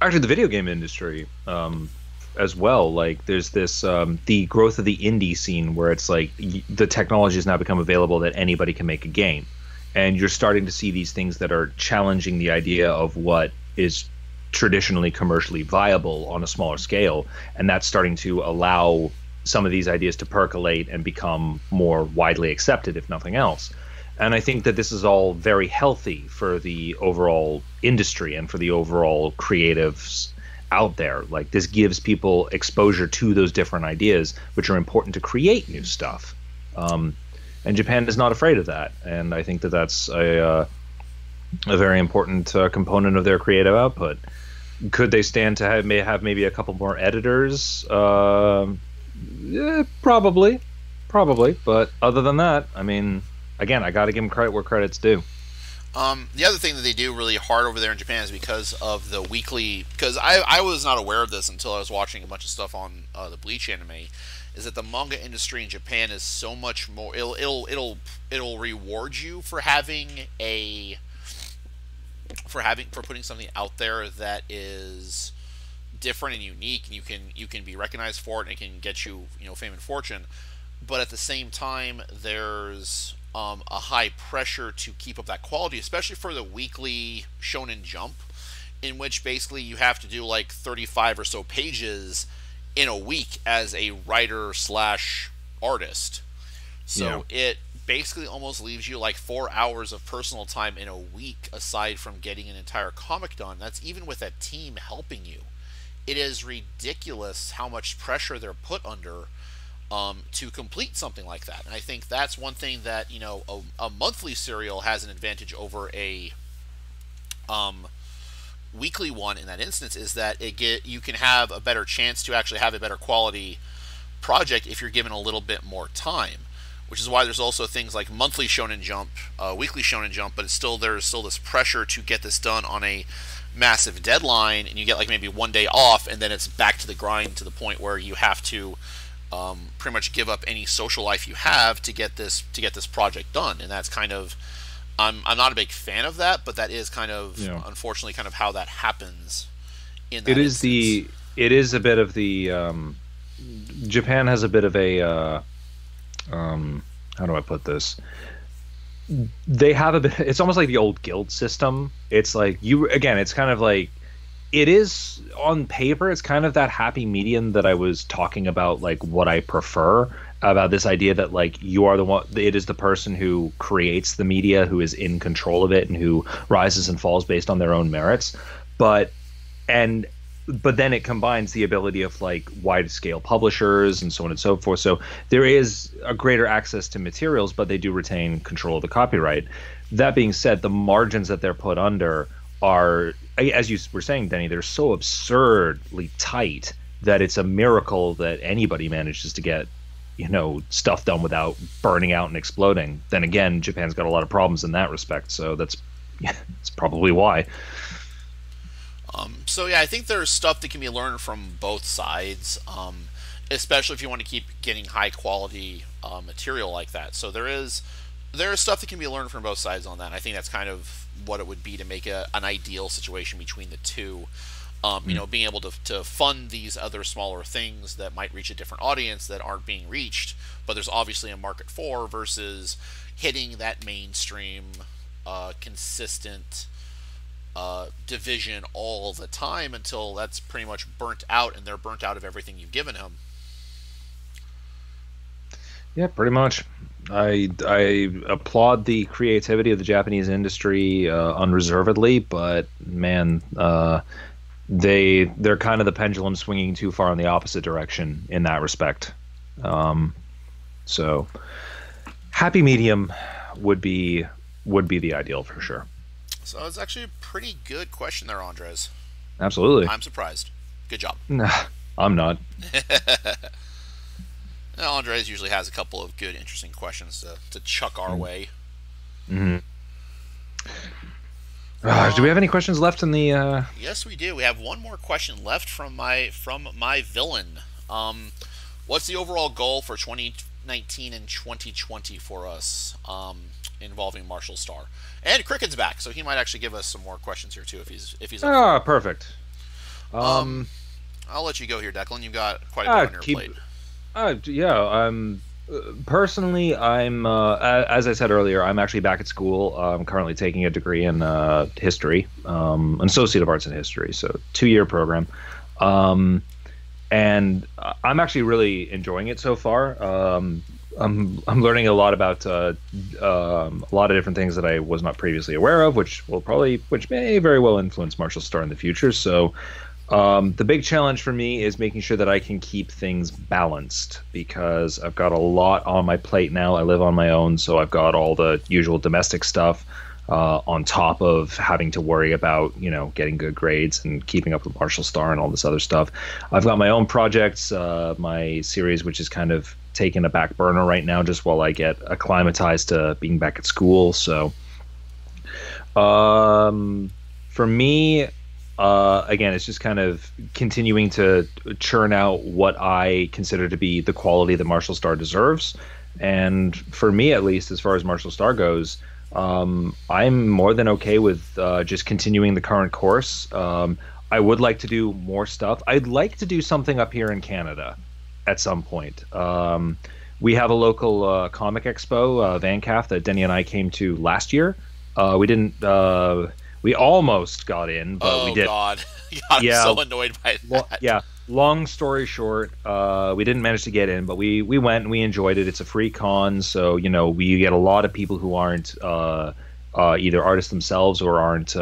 Actually, the video game industry as well. Like there's this the growth of the indie scene where it's like the technology has now become available that anybody can make a game, and you're starting to see these things that are challenging the idea of what is traditionally commercially viable on a smaller scale, and that's starting to allow some of these ideas to percolate and become more widely accepted, if nothing else. And I think that this is all very healthy for the overall industry and for the overall creatives out there. Like this gives people exposure to those different ideas, which are important to create new stuff. And Japan is not afraid of that. And I think that that's a very important component of their creative output. Could they stand to have maybe a couple more editors? Yeah, probably. But other than that, I mean, again, I got to give them credit where credit's due. The other thing that they do really hard over there in Japan is because of the weekly. Because I was not aware of this until I was watching a bunch of stuff on the Bleach anime. Is that the manga industry in Japan is so much more. It'll reward you for having a for putting something out there that is different and unique, and you can be recognized for it, and it can get you fame and fortune. But at the same time, there's a high pressure to keep up that quality, especially for the weekly Shonen Jump, in which basically you have to do like 35 or so pages in a week as a writer slash artist. Yeah. So it basically almost leaves you like 4 hours of personal time in a week aside from getting an entire comic done. That's even with a team helping you. It is ridiculous how much pressure they're put under to complete something like that. And I think that's one thing that a monthly serial has an advantage over a um, weekly one in that instance, is that you can have a better chance to actually have a better quality project if you're given a little bit more time. Which is why there's also things like monthly Shonen Jump, weekly Shonen Jump, but there's still this pressure to get this done on a massive deadline, and you get like maybe one day off, and then it's back to the grind to the point where you have to pretty much give up any social life you have to get this project done. And that's kind of I'm not a big fan of that, but that is kind of unfortunately kind of how that happens in that It is instance. it is a bit of the Japan has a bit of a how do I put this? They have a bit. It's almost like the old guild system. It's like it's kind of like it is on paper. It's kind of that happy medium that I was talking about, like what I prefer about this idea that like you are the one. It is the person who creates the media, who is in control of it, and who rises and falls based on their own merits. But and but then it combines the ability of like wide scale publishers and so on and so forth. So there is a greater access to materials, but they do retain control of the copyright. That being said, the margins that they're put under are, as you were saying, Denny, they're so absurdly tight that it's a miracle that anybody manages to get stuff done without burning out and exploding. Then again, Japan's got a lot of problems in that respect, so that's probably why. So yeah, I think there's stuff that can be learned from both sides, especially if you want to keep getting high quality material like that. So there is stuff that can be learned from both sides on that. I think that's kind of what it would be to make an ideal situation between the two. Being able to fund these other smaller things that might reach a different audience that aren't being reached, but there's obviously a market for, versus hitting that mainstream, consistent division all the time until that's pretty much burnt out and they're burnt out of everything you've given them. Yeah, pretty much. I applaud the creativity of the Japanese industry unreservedly, but man, they're kind of the pendulum swinging too far in the opposite direction in that respect. Um, so happy medium would be would be the ideal for sure. So it's actually a pretty good question there, Andres. Absolutely. I'm surprised. Good job. Nah, I'm not. Now, Andres usually has a couple of good, interesting questions to chuck our way. Mm-hmm. Do we have any questions left in the? Yes, we do. We have one more question left from my villain. What's the overall goal for 2019 and 2020 for us, involving Marshall Star? And Cricket's back, so he might actually give us some more questions here too if he's up for it. Perfect. I'll let you go here, Declan. You've got quite a bit on your plate. Yeah. Personally, I'm as I said earlier, I'm actually back at school. I'm currently taking a degree in history, an associate of arts in history, so 2-year program. And I'm actually really enjoying it so far. I'm learning a lot about a lot of different things that I was not previously aware of, which may very well influence Marshall Star in the future. So the big challenge for me is making sure that I can keep things balanced because I've got a lot on my plate now. I live on my own, so I've got all the usual domestic stuff on top of having to worry about, getting good grades and keeping up with Marshall Star and all this other stuff. I've got my own projects, my series, which is kind of taking a back burner right now just while I get acclimatized to being back at school. So for me, again, it's just kind of continuing to churn out what I consider to be the quality that Marshall Star deserves. And for me, at least, as far as Marshall Star goes, I'm more than okay with just continuing the current course. I would like to do more stuff. I'd like to do something up here in Canada at some point. We have a local comic expo, VanCaf, that Denny and I came to last year. We didn't. We almost got in, but we didn't. Oh God! I'm so annoyed by that. Yeah. Long story short, we didn't manage to get in, but we went and we enjoyed it. It's a free con, so we get a lot of people who aren't either artists themselves or aren't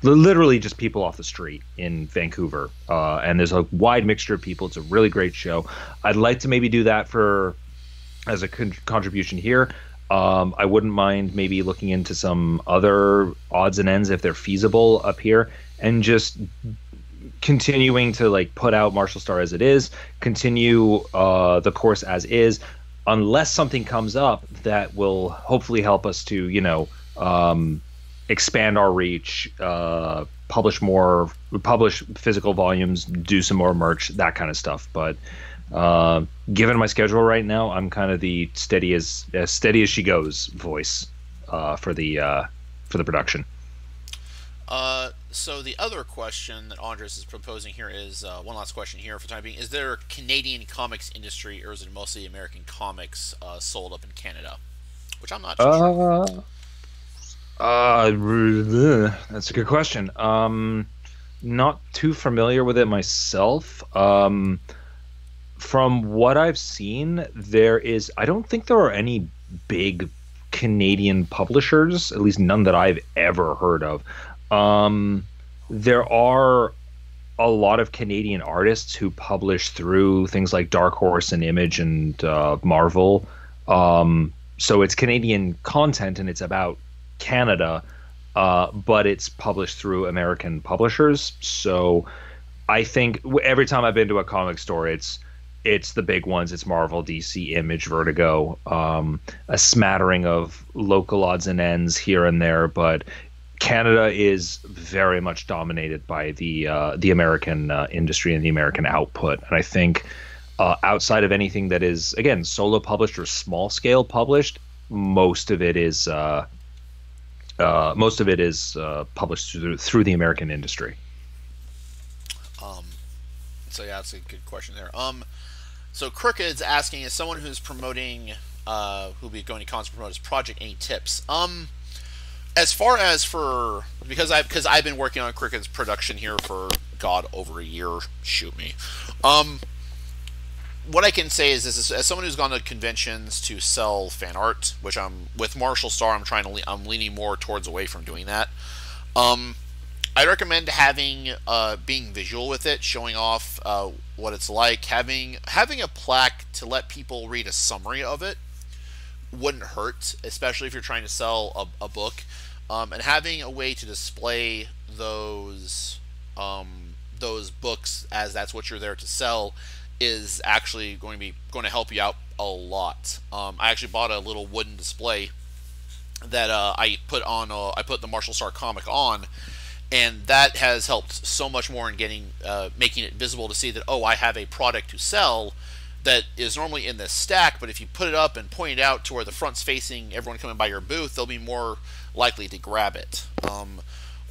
literally just people off the street in Vancouver. And there's a wide mixture of people. It's a really great show. I'd like to maybe do that as a contribution here. I wouldn't mind maybe looking into some other odds and ends if they're feasible up here, and just continuing to put out Marshall Star as it is, continue the course as is, unless something comes up that will hopefully help us to expand our reach, publish physical volumes, do some more merch, that kind of stuff. But given my schedule right now, I'm kind of the steady as she goes voice for the production. So the other question that Andres is proposing here is one last question here for the time being: is there a Canadian comics industry, or is it mostly American comics sold up in Canada? Which I'm not sure. That's a good question. Not too familiar with it myself. From what I've seen, I don't think there are any big Canadian publishers, at least none that I've ever heard of. There are a lot of Canadian artists who publish through things like Dark Horse and Image and Marvel. So it's Canadian content and it's about Canada, but it's published through American publishers. So I think every time I've been to a comic store, it's the big ones. It's Marvel, DC, Image, Vertigo, a smattering of local odds and ends here and there, but Canada is very much dominated by the American industry and the American output. And I think outside of anything that is, again, solo published or small scale published, most of it is published through the American industry. So yeah, that's a good question there. So Crooked's asking, as someone who's promoting, who'll be going to cons to promote his project, any tips? As far as because I've been working on Crooked's production here for over a year. Shoot me. what I can say is this: as someone who's gone to conventions to sell fan art, which I'm with Marshall Star, I'm leaning more towards away from doing that. Um, I recommend having being visual with it, showing off what it's like, having a plaque to let people read a summary of it wouldn't hurt, especially if you're trying to sell a book, and having a way to display those books as that's what you're there to sell is actually going to help you out a lot. I actually bought a little wooden display that I put the Marshall Star comic on, and that has helped so much more in getting making it visible to see that, oh, I have a product to sell that is normally in this stack, but if you put it up and point it out to where the front's facing everyone coming by your booth, they'll be more likely to grab it.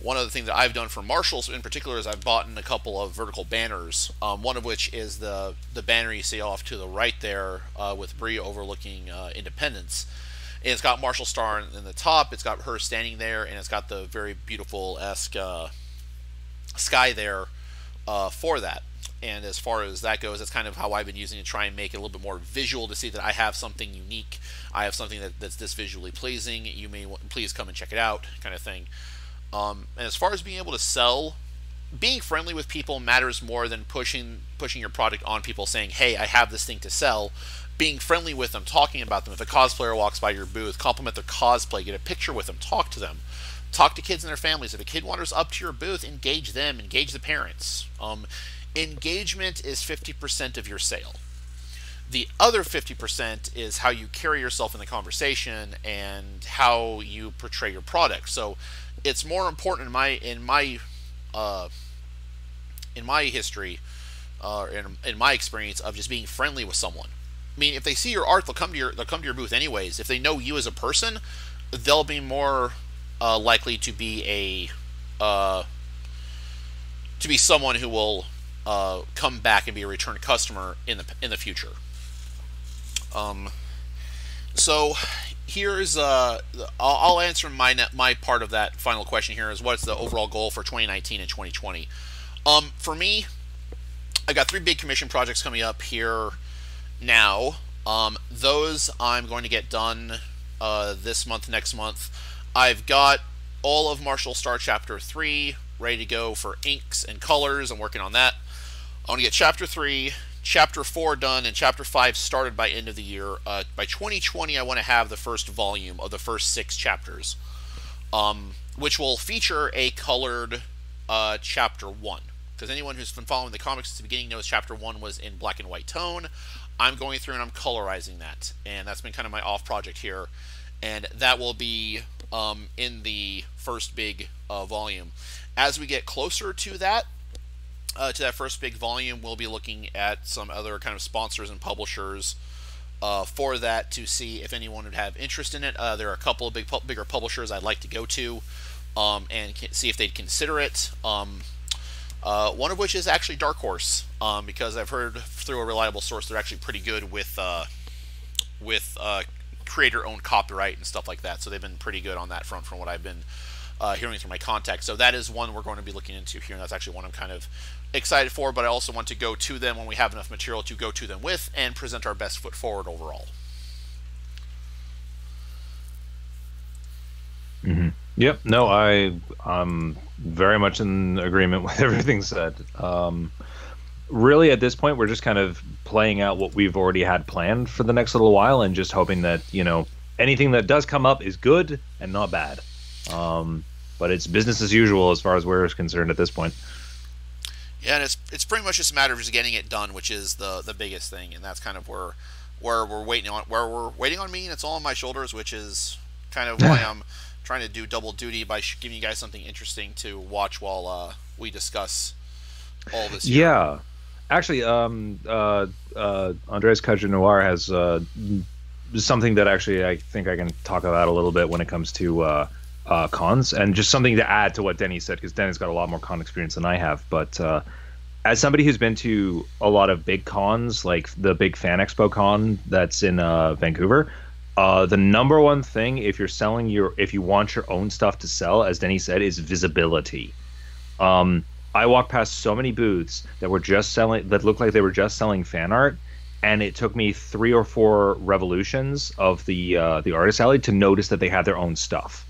One of the things that I've done for Marshalls in particular is I've bought in a couple of vertical banners, one of which is the banner you see off to the right there with Bree overlooking Independence. And it's got Marshall Star in the top, it's got her standing there, and it's got the very beautiful-esque sky there for that. And as far as that goes, that's kind of how I've been using it to try and make it a little bit more visual to see that I have something unique. I have something that's this visually pleasing. You may please come and check it out, kind of thing. And as far as being able to sell, being friendly with people matters more than pushing your product on people saying, hey, I have this thing to sell. Being friendly with them, talking about them. If a cosplayer walks by your booth, compliment their cosplay, get a picture with them, talk to them. Talk to kids and their families. If a kid wanders up to your booth, engage them, engage the parents. Engagement is 50% of your sale. The other 50% is how you carry yourself in the conversation and how you portray your product. So it's more important in my history, in my experience of just being friendly with someone. I mean, if they see your art, they'll come to your booth anyways. If they know you as a person, they'll be more likely to be someone who will come back and be a return customer in the future. So here's I'll answer my part of that final question here is what's the overall goal for 2019 and 2020. For me, I got 3 big commission projects coming up here now. Those I'm going to get done this month, next month. I've got all of Marshall Star Chapter 3 ready to go for inks and colors. I'm working on that. I want to get Chapter 3, Chapter 4 done, and Chapter 5 started by end of the year. By 2020, I want to have the first volume of the first 6 chapters, which will feature a colored Chapter 1. Because anyone who's been following the comics since the beginning knows Chapter 1 was in black and white tone. I'm going through and I'm colorizing that, and that's been kind of my off project here. And that will be in the first big volume. As we get closer to that first big volume, we'll be looking at some other kind of sponsors and publishers for that to see if anyone would have interest in it. There are a couple of bigger publishers I'd like to go to and see if they'd consider it. One of which is actually Dark Horse, because I've heard through a reliable source they're actually pretty good with creator-owned copyright and stuff like that. So they've been pretty good on that front from what I've been hearing through my contacts. So that is one we're going to be looking into here, and that's actually one I'm kind of excited for, but I also want to go to them when we have enough material to go to them with and present our best foot forward overall. Mm-hmm. Yep. No, I'm very much in agreement with everything said. Really, at this point, we're just kind of playing out what we've already had planned for the next little while and just hoping that, anything that does come up is good and not bad. But it's business as usual as far as we're concerned at this point. Yeah, and it's pretty much just a matter of just getting it done, which is the biggest thing, and that's kind of where we're waiting on me, and it's all on my shoulders, which is kind of why I'm trying to do double duty by giving you guys something interesting to watch while we discuss all this. Yeah, actually, Andres Cajanoir has something that actually I think I can talk about a little bit when it comes to cons, and just something to add to what Denny said, because Denny's got a lot more con experience than I have. But as somebody who's been to a lot of big cons, like the big Fan Expo con that's in Vancouver, the number one thing if you want your own stuff to sell, as Denny said, is visibility. I walked past so many booths that looked like they were just selling fan art, and it took me 3 or 4 revolutions of the artist alley to notice that they had their own stuff,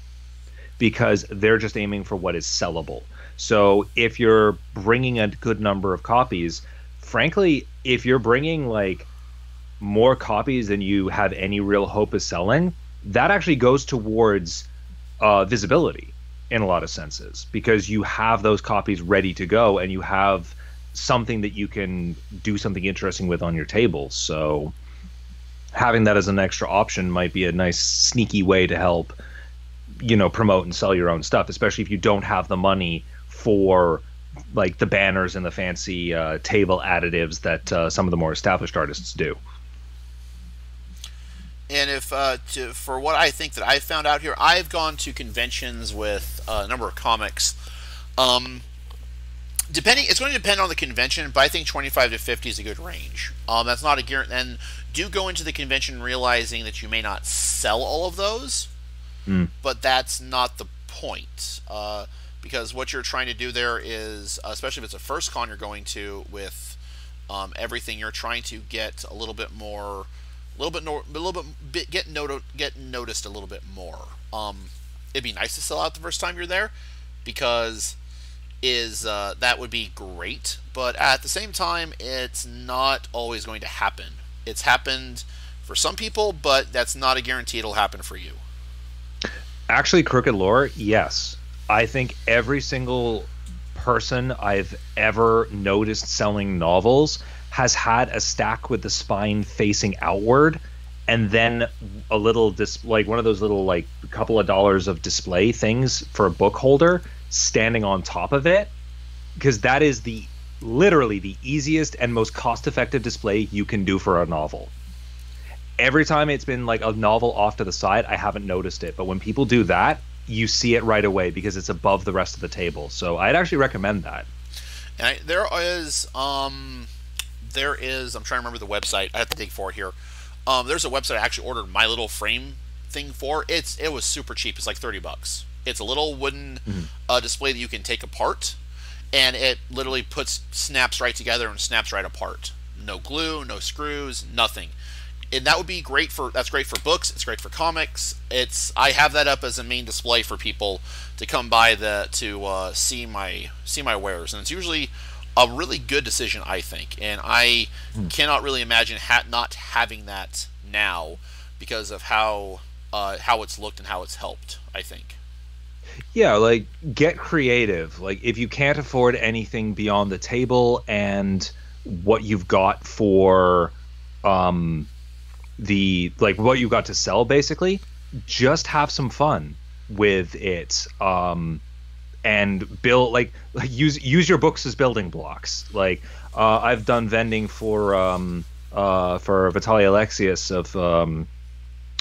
because they're just aiming for what is sellable. So if you're bringing a good number of copies, frankly, if you're bringing like more copies than you have any real hope of selling, that actually goes towards visibility in a lot of senses, because you have those copies ready to go and you have something that you can do something interesting with on your table. So having that as an extra option might be a nice sneaky way to help, promote and sell your own stuff, especially if you don't have the money for like the banners and the fancy table additives that some of the more established artists do. And if for what I think that I've found out here, I've gone to conventions with a number of comics. It's going to depend on the convention, but I think 25 to 50 is a good range. That's not a guarantee. And do go into the convention realizing that you may not sell all of those, but that's not the point. Because what you're trying to do there is, especially if it's a first con you're going to with everything, you're trying to get a little bit more, get noticed a little bit more. It'd be nice to sell out the first time you're there, because that would be great, but at the same time, it's not always going to happen. It's happened for some people, but that's not a guarantee it'll happen for you. Actually, Crooked Lore, yes. I think every single person I've ever noticed selling novels has had a stack with the spine facing outward, and then a little like one of those little like couple of dollars of display things for a book holder standing on top of it, because that is literally the easiest and most cost-effective display you can do for a novel. Every time it's been like a novel off to the side, I haven't noticed it, but when people do that, you see it right away because it's above the rest of the table. So I'd actually recommend that. And there is I'm trying to remember the website. I have to dig for it here. There's a website I actually ordered my little frame thing for. It was super cheap. It's like $30. It's a little wooden display that you can take apart, and it literally snaps right together and snaps right apart. No glue, no screws, nothing. And that would be great that's great for books. It's great for comics. I have that up as a main display for people to come by to see my wares, and it's usually a really good decision, I think. And I cannot really imagine not having that now because of how it's looked and how it's helped, I think. Yeah, like get creative. Like if you can't afford anything beyond the table and what you've got for what you got to sell, basically, just have some fun with it. And build use your books as building blocks. Like I've done vending for Vitaly Alexius of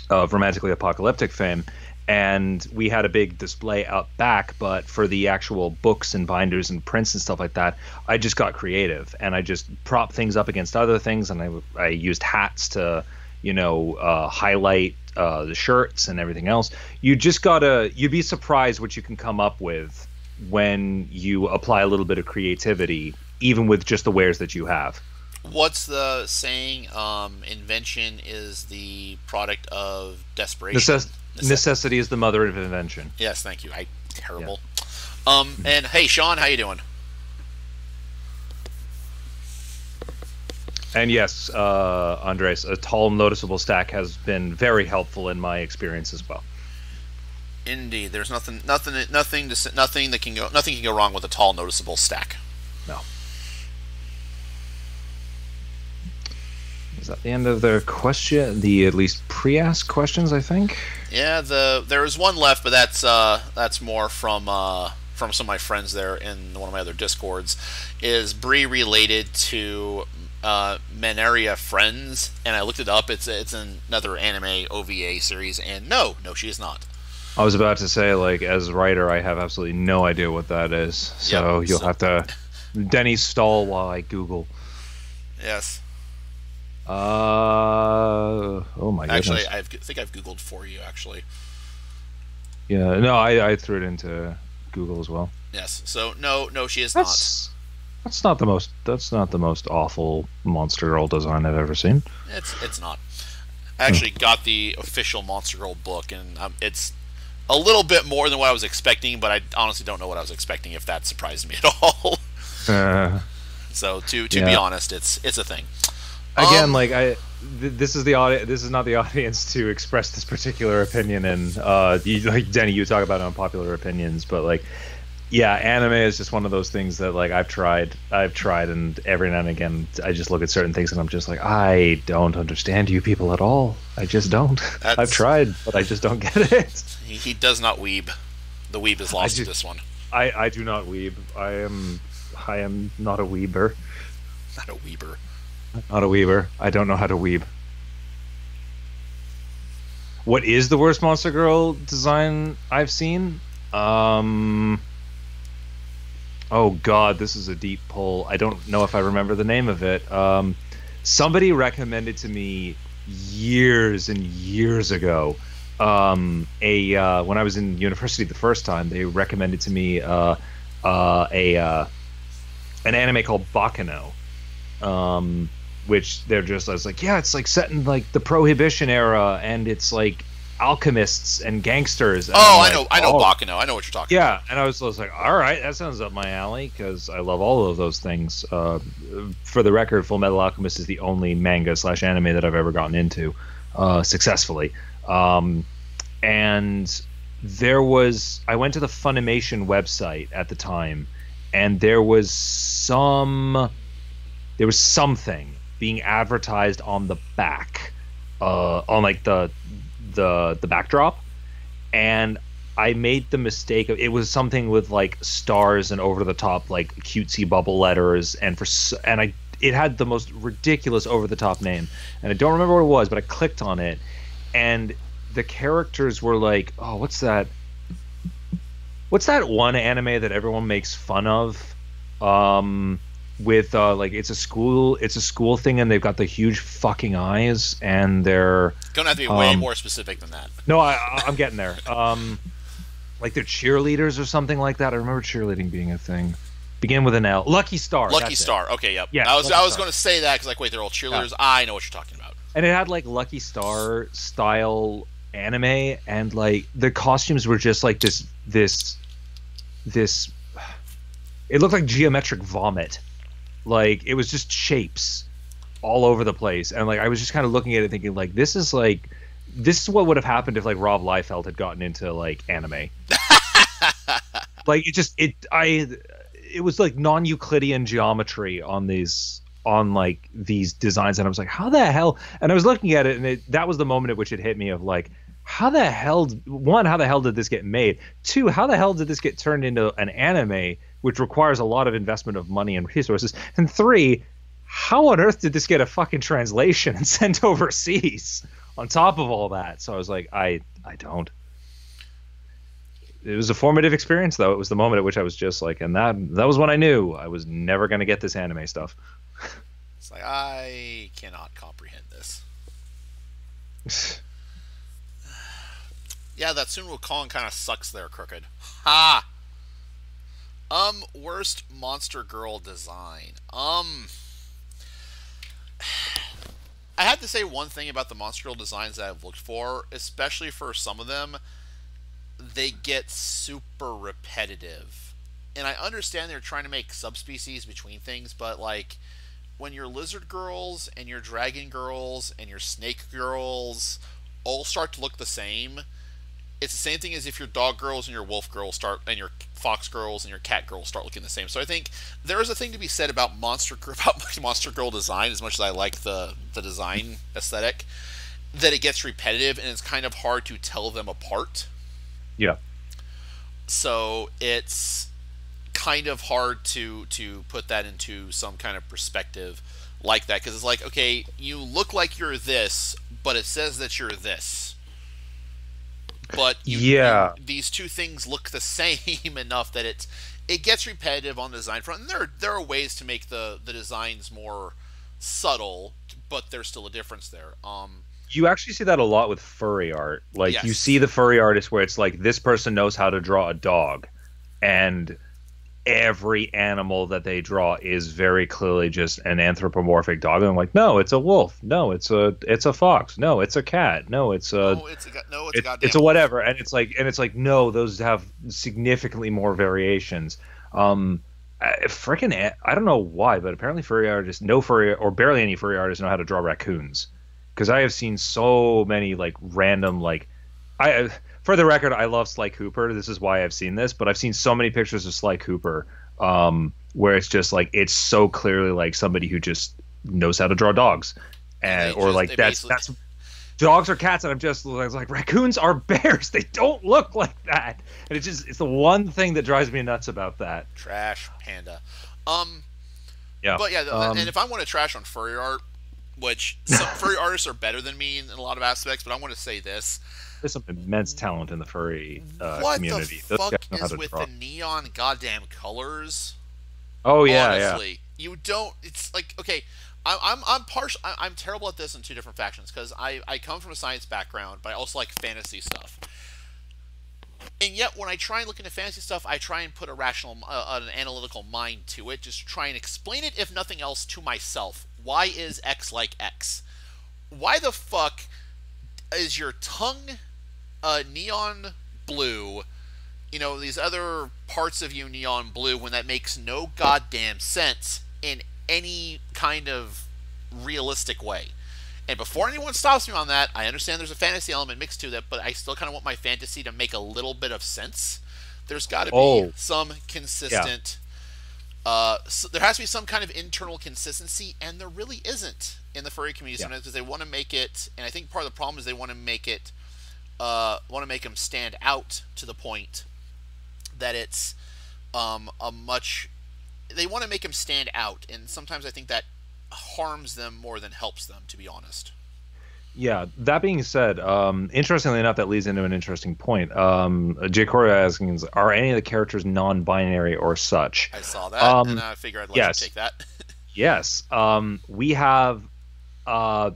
Romantically Apocalyptic fame, and we had a big display out back, but for the actual books and binders and prints and stuff like that, I just got creative and I just propped things up against other things, and I used hats to highlight the shirts and everything else. You'd be surprised what you can come up with when you apply a little bit of creativity, even with just the wares that you have. What's the saying? Invention is the product of desperation. Necessity is the mother of invention. Yes, thank you. Terrible. Yeah. And hey, Sean, how you doing? And yes, Andres, a tall, noticeable stack has been very helpful in my experience as well. Indeed, there's nothing can go wrong with a tall, noticeable stack. No. Is that the end of the question? The at least pre-asked questions, I think. Yeah, there is one left, but that's more from some of my friends there in one of my other discords. Is Bree related to Menaria Friends? And I looked it up. It's another anime OVA series, and no, she is not. I was about to say, like, as a writer, I have absolutely no idea what that is. So you'll have to Denny stall while I Google. Yes. Oh my goodness. Actually, I think I've Googled for you, actually. Yeah, no, I threw it into Google as well. Yes. So no, she is not. That's not the most awful Monster Girl design I've ever seen. It's not. I actually got the official Monster Girl book, and it's a little bit more than what I was expecting, but I honestly don't know what I was expecting, if that surprised me at all. Uh, So to be yeah. honest, it's a thing. Again, Um, like this is the audience. This is not the audience to express this particular opinion. And like Denny, you talk about unpopular opinions, but like, yeah, anime is just one of those things that like I've tried, and every now and again I just look at certain things and I'm just like, I don't understand you people at all. I just don't. I've that's tried, but I just don't get it. he does not weeb. The weeb is I lost to do. this one. I do not weeb. I am not a weeber. Not a weeber. Not a weaver. I don't know how to weeb. What is the worst Monster Girl design I've seen? Um. Oh God, this is a deep pull. I don't know if I remember the name of it. Somebody recommended to me years and years ago. A When I was in university the first time, they recommended to me a an anime called Bakano. Which I was like, yeah, it's like set in like the Prohibition era, and it's like alchemists and gangsters. And I'm Oh, like, I know oh, Bakano. I know what you're talking about. yeah. And I was like, all right, that sounds up my alley because I love all of those things. For the record, Full Metal Alchemist is the only manga slash anime that I've ever gotten into successfully. And I went to the Funimation website at the time, and there was something being advertised on the back, on like the backdrop, and I made the mistake of, it was something with like stars and over the top like cutesy bubble letters, and it had the most ridiculous over the top name, and I don't remember what it was, but I clicked on it, and the characters were like, oh, what's that one anime that everyone makes fun of? With like it's a school thing, and they've got the huge fucking eyes, and they're Gonna have to be way more specific than that. no, I'm getting there. Like they're cheerleaders or something like that. I remember cheerleading being a thing. Begin with an L. Lucky Star. Lucky That's it. Star. Okay, yep. Yeah, I Lucky was Star. going to say that because like, wait, they're all cheerleaders. Yeah. I know what you're talking about. And it had like Lucky Star style anime, and like the costumes were just like this. It looked like geometric vomit. Like it was just shapes all over the place, and like I was just kind of looking at it thinking like this is what would have happened if like Rob Liefeld had gotten into like anime. Like it was like non-Euclidean geometry on these designs, and I was like, how the hell? And I was looking at it, and that was the moment at which it hit me of like, how the hell did this get made? Two, how the hell did this get turned into an anime, which requires a lot of investment of money and resources? And three, how on earth did this get a fucking translation and sent overseas on top of all that? So I was like, I don't. It was a formative experience, though. It was the moment at which I was just like, and that was when I knew I was never going to get this anime stuff. It's like, I cannot comprehend this. Yeah, that Sun Wukong kind of sucks there, Crooked. Ha! Worst Monster Girl design. I have to say one thing about the Monster Girl designs that I've looked for, especially for some of them, they get super repetitive. And I understand they're trying to make subspecies between things, but like when your lizard girls and your dragon girls and your snake girls all start to look the same, it's the same thing as if your dog girls and your wolf girls start, and your fox girls and your cat girls start looking the same. So I think there is a thing to be said about Monster Girl design, as much as I like the design aesthetic, that it gets repetitive and it's kind of hard to tell them apart. Yeah. So it's kind of hard to put that into some kind of perspective like that, because it's like, okay, you look like you're this, but it says that you're this. But these two things look the same enough that it gets repetitive on the design front. And there are ways to make the designs more subtle, but there's still a difference there. You actually see that a lot with furry art. Like Yes. you see the furry artist where it's like this person knows how to draw a dog, and every animal that they draw is very clearly just an anthropomorphic dog. And I'm like, no, it's a wolf. No, it's a fox. No, it's a cat. No, it's a it's goddamn a wolf. whatever. And it's like, no, those have significantly more variations. I don't know why, but apparently furry artists, no furry or barely any furry artists know how to draw raccoons. Because I have seen so many like random like I for the record, I love Sly Cooper. This is why I've seen this, but I've seen so many pictures of Sly Cooper, where it's just like it's so clearly like somebody who just knows how to draw dogs, and or like that's dogs or cats, and I'm just like raccoons are bears. They don't look like that, and it's the one thing that drives me nuts about that. Trash panda. Yeah, but yeah, and if I want to trash on furry art, which some furry artists are better than me in a lot of aspects, but I want to say this. There's some immense talent in the furry what community. What the fuck is with the neon goddamn colors? Oh yeah, honestly, you don't. It's like okay, I'm partial. I'm terrible at this in two different factions because I come from a science background, but I also like fantasy stuff. And yet, when I try and look into fantasy stuff, I try and put a rational, an analytical mind to it, just try and explain it, if nothing else, to myself. Why is X like X? Why the fuck is your tongue neon blue? You know, these other parts of you neon blue when that makes no goddamn sense in any kind of realistic way. And before anyone stops me on that, I understand there's a fantasy element mixed to that, but I still kind of want my fantasy to make a little bit of sense. There's got to be some consistent... so there has to be some kind of internal consistency, and there really isn't in the furry community sometimes because they want to make it, and I think part of the problem is they want to make it, want to make them stand out to the point that it's they want to make them stand out, and sometimes I think that harms them more than helps them, to be honest. Yeah, that being said, interestingly enough, that leads into an interesting point. J. Corey asking, are any of the characters non-binary or such? I saw that, and I figured I'd let you take that. Yes. We have... we'll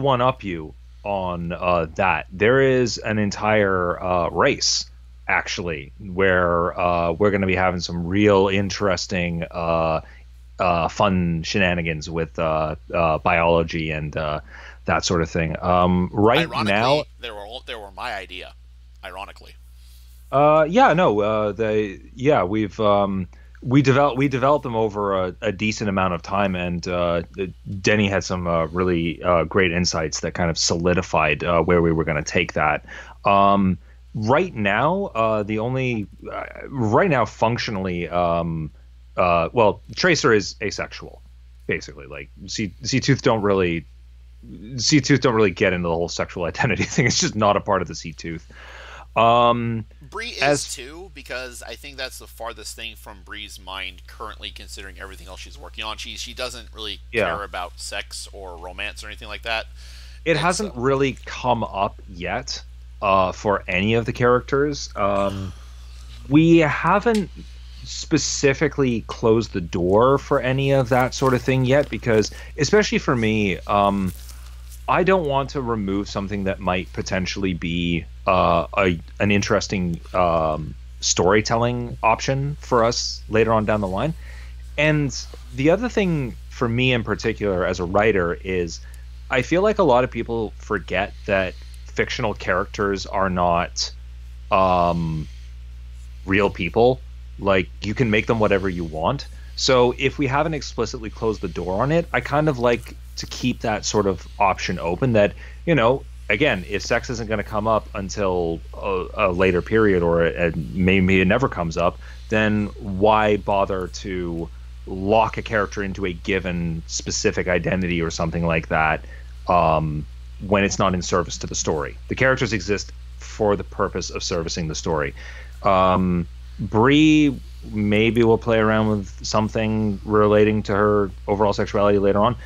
one-up you on that. There is an entire race, actually, where we're going to be having some real interesting... fun shenanigans with biology and that sort of thing. Ironically, now they were my idea. Ironically, we developed them over a decent amount of time, and Denny had some really great insights that kind of solidified where we were going to take that. Right now, functionally. Tracer is asexual, basically. Like C-Tooth don't really get into the whole sexual identity thing. It's just not a part of the C-Tooth. Bree is too, because I think that's the farthest thing from Bree's mind currently, considering everything else she's working on. She doesn't really care about sex or romance or anything like that. It hasn't really come up yet for any of the characters. We haven't specifically close the door for any of that sort of thing yet, because especially for me, I don't want to remove something that might potentially be an interesting storytelling option for us later on down the line. And the other thing for me in particular as a writer is I feel like a lot of people forget that fictional characters are not real people. Like, you can make them whatever you want. So if we haven't explicitly closed the door on it, I kind of like to keep that sort of option open that, you know, again, if sex isn't going to come up until a later period, or maybe it never comes up, then why bother to lock a character into a given specific identity or something like that when it's not in service to the story? The characters exist for the purpose of servicing the story. Bree maybe will play around with something relating to her overall sexuality later on.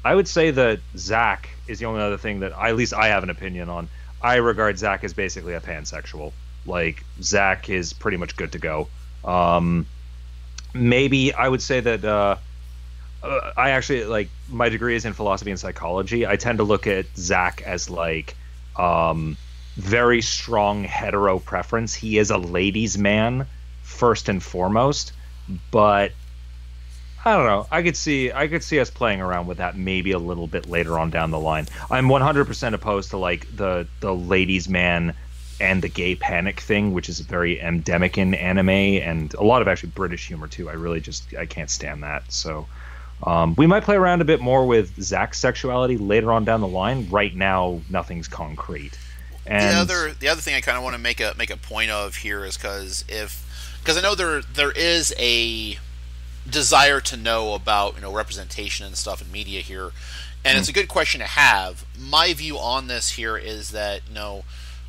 I would say that Zach is the only other thing that at least I have an opinion on. I regard Zach as basically a pansexual. Like, Zach is pretty much good to go. Maybe I would say that I actually, like, my degree is in philosophy and psychology. I tend to look at Zach as like very strong hetero preference. He is a ladies' man first and foremost, but I don't know. I could see us playing around with that maybe a little bit later on down the line. I'm 100% opposed to like the ladies' man and the gay panic thing, which is very endemic in anime and a lot of actually British humor too. I can't stand that. So we might play around a bit more with Zach's sexuality later on down the line. Right now, nothing's concrete. And The other thing I kind of want to make a point of here is because I know there is a desire to know about representation and stuff in media here, and it's a good question to have. My view on this here is that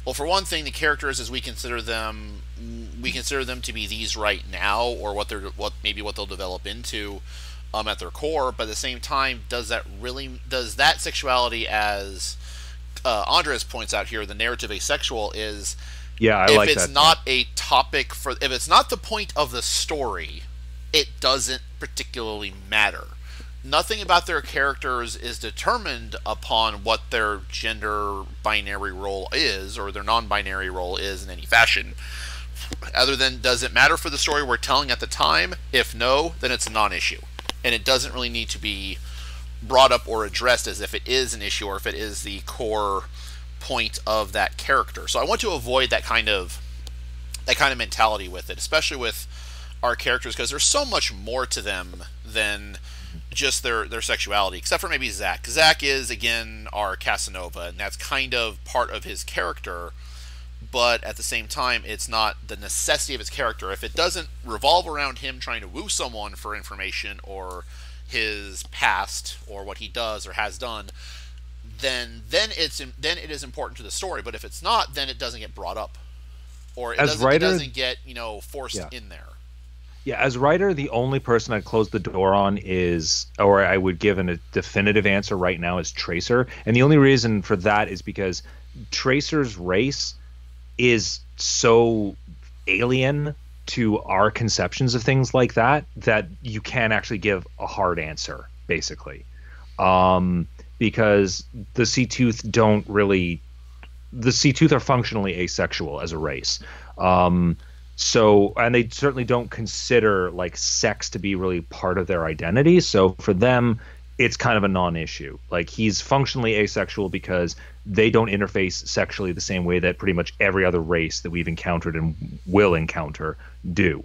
well, for one thing, the characters as we consider them to be these right now, or what they'll develop into at their core. But at the same time, does that sexuality, as Andres points out here, the narrative asexual is, yeah, if it's not a topic if it's not the point of the story, it doesn't particularly matter. Nothing about their characters is determined upon what their gender binary role is, or their non-binary role is in any fashion, other than, does it matter for the story we're telling at the time? If no, then it's a non-issue. And it doesn't really need to be brought up or addressed as if it is an issue, or if it is the core point of that character. So I want to avoid that kind of mentality with it, especially with our characters, because there's so much more to them than just their sexuality, except for maybe Zach. Zach is, again, our Casanova, and that's kind of part of his character, but at the same time, it's not the necessity of his character. If it doesn't revolve around him trying to woo someone for information, or his past, or what he does or has done, then it is important to the story. But if it's not, then it doesn't get brought up, or it doesn't get forced in there. Yeah, as writer, the only person I'd close the door on is, or I would give a definitive answer right now, is Tracer. And the only reason for that is because Tracer's race is so alien to our conceptions of things like that you can't actually give a hard answer, basically. Because the Sea-Tooth are functionally asexual as a race. So, and they certainly don't consider like sex to be really part of their identity. So for them, it's kind of a non-issue. Like, he's functionally asexual because they don't interface sexually the same way that pretty much every other race that we've encountered and will encounter do.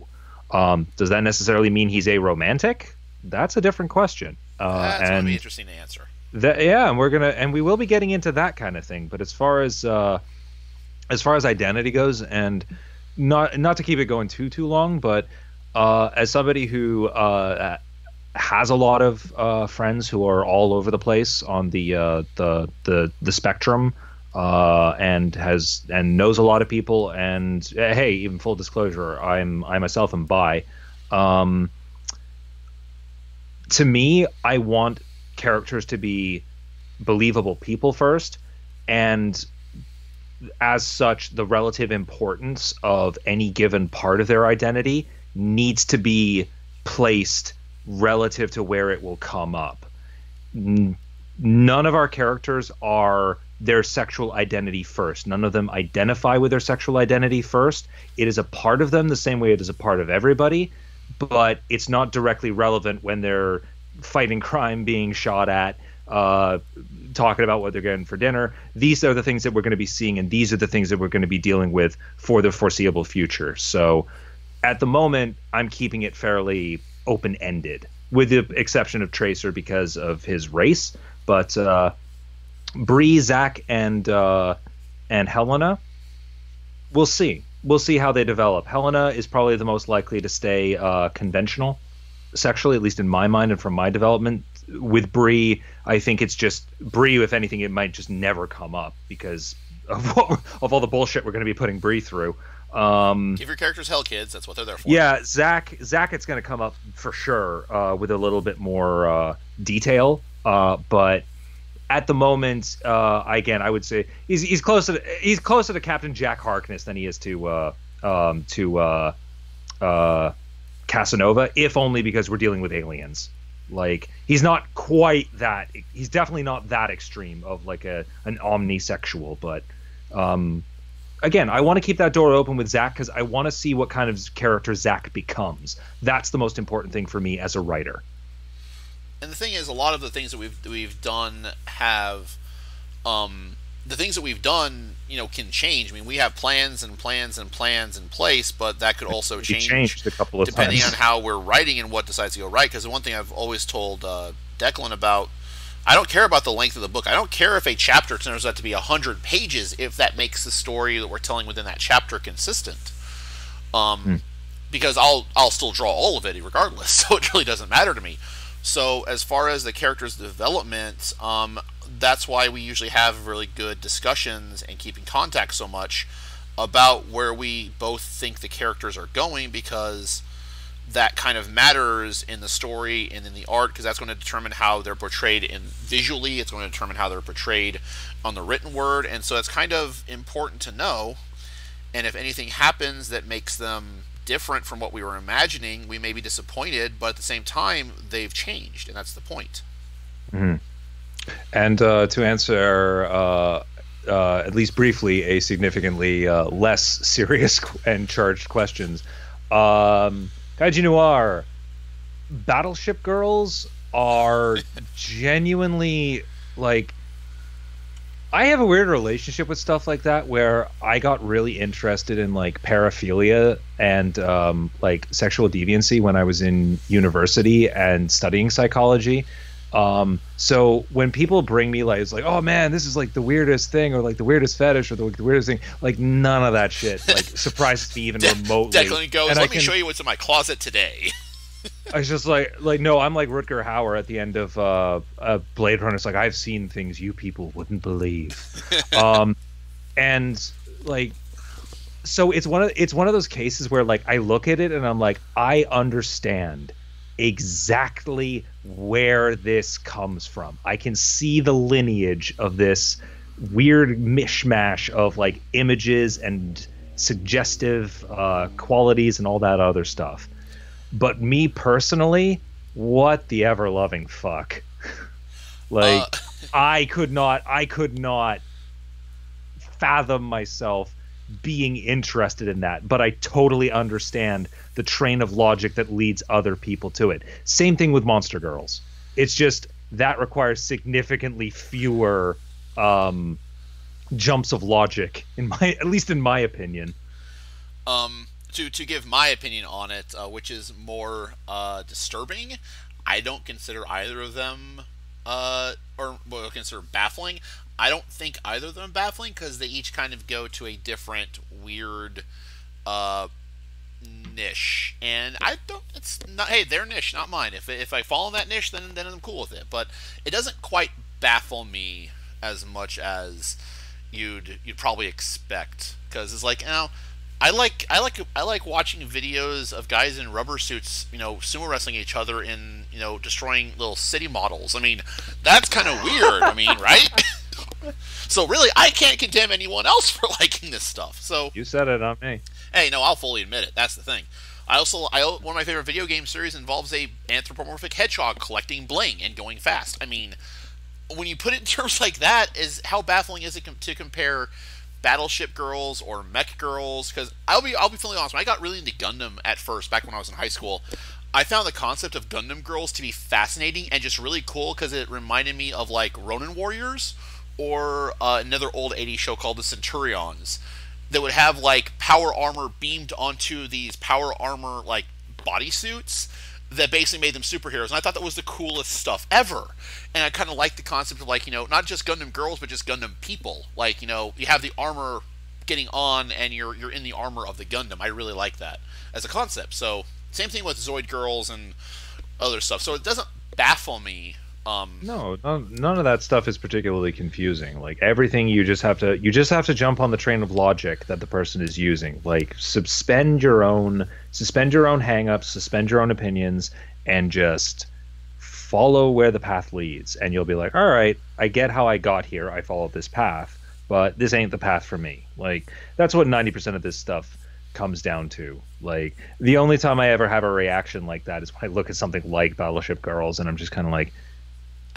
Does that necessarily mean he's aromantic? That's a different question. That's going to be interesting to answer. And we will be getting into that kind of thing. But as far as identity goes, and not to keep it going too long, but as somebody who has a lot of friends who are all over the place on the spectrum, and knows a lot of people, and hey, even full disclosure, I myself am bi. To me, I want characters to be believable people first, and as such, the relative importance of any given part of their identity needs to be placed relative to where it will come up. None of our characters are their sexual identity first. None of them identify with their sexual identity first. It is a part of them the same way it is a part of everybody, but it's not directly relevant when they're fighting crime, being shot at, talking about what they're getting for dinner. These are the things that we're going to be seeing, and these are the things that we're going to be dealing with for the foreseeable future. So at the moment, I'm keeping it fairly open-ended, with the exception of Tracer because of his race. But Bree, Zach, and Helena, we'll see. We'll see how they develop. Helena is probably the most likely to stay conventional sexually, at least in my mind and from my development. With Bree, I think it's just Bree. If anything, it might just never come up because of all the bullshit we're going to be putting Bree through. Give your characters hell, kids. That's what they're there for. Yeah, Zach, it's going to come up for sure with a little bit more detail. But at the moment, again, I would say he's closer to Captain Jack Harkness than he is to Casanova, if only because we're dealing with aliens. Like, he's not quite that. He's definitely not that extreme of like an omnisexual, but again, I want to keep that door open with Zach because I want to see what kind of character Zach becomes. That's the most important thing for me as a writer. And the thing is, a lot of the things that we've done have, the things that we've done, can change. I mean, we have plans and plans and plans in place, but that could also change changed a couple of depending times on how we're writing and what decides to go right. Because the one thing I've always told Declan about, I don't care about the length of the book. I don't care if a chapter turns out to be 100 pages if that makes the story that we're telling within that chapter consistent. Because I'll still draw all of it regardless, so it really doesn't matter to me. So as far as the character's development, that's why we usually have really good discussions and keep in contact so much about where we both think the characters are going, because that kind of matters in the story and in the art, because that's going to determine how they're portrayed in visually. It's going to determine how they're portrayed on the written word, and so it's kind of important to know. And if anything happens that makes them different from what we were imagining, we may be disappointed, but at the same time, they've changed, and that's the point. Mm-hmm. And to answer, at least briefly, a significantly less serious and charged questions, Kaiji Noir, Battleship Girls are genuinely, like, I have a weird relationship with stuff like that, where I got really interested in like paraphilia and like sexual deviancy when I was in university and studying psychology. So when people bring me like, it's like, oh man, this is like the weirdest thing, or like the weirdest fetish, or the weirdest thing, like none of that shit like surprises me even remotely. Declan goes, let me show you what's in my closet today. I was just like no, I'm like Rutger Hauer at the end of Blade Runner. It's like, I've seen things you people wouldn't believe. And like, so it's one of those cases where like I look at it and I'm like, I understand exactly where this comes from. I can see the lineage of this weird mishmash of like images and suggestive qualities and all that other stuff. But me personally, what the ever-loving fuck? Like, I could not fathom myself being interested in that, but I totally understand the train of logic that leads other people to it. Same thing with Monster Girls. It's just that requires significantly fewer jumps of logic, at least in my opinion. To give my opinion on it, which is more disturbing, I don't consider either of them, or what I consider baffling. I don't think either of them baffling, because they each kind of go to a different weird niche, and I don't. It's not. Hey, their niche, not mine. If I fall in that niche, then I'm cool with it. But it doesn't quite baffle me as much as you'd probably expect, because it's like, I like watching videos of guys in rubber suits, sumo wrestling each other in, destroying little city models. I mean, that's kind of weird. I mean, right? So really, I can't condemn anyone else for liking this stuff. So you said it, not me. Hey, no, I'll fully admit it. That's the thing. One of my favorite video game series involves a anthropomorphic hedgehog collecting bling and going fast. I mean, when you put it in terms like that, is how baffling is it to compare Battleship Girls or Mech Girls? Because I'll be fully honest, when I got really into Gundam at first, back when I was in high school, I found the concept of Gundam Girls to be fascinating and just really cool, because it reminded me of like Ronin Warriors, or another old 80s show called The Centurions, that would have like power armor beamed onto these power armor like bodysuits that basically made them superheroes. And I thought that was the coolest stuff ever. And I kind of liked the concept of like, not just Gundam Girls, but just Gundam people. Like, you have the armor getting on and you're in the armor of the Gundam. I really like that as a concept. So same thing with Zoid Girls and other stuff. So it doesn't baffle me. No, none of that stuff is particularly confusing. Like, everything, you just have to jump on the train of logic that the person is using. Like, suspend your own hang-ups, suspend your own opinions, and just follow where the path leads. And you'll be like, all right, I get how I got here. I followed this path, but this ain't the path for me. Like, that's what 90% of this stuff comes down to. Like, the only time I ever have a reaction like that is when I look at something like Battleship Girls, and I'm just kind of like,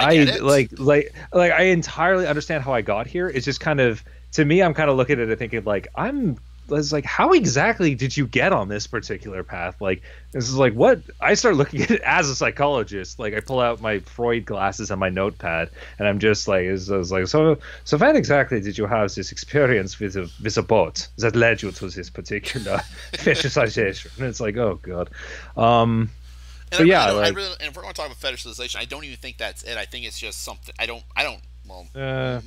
I get it. I entirely understand how I got here. It's just kind of, to me, I'm kind of looking at it thinking like, it's like, how exactly did you get on this particular path? Like, this is like, what I start looking at it as a psychologist. Like, I pull out my Freud glasses and my notepad, and I'm just like, so when exactly did you have this experience with a boat that led you to this particular fetishization? And it's like, oh god. And if we're going to talk about fetishization, I don't even think that's it. I think it's just something. I don't. Well,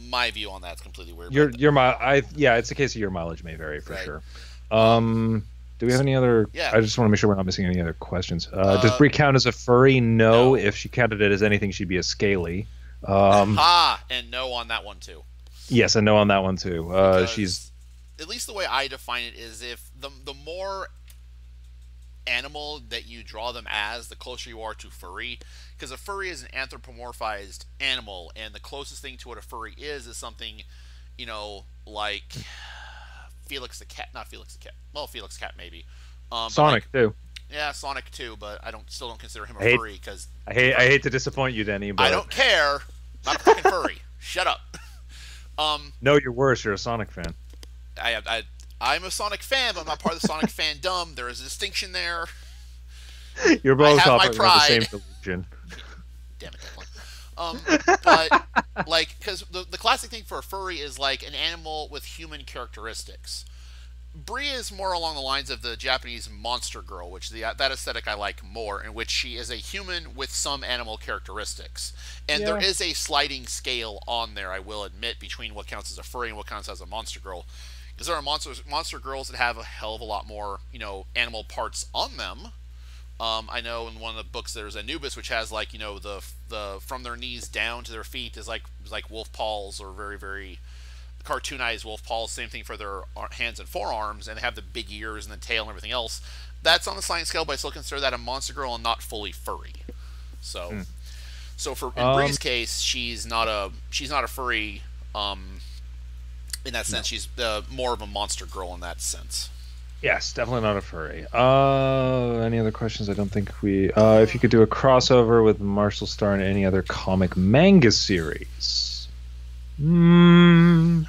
my view on that's completely weird. It's a case of your mileage may vary for sure. Do we have any other? Yeah. I just want to make sure we're not missing any other questions. Does Brie count as a furry? No. If she counted it as anything, she'd be a scaly. And no on that one too. Yes, and no on that one too. She's, at least the way I define it is, if the more animal that you draw them as, the closer you are to furry. Because a furry is an anthropomorphized animal, and the closest thing to what a furry is something, like Felix the cat. Not Felix the cat. Well, Felix cat maybe. Sonic too. Yeah, Sonic too, but I still don't consider him a furry because I hate to disappoint you, Denny, but I don't care. Not a fucking furry. Shut up. No, you're worse. You're a Sonic fan. I'm a Sonic fan, but I'm not part of the Sonic fandom. There is a distinction there. You're both operating on the same delusion. Damn it, but because the classic thing for a furry is like an animal with human characteristics. Brie is more along the lines of the Japanese monster girl, which that aesthetic I like more, in which she is a human with some animal characteristics. And there is a sliding scale on there, I will admit, between what counts as a furry and what counts as a monster girl. Because there are monster girls that have a hell of a lot more, animal parts on them. I know in one of the books there's Anubis, which has like the from their knees down to their feet is like wolf paws, or very very cartoonized wolf paws. Same thing for their hands and forearms, and they have the big ears and the tail and everything else. That's on the sliding scale, but I still consider that a monster girl and not fully furry. So for in Brie's case, she's not a furry. In that sense, she's more of a monster girl in that sense. Yes, definitely not a furry. Any other questions? I don't think we... if you could do a crossover with Marshal star in any other comic manga series. I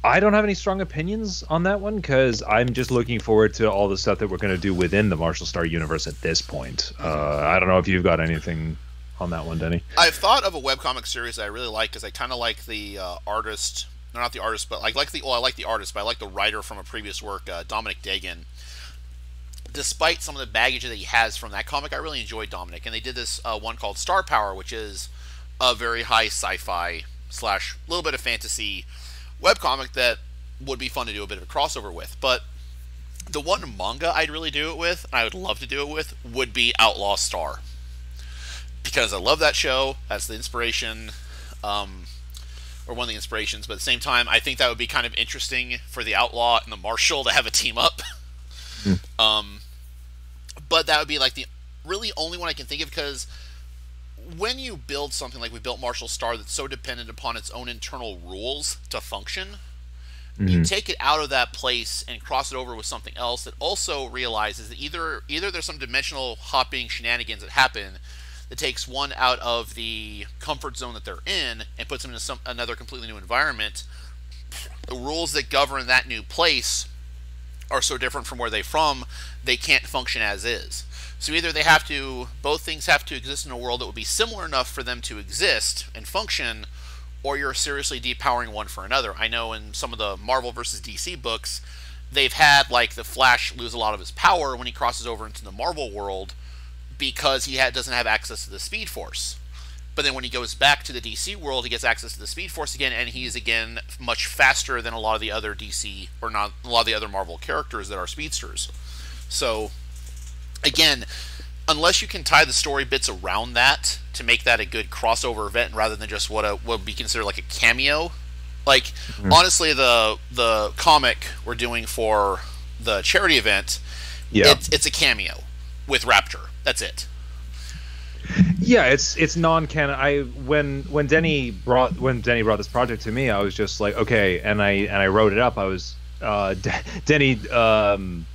don't have any strong opinions on that one, because I'm just looking forward to all the stuff that we're going to do within the Marshal Star universe at this point. I don't know if you've got anything on that one, Denny. I've thought of a webcomic series that I really like, because I kind of like the artist... No, not the artist, but I like the artist, but I like the writer from a previous work, Dominic Dagan. Despite some of the baggage that he has from that comic, I really enjoyed Dominic, and they did this one called Star Power, which is a very high sci-fi / little bit of fantasy webcomic that would be fun to do a bit of a crossover with. But the one manga I'd really do it with, and I would love to do it with, would be Outlaw Star, because I love that show. That's the inspiration. Or one of the inspirations, but at the same time, I think that would be kind of interesting for the Outlaw and the Marshal to have a team up. But that would be like the really only one I can think of, because when you build something like we built Marshal Star that's so dependent upon its own internal rules to function, you take it out of that place and cross it over with something else that also realizes that either there's some dimensional hopping shenanigans that happen that takes one out of the comfort zone that they're in and puts them into another completely new environment. The rules that govern that new place are so different from where they're from, they can't function as is. So either both things have to exist in a world that would be similar enough for them to exist and function, or you're seriously depowering one for another. I know in some of the Marvel versus DC books, they've had like the Flash lose a lot of his power when he crosses over into the Marvel world, because he doesn't have access to the Speed Force. But then when he goes back to the DC world, he gets access to the Speed Force again, and he's again much faster than a lot of the other DC, or not a lot of the other Marvel characters that are speedsters. So, again, unless you can tie the story bits around that to make that a good crossover event, rather than just what would be considered like a cameo. Like, honestly, the comic we're doing for the charity event, it's a cameo with Raptor. That's it. Yeah, it's non-canon. When Denny brought this project to me, I was just like, okay, and I wrote it up. I was Denny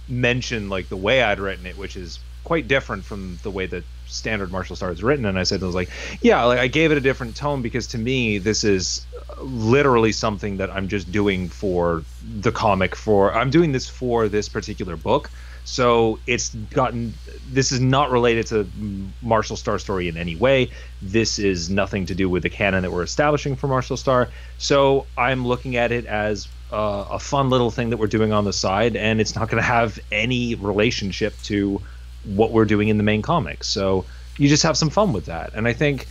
mentioned like the way I'd written it, which is quite different from the way that standard Marshall Star is written. And I said, I was like, yeah, like I gave it a different tone because to me, this is literally something that I'm just doing for the comic. I'm doing this for this particular book. So this is not related to Marshall Star story in any way. This is nothing to do with the canon that we're establishing for Marshall Star. So I'm looking at it as a fun little thing that we're doing on the side, and it's not going to have any relationship to what we're doing in the main comics. So you just have some fun with that. And I think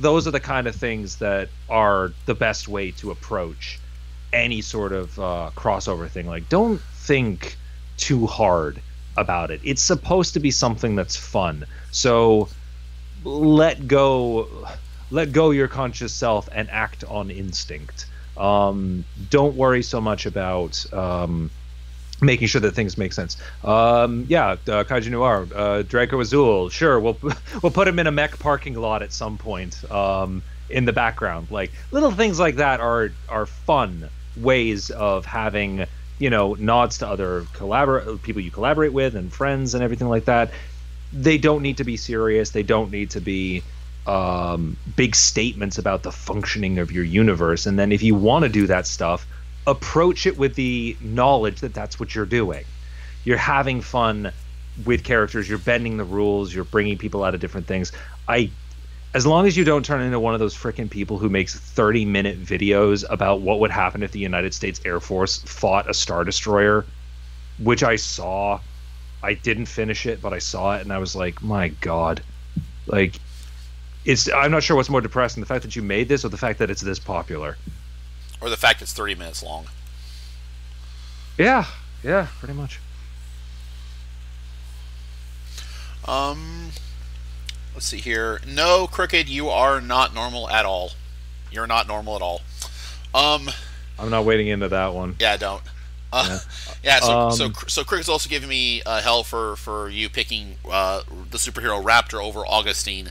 those are the kind of things that are the best way to approach any sort of crossover thing. Like, don't think too hard about it. It's supposed to be something that's fun. So let go your conscious self and act on instinct. Don't worry so much about making sure that things make sense. Kaiju Noir, Draco Azul, sure, we'll put him in a mech parking lot at some point in the background. Like, little things like that are fun ways of having, nods to other people you collaborate with and friends and everything like that. They don't need to be serious. They don't need to be big statements about the functioning of your universe. And then if you want to do that stuff, approach it with the knowledge that that's what you're doing. You're having fun with characters. You're bending the rules. You're bringing people out of different things. As long as you don't turn into one of those freaking people who makes 30-minute videos about what would happen if the United States Air Force fought a Star Destroyer, which I saw. I didn't finish it, but I saw it, and I was like, my God. Like, I'm not sure what's more depressing, the fact that you made this or the fact that it's this popular. Or the fact it's 30 minutes long. Yeah, pretty much. Let's see here. No, Crooked, you are not normal at all. You're not normal at all. I'm not wading into that one. Yeah, don't. So Crooked's also giving me hell for you picking the superhero Raptor over Augustine,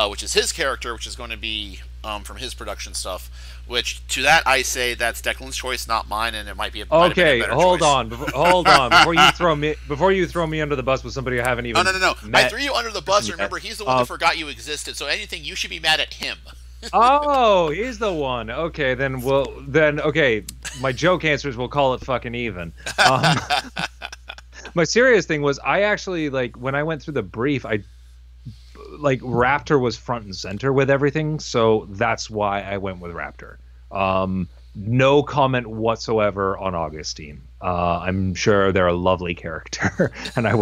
which is his character, which is going to be from his production stuff. Which, to that, I say that's Declan's choice, not mine, and it might be okay. Hold on, before you throw me under the bus with somebody I haven't even. No. I threw you under the bus. Remember, he's the one that forgot you existed. So anything, you should be mad at him. Oh, he's the one. Okay, then okay. My joke answer is we'll call it fucking even. My serious thing was I actually when I went through the brief, Raptor was front and center with everything, so that's why I went with Raptor. No comment whatsoever on Augustine. I'm sure they're a lovely character, and I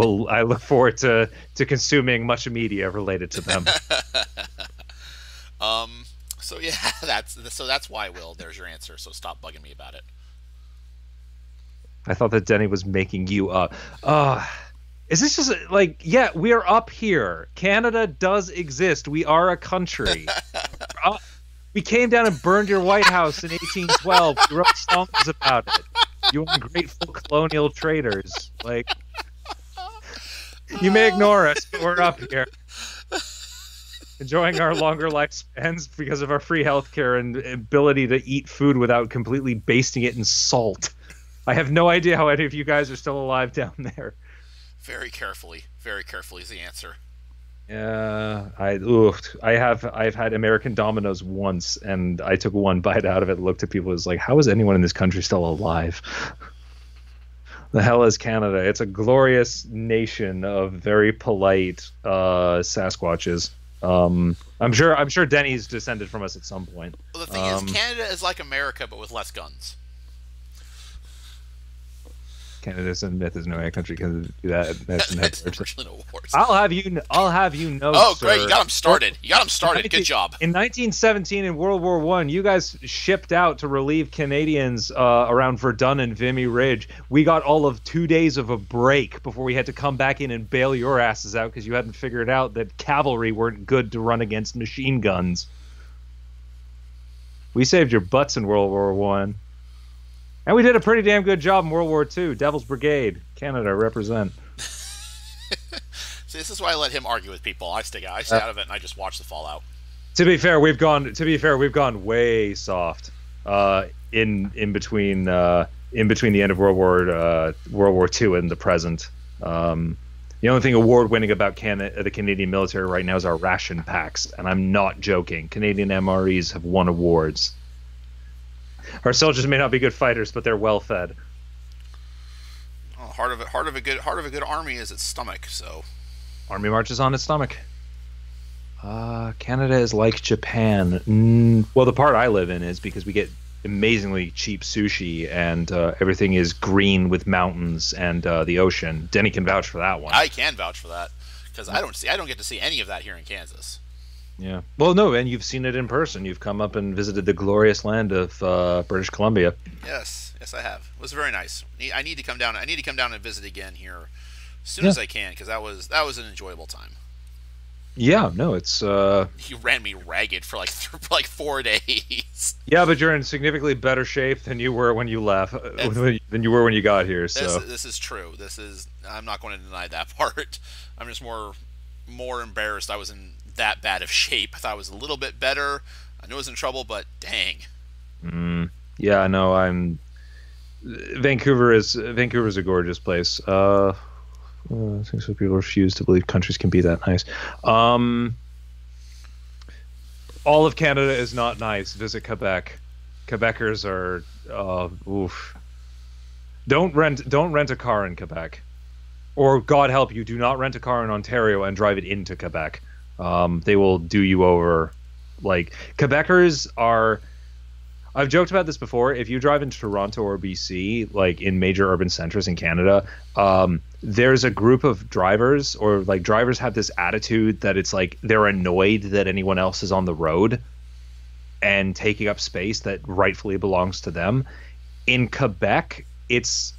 look forward to consuming much media related to them. So yeah, that's why, Will. There's your answer. So stop bugging me about it. I thought that Denny was making you up. Is this just yeah, we're up here. Canada does exist. We are a country. We came down and burned your White House in 1812. We wrote songs about it. You ungrateful colonial traitors. You may ignore us, but we're up here. Enjoying our longer lifespans because of our free healthcare and ability to eat food without completely basting it in salt. I have no idea how any of you guys are still alive down there. Very carefully is the answer. Yeah, I've had American Domino's once, and I took one bite out of it, looked at people, and was like, how is anyone in this country still alive? The hell is Canada? It's a glorious nation of very polite Sasquatches. I'm sure Denny's descended from us at some point. Well, the thing is, Canada is like America, but with less guns. Canada's and myth is no way a country can do that. Wars. I'll have you know. Oh, sir, great! You got him started. Good job. In 1917, in World War I, you guys shipped out to relieve Canadians around Verdun and Vimy Ridge. We got all of 2 days of a break before we had to come back in and bail your asses out because you hadn't figured out that cavalry weren't good to run against machine guns. We saved your butts in World War I. And we did a pretty damn good job in World War II. Devil's Brigade, Canada, represent. See, this is why I let him argue with people. I stay out of it, and I just watch the fallout. To be fair, we've gone way soft in between the end of World War II and the present. The only thing award-winning about the Canadian military right now is our ration packs, and I'm not joking. Canadian MREs have won awards. Our soldiers may not be good fighters, but they're well fed. Well, heart of a good army is its stomach. So, Army marches on its stomach. Canada is like Japan. Well, the part I live in is because we get amazingly cheap sushi, and everything is green with mountains and the ocean. Denny can vouch for that one. I can vouch for that because I don't get to see any of that here in Kansas. Yeah. Well, no, and you've seen it in person. You've come up and visited the glorious land of British Columbia. Yes, I have. It was very nice. I need to come down. I need to come down and visit again here as soon as I can because that was an enjoyable time. Yeah, no, it's You ran me ragged for like 4 days. Yeah, but you're in significantly better shape than you were when you left, than you were when you got here. So this is true. I'm not going to deny that part. I'm just more embarrassed I was in that bad of shape. I thought I was a little bit better. I knew I was in trouble, but dang. Yeah, no, Vancouver is a gorgeous place. I think so. People refuse to believe countries can be that nice. All of Canada is not nice. Visit Quebec. Quebecers are oof. Don't rent a car in Quebec, or God help you, do not rent a car in Ontario and drive it into Quebec. They will do you over. Like, Quebecers are. I've joked about this before. If you drive in Toronto or BC, like in major urban centers in Canada, there's a group of drivers, or like drivers have this attitude that it's like they're annoyed that anyone else is on the road and taking up space that rightfully belongs to them. In Quebec, it's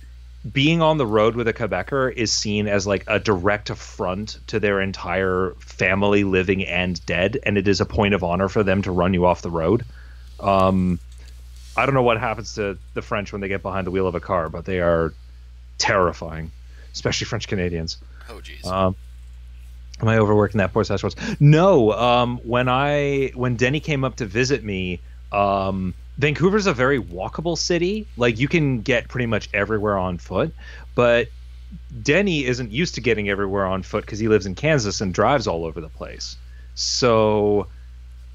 being on the road with a Quebecer is seen as like a direct affront to their entire family, living and dead, and it is a point of honor for them to run you off the road. I don't know what happens to the French when they get behind the wheel of a car, but they are terrifying, especially French Canadians. Oh, jeez. Am I overworking that poor Sasquatch? No. When Denny came up to visit me, Vancouver's a very walkable city. Like, you can get pretty much everywhere on foot, but Denny isn't used to getting everywhere on foot because he lives in Kansas and drives all over the place. So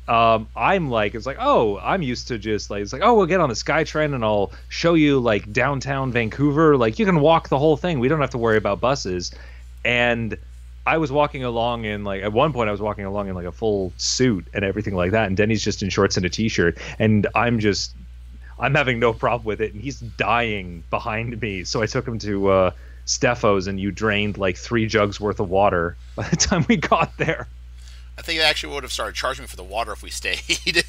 I'm like, it's like, oh, I'm used to just like, it's like, oh, we'll get on the SkyTrain and I'll show you like downtown Vancouver. Like, you can walk the whole thing. We don't have to worry about buses. And I was walking along in like, at one point I was walking along in like a full suit and everything like that. And Denny's just in shorts and a t-shirt. And I'm having no problem with it. And he's dying behind me. So I took him to Stefo's, and you drained like 3 jugs worth of water by the time we got there. I think they actually would have started charging me for the water if we stayed.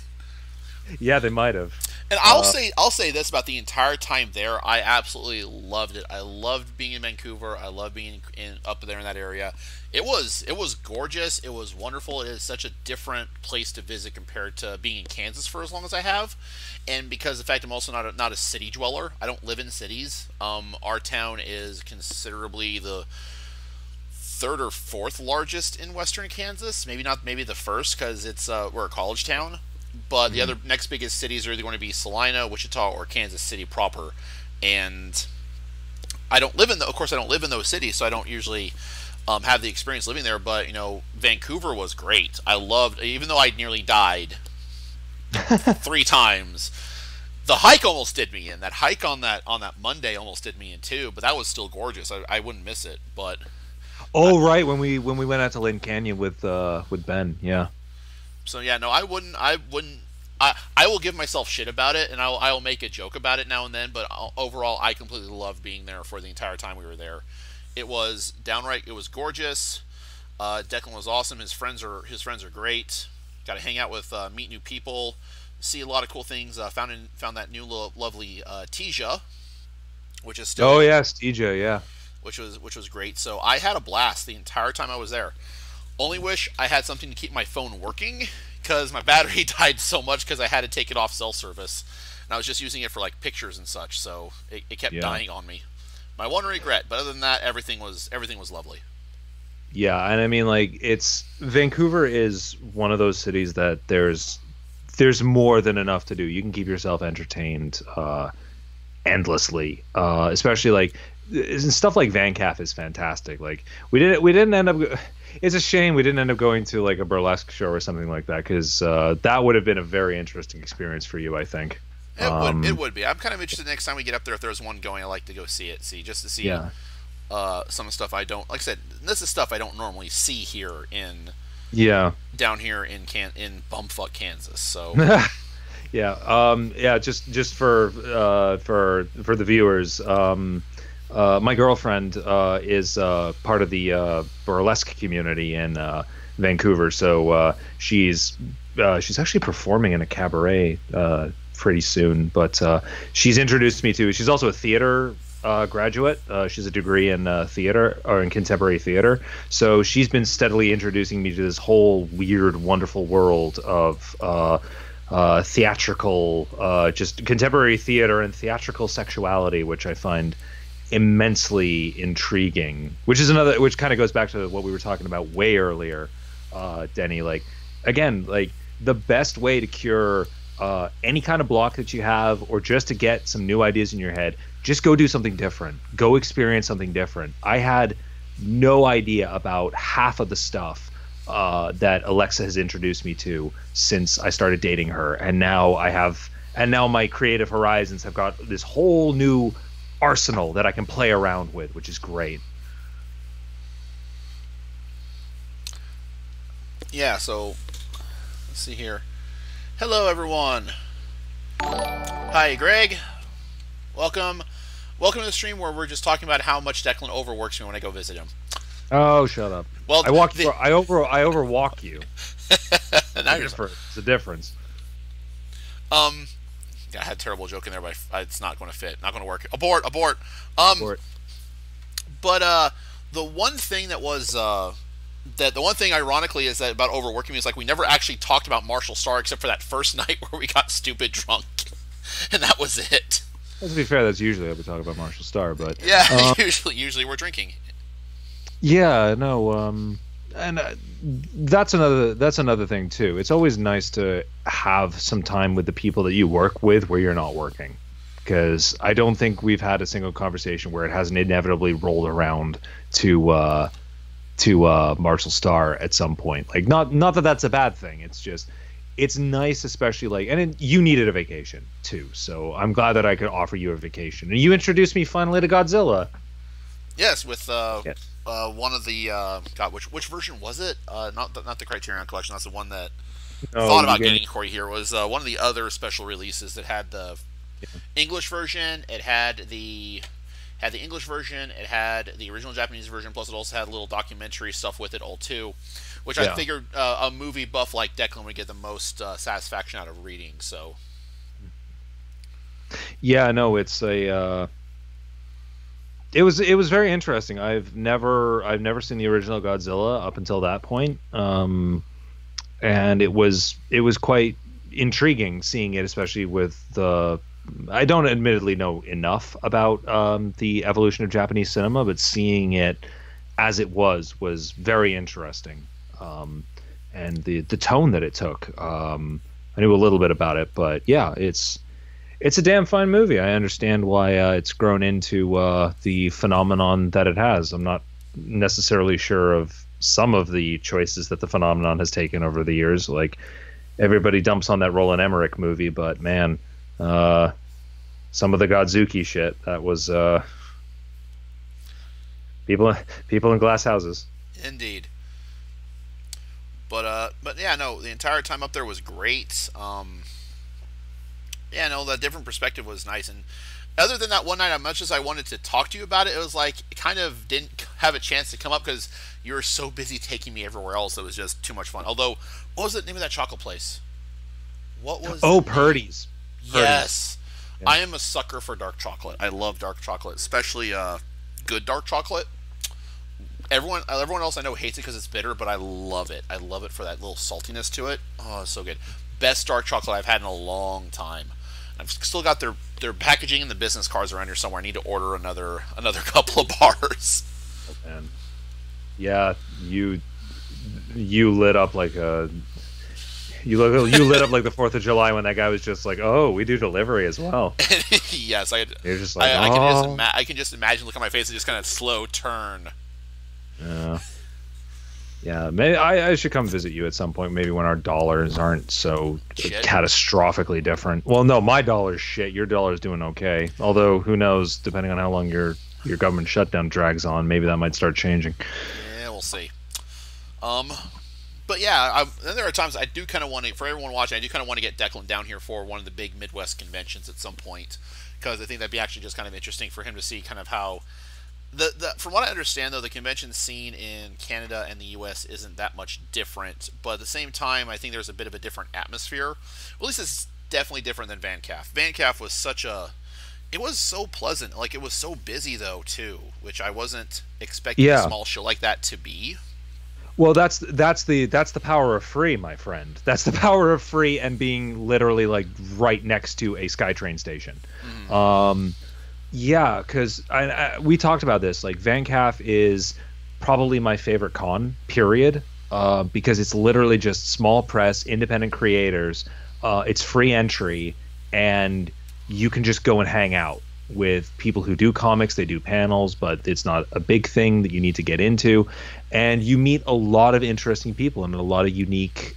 Yeah, they might have. And I'll say this about the entire time there. I absolutely loved it. I loved being in Vancouver. I loved being up there in that area. It was gorgeous. It was wonderful. It is such a different place to visit compared to being in Kansas for as long as I have. And because of the fact I'm also not a city dweller, I don't live in cities. Our town is considerably the 3rd or 4th largest in western Kansas. Maybe the first, because we're a college town. But the other next biggest cities are either going to be Salina, Wichita, or Kansas City proper. And I don't live in those cities, so I don't usually have the experience living there. But Vancouver was great. I loved, even though I nearly died 3 times. The hike almost did me in. That hike on that Monday almost did me in too. But that was still gorgeous. I wouldn't miss it. But right, when we went out to Lynn Canyon with Ben, yeah. So yeah, no, I wouldn't. I will give myself shit about it, and I will make a joke about it now and then. But overall, I completely loved being there for the entire time we were there. It was gorgeous. Declan was awesome. His friends are great. Got to hang out with, meet new people, see a lot of cool things. Found that new lovely Tija, which is still. Oh yes, Tija, yeah. Which was great. So I had a blast the entire time I was there. Only wish I had something to keep my phone working, because my battery died so much because I had to take it off cell service, and I was just using it for like pictures and such. So it kept dying on me. My one regret, but other than that, everything was lovely. Yeah, and I mean, like, Vancouver is one of those cities that there's more than enough to do. You can keep yourself entertained endlessly, especially like stuff like Van Calf is fantastic. Like we didn't end up. It's a shame we didn't end up going to like a burlesque show or something like that, because that would have been a very interesting experience for you, I think. It would be. I'm kind of interested next time we get up there if there's one going. I like to go see it. Just to see Yeah. some stuff I don't, like I said, this is stuff I don't normally see here Yeah. down here in bumfuck Kansas. So Yeah. Yeah. Just for the viewers. My girlfriend is part of the burlesque community in Vancouver, so she's actually performing in a cabaret pretty soon. But she's introduced me to. She's also a theater graduate. She's a degree in theater or in contemporary theater. So she's been steadily introducing me to this whole weird, wonderful world of theatrical, just contemporary theater and theatrical sexuality, which I find immensely intriguing. Which kind of goes back to what we were talking about way earlier, Denny. Like, again, like the best way to cure any kind of block that you have, or just to get some new ideas in your head, just go do something different. Go experience something different. I had no idea about half of the stuff that Alexa has introduced me to since I started dating her, and now my creative horizons have got this whole new arsenal that I can play around with, which is great. yeah, so let's see here. Hello, everyone. Hi, Greg. Welcome to the stream where we're just talking about how much Declan overworks me when I go visit him. Oh, shut up. Well, I overwalk you. now you're It's a difference. I had a terrible joke in there, but it's not going to fit. Not going to work. Abort. Abort. But the one thing that was the one thing ironically is that about overworking me is like we never actually talked about Marshal Star except for that first night where we got stupid drunk, and that was it. Well, to be fair, that's usually how we talk about Marshal Star, but yeah, usually we're drinking. Yeah, no, and that's another thing too. It's always nice to have some time with the people that you work with where you're not working, because I don't think we've had a single conversation where it hasn't inevitably rolled around to Marshal Star at some point. Like, not that that's a bad thing. It's just, it's nice, especially like, and you needed a vacation too. So I'm glad that I could offer you a vacation. And you introduced me finally to Godzilla. Yes, with one of the God, which version was it? Not the Criterion Collection. That's the one that thought about getting Corey here. Was one of the other special releases that had the English version. It had the English version. It had the original Japanese version. Plus, it also had a little documentary stuff with it all too, which I figured a movie buff like Declan would get the most satisfaction out of reading. So, yeah, no, it's a. It was very interesting. I've never seen the original Godzilla up until that point, and it was quite intriguing seeing it, especially with the. I don't admittedly know enough about the evolution of Japanese cinema, but seeing it as it was very interesting, and the tone that it took. I knew a little bit about it, but yeah, it's a damn fine movie. I understand why it's grown into the phenomenon that it has. I'm not necessarily sure of some of the choices that the phenomenon has taken over the years. Like, everybody dumps on that Roland Emmerich movie, but man, some of the Godzuki shit, that was people in glass houses. Indeed. But yeah, no, the entire time up there was great. Yeah, no, the different perspective was nice. And other than that one night, as much as I wanted to talk to you about it, it was like it kind of didn't have a chance to come up because you were so busy taking me everywhere else. It was just too much fun. Although, what was the name of that chocolate place? What was? Oh, Purdy's. Yes, yeah. I am a sucker for dark chocolate. I love dark chocolate, especially good dark chocolate. Everyone else I know hates it because it's bitter, but I love it. I love it for that little saltiness to it. Oh, it's so good. Best dark chocolate I've had in a long time. I've still got their packaging and the business cards around here somewhere. I need to order another couple of bars. Oh, man. Yeah, you lit up like a You lit up like the 4th of July when that guy was just like, "Oh, we do delivery as well." Yes, You're just like, I can just imagine look on my face and just kind of slow turn. Yeah. Yeah, maybe I should come visit you at some point. Maybe when our dollars aren't so catastrophically different. Well, no, my dollar's shit. Your dollar's doing okay. Although, who knows? Depending on how long your government shutdown drags on, maybe that might start changing. Yeah, we'll see. But yeah, then there are times I do kind of want to, for everyone watching, I do kind of want to get Declan down here for one of the big Midwest conventions at some point, because I think that'd be actually just kind of interesting for him to see kind of how. From what I understand, though, the convention scene in Canada and the U.S. isn't that much different, but at the same time, I think there's a bit of a different atmosphere. Well, at least it's definitely different than VanCaf. VanCaf was it was so pleasant. Like, it was so busy, though, too, which I wasn't expecting a small show like that to be. Well, that's the power of free, my friend. That's the power of free and being literally, like, right next to a SkyTrain station. Yeah, because we talked about this. Like, VanCaf is probably my favorite con, period, because it's literally just small press, independent creators. It's free entry, and you can just go and hang out with people who do comics. They do panels, but it's not a big thing that you need to get into. And you meet a lot of interesting people and a lot of unique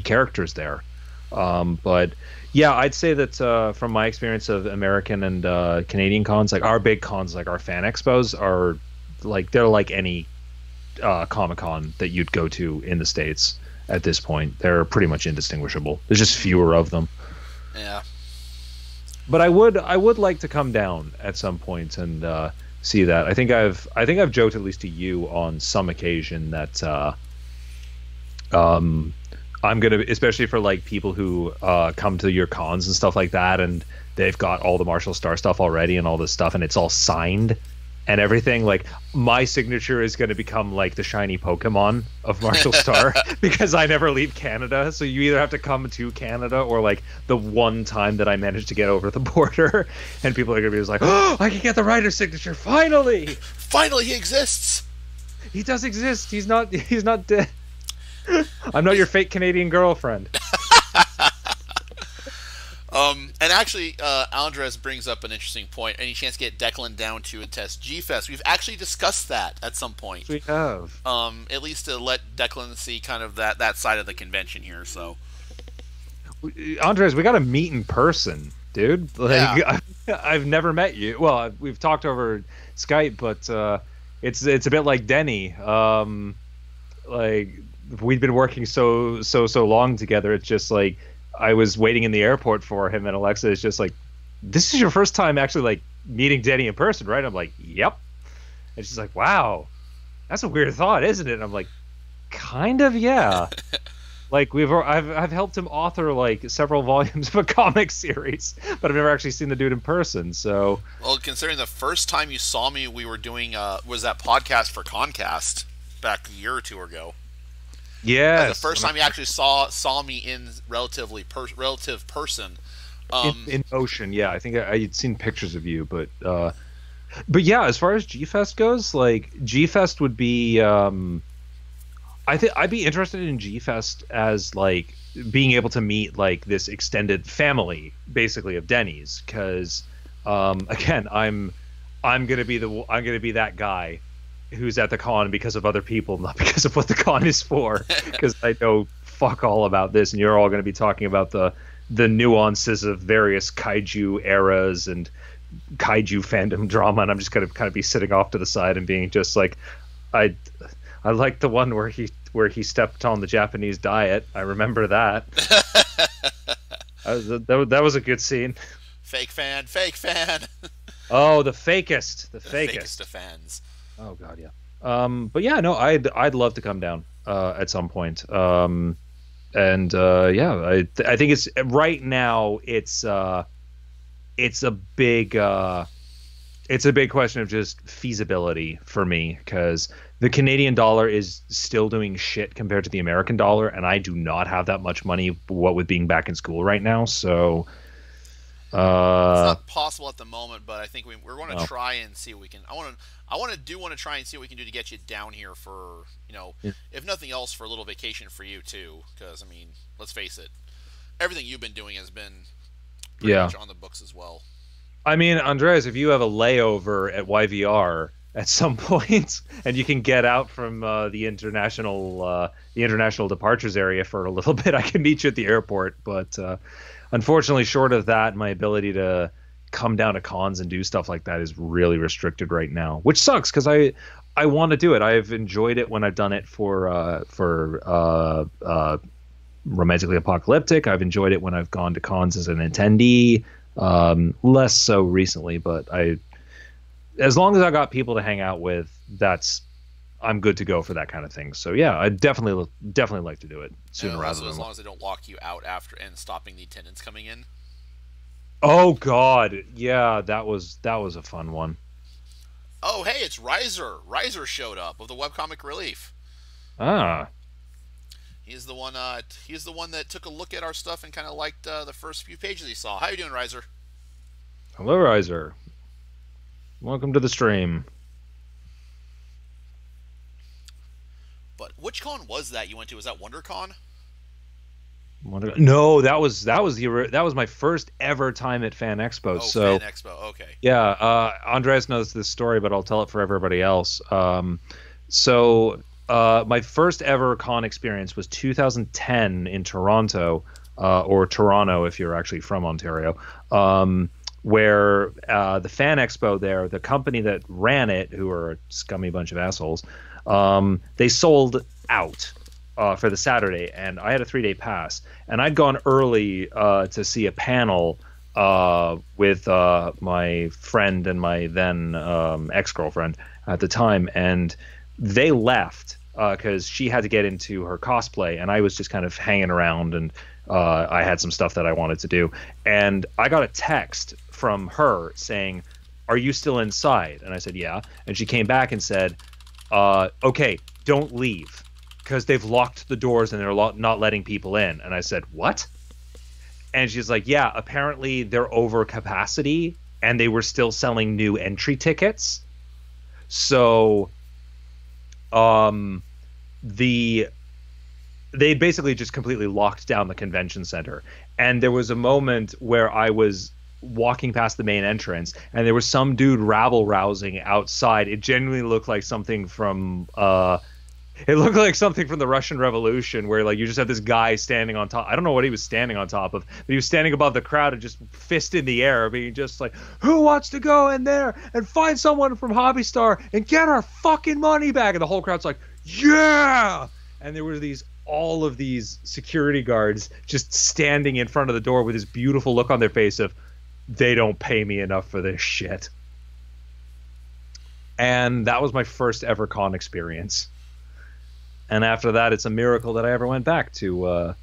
characters there. But yeah, I'd say that from my experience of American and Canadian cons, like our big cons, like our fan expos, are like they're like any Comic-Con that you'd go to in the States at this point. They're pretty much indistinguishable. There's just fewer of them. Yeah. But I would like to come down at some point and see that. I think I've joked at least to you on some occasion that I'm gonna, especially for like people who come to your cons and stuff like that, and they've got all the Marshall Star stuff already and all this stuff, and it's all signed and everything. Like, my signature is going to become like the shiny Pokemon of Marshall Star because I never leave Canada. So you either have to come to Canada or like the one time that I managed to get over the border, and people are going to be just like, "Oh, I can get the writer's signature finally! Finally, he exists. He does exist. He's not dead. I'm not your fake Canadian girlfriend." And actually, Andres brings up an interesting point. Any chance to get Declan down to attest G-Fest? We've actually discussed that at some point. We have. At least to let Declan see kind of that side of the convention here. So, Andres, we got to meet in person, dude. Like, yeah. I've never met you. Well, we've talked over Skype, but it's a bit like Denny. Like, we'd been working so long together. It's just like, I was waiting in the airport for him, and Alexa is just like, "This is your first time actually like meeting Denny in person, right?" I'm like, "Yep." And she's like, "Wow, that's a weird thought, isn't it?" And I'm like, "Kind of, yeah." Like, I've helped him author like several volumes of a comic series, but I've never actually seen the dude in person. So, well, considering the first time you saw me, we were doing was that podcast for Concast back a year or two ago. Yeah, the first time you actually saw me in relative person. In motion, yeah. I think I had seen pictures of you, but yeah, as far as G-Fest goes, like, G-Fest would be, I think I'd be interested in G-Fest as like being able to meet like this extended family, basically, of Denny's, because again, I'm gonna be that guy who's at the con because of other people, not because of what the con is for, because I know fuck all about this, and you're all going to be talking about the nuances of various kaiju eras and kaiju fandom drama, and I'm just going to kind of be sitting off to the side and being just like, I like the one where he stepped on the Japanese diet. I remember that. That was a good scene. Fake fan. Oh, the fakest of fans. Oh God, yeah. But yeah, no, I'd love to come down at some point. Yeah, I think it's right now. It's a big question of just feasibility for me, because the Canadian dollar is still doing shit compared to the American dollar, and I do not have that much money, what with being back in school right now. So It's Uh, not possible at the moment, but I think we're going to oh, try and see what we can. Want to try and see what we can do to get you down here for, yeah. if nothing else, for a little vacation for you too. Because I mean, let's face it, everything you've been doing has been pretty Yeah. much on the books as well. I mean, Andreas, if you have a layover at YVR at some point and you can get out from the international departures area for a little bit, I can meet you at the airport. But unfortunately, short of that, my ability to come down to cons and do stuff like that is really restricted right now, which sucks because I want to do it. I've enjoyed it when I've done it for romantically apocalyptic. I've enjoyed it when I've gone to cons as an attendee. Less so recently, but as long as I got people to hang out with, I'm good to go for that kind of thing. So yeah, I definitely like to do it sooner And rather also, than as later. long as they don't lock you out after and stopping the attendants coming in. Oh God, yeah, that was a fun one. Oh, hey, it's Riser. Riser showed up of the Webcomic Relief. Ah, He's the one. He's the one that took a look at our stuff and kind of liked the first few pages he saw. How you doing, Riser? hello, Riser. Welcome to the stream. But which con was that you went to? Was that WonderCon? No, that was my first ever time at Fan Expo. Oh, Fan So Expo. Okay. yeah, Andres knows this story, but I'll tell it for everybody else. So my first ever con experience was 2010 in Toronto, or Toronto if you're actually from Ontario, where the Fan Expo there, the company that ran it, who are a scummy bunch of assholes, they sold out for the Saturday, and I had a 3-day pass, and I'd gone early to see a panel with my friend and my then ex-girlfriend at the time, and they left because she had to get into her cosplay, and I was just kind of hanging around, and I had some stuff that I wanted to do, and I got a text from her saying, "Are you still inside?" And I said, "Yeah," and she came back and said, "Okay, don't leave, because they've locked the doors and they're not letting people in." And I said, "What?" And she's like, "Yeah, apparently they're over capacity and they were still selling new entry tickets. So they basically just completely locked down the convention center." And there was a moment where I was walking past the main entrance and there was some dude rabble rousing outside. It genuinely looked like something from the Russian Revolution, where like you just had this guy standing on top. I don't know what he was standing on top of, but he was standing above the crowd and just fist in the air, being just like, "Who wants to go in there and find someone from Hobby Star and get our fucking money back?" And the whole crowd's like, "Yeah!" And there were all of these security guards just standing in front of the door with this beautiful look on their face of, they don't pay me enough for this shit. And that was my first ever con experience. And after that, it's a miracle that I ever went back to a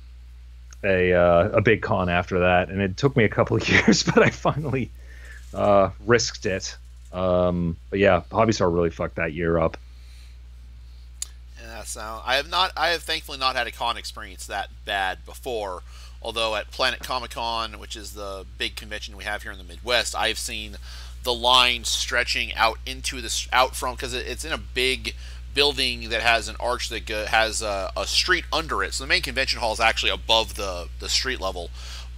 big con after that. And it took me a couple of years, but I finally risked it. But yeah, Hobby Star really fucked that year up. Yeah, so I have thankfully not had a con experience that bad before. Although at Planet Comic Con, which is the big convention we have here in the Midwest, I've seen the line stretching out out from, because it's in a big building that has an arch that has a street under it. So the main convention hall is actually above the street level.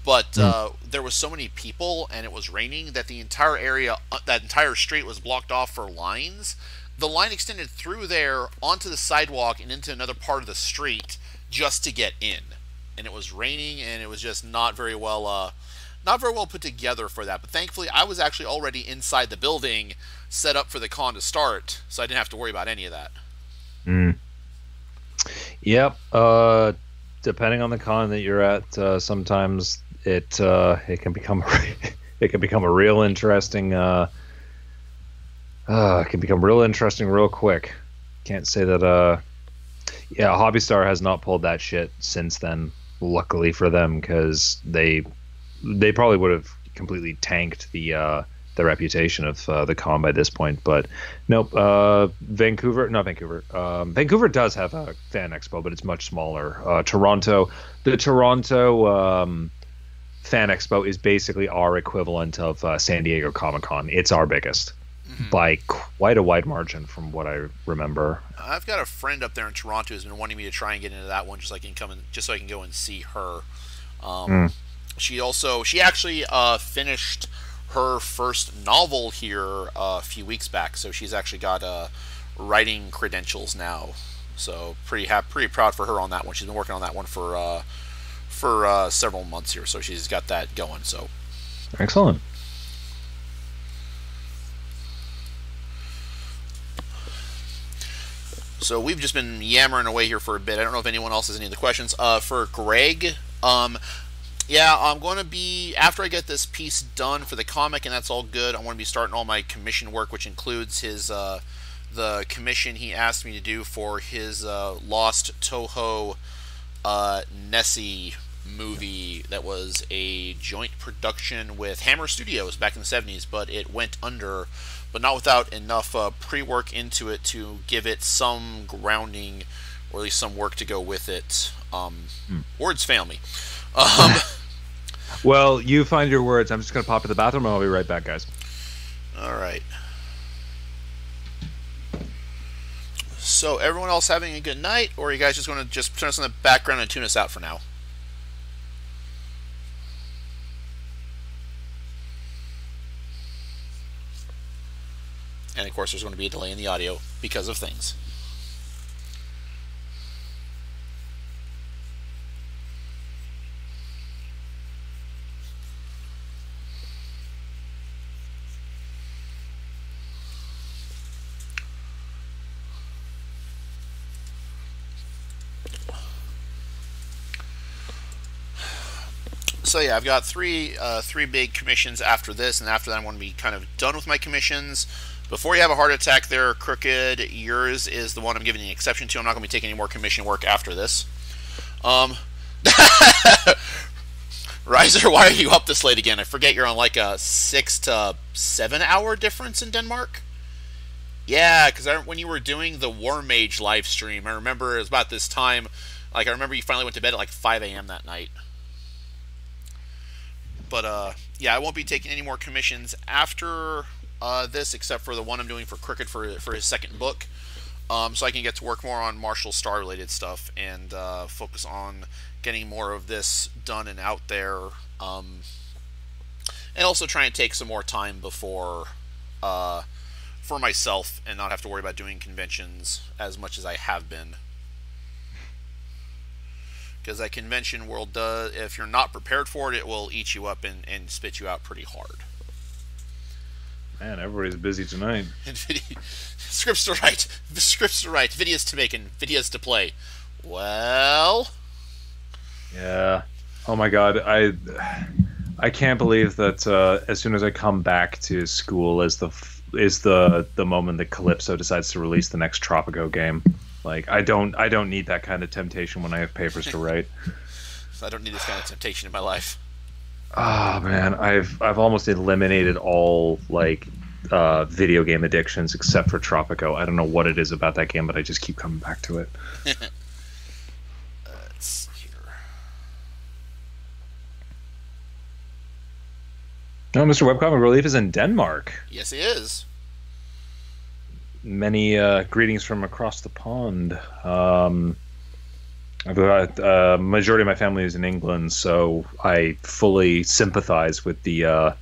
But there was so many people and it was raining that the entire area, that entire street was blocked off for lines. The line extended through there onto the sidewalk and into another part of the street just to get in. And it was raining and it was just not very well put together for that. But thankfully I was actually already inside the building, set up for the con to start, so I didn't have to worry about any of that. Mm. Yep. Depending on the con that you're at, sometimes it can become it can become a real interesting. It can become real interesting real quick. Can't say that. Yeah, Hobby Star has not pulled that shit since then. Luckily for them, because they probably would have completely tanked the reputation of the con by this point. But nope. Vancouver does have a fan expo, but it's much smaller. The Toronto Fan Expo is basically our equivalent of San Diego Comic-Con. It's our biggest by quite a wide margin from what I remember. I've got a friend up there in Toronto who's been wanting me to try and get into that one, just so I can just so I can go and see her. She actually finished her first novel here a few weeks back, so she's actually got writing credentials now. So pretty proud for her on that one. She's been working on that one for several months here, so she's got that going. So excellent. So we've just been yammering away here for a bit. I don't know if anyone else has any of the questions. For Greg, yeah, I'm going to be, after I get this piece done for the comic, and that's all good, I'm going to be starting all my commission work, which includes his the commission he asked me to do for his Lost Toho Nessie movie that was a joint production with Hammer Studios back in the 70s, but it went under, but not without enough pre-work into it to give it some grounding, or at least some work to go with it. Words fail me. Well, you find your words. I'm just going to pop to the bathroom, and I'll be right back, guys. All right. So, everyone else having a good night, or are you guys just going to just turn us on the background and tune us out for now? And of course, there's going to be a delay in the audio because of things. So yeah, I've got three big commissions after this, and after that I'm going to be kind of done with my commissions. Before you have a heart attack there, Crooked, yours is the one I'm giving the exception to. I'm not going to be taking any more commission work after this. Riser, why are you up this late again? I forget you're on like a 6 to 7 hour difference in Denmark? Yeah, because when you were doing the War Mage live stream, I remember it was about this time. Like, I remember you finally went to bed at like 5 a.m. that night. But, yeah, I won't be taking any more commissions after this, except for the one I'm doing for Crooked for his second book. So I can get to work more on Marshall Star-related stuff and focus on getting more of this done and out there. And also try and take some more time before for myself and not have to worry about doing conventions as much as I have been. Because that convention world does, if you're not prepared for it, it will eat you up and spit you out pretty hard. Man, everybody's busy tonight. Scripts to write, videos to make, and videos to play. Well, yeah. Oh my God, I can't believe that as soon as I come back to school is the moment that Calypso decides to release the next Tropico game. Like, I don't need that kind of temptation when I have papers to write. So I don't need this kind of temptation in my life. Oh man, I've almost eliminated all like video game addictions except for Tropico. I don't know what it is about that game, but I just keep coming back to it. Let's see here. No, Mr. Webcomic Relief is in Denmark. Yes, he is. Many greetings from across the pond. I've got majority of my family is in England, so I fully sympathize with the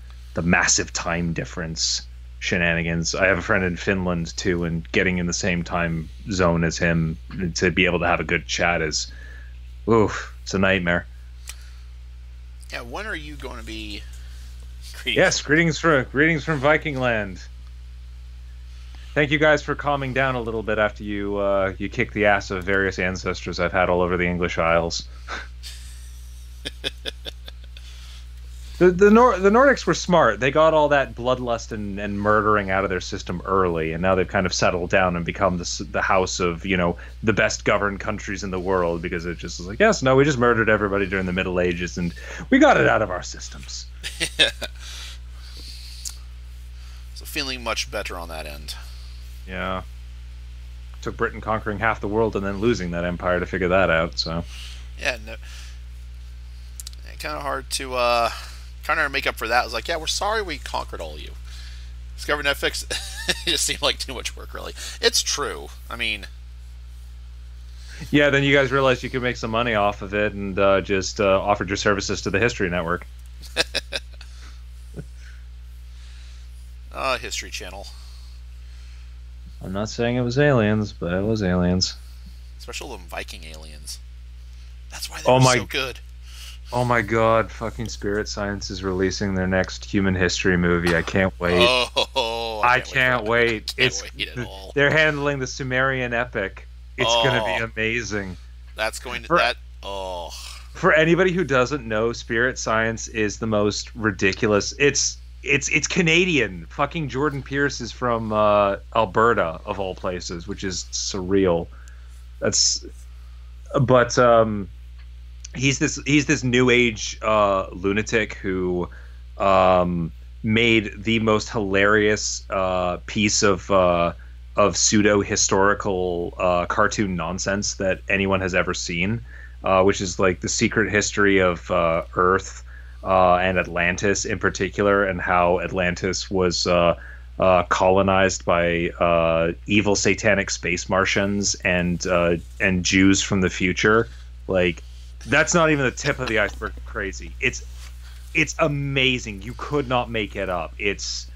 massive time difference shenanigans. I have a friend in Finland too, and getting in the same time zone as him to be able to have a good chat is, oof, it's a nightmare. Yeah, when are you going to be? Yes, greetings from Viking Land. Thank you guys for calming down a little bit after you kicked the ass of various ancestors I've had all over the English Isles. The Nordics were smart. They got all that bloodlust and murdering out of their system early, and now they've kind of settled down and become the house of, the best governed countries in the world, because it just is like, yes, no, we just murdered everybody during the Middle Ages, and we got it out of our systems. So feeling much better on that end. Yeah. Took Britain conquering half the world and then losing that empire to figure that out, so. Yeah, no. kind of hard to make up for that. I was like, yeah, we're sorry we conquered all of you. Discover Netflix. It just seemed like too much work, really. It's true. I mean, Yeah, then you guys realized you could make some money off of it and just offered your services to the History Network. History Channel. I'm not saying it was aliens, but it was aliens. Especially them Viking aliens. That's why they Oh were my, so good. oh my God! Fucking Spirit Science is releasing their next human history movie. I can't wait. Oh, I can't wait. Can't wait at all. They're handling the Sumerian epic. It's gonna be amazing. That's going to For anybody who doesn't know, Spirit Science is the most ridiculous. It's Canadian. Fucking Jordan Pierce is from Alberta of all places, which is surreal. But he's this new age lunatic who made the most hilarious piece of pseudo historical cartoon nonsense that anyone has ever seen, which is like the secret history of Earth and Atlantis in particular, and how Atlantis was colonized by evil satanic space Martians and Jews from the future. Like, that's not even the tip of the iceberg. Crazy. It's amazing. You could not make it up. It's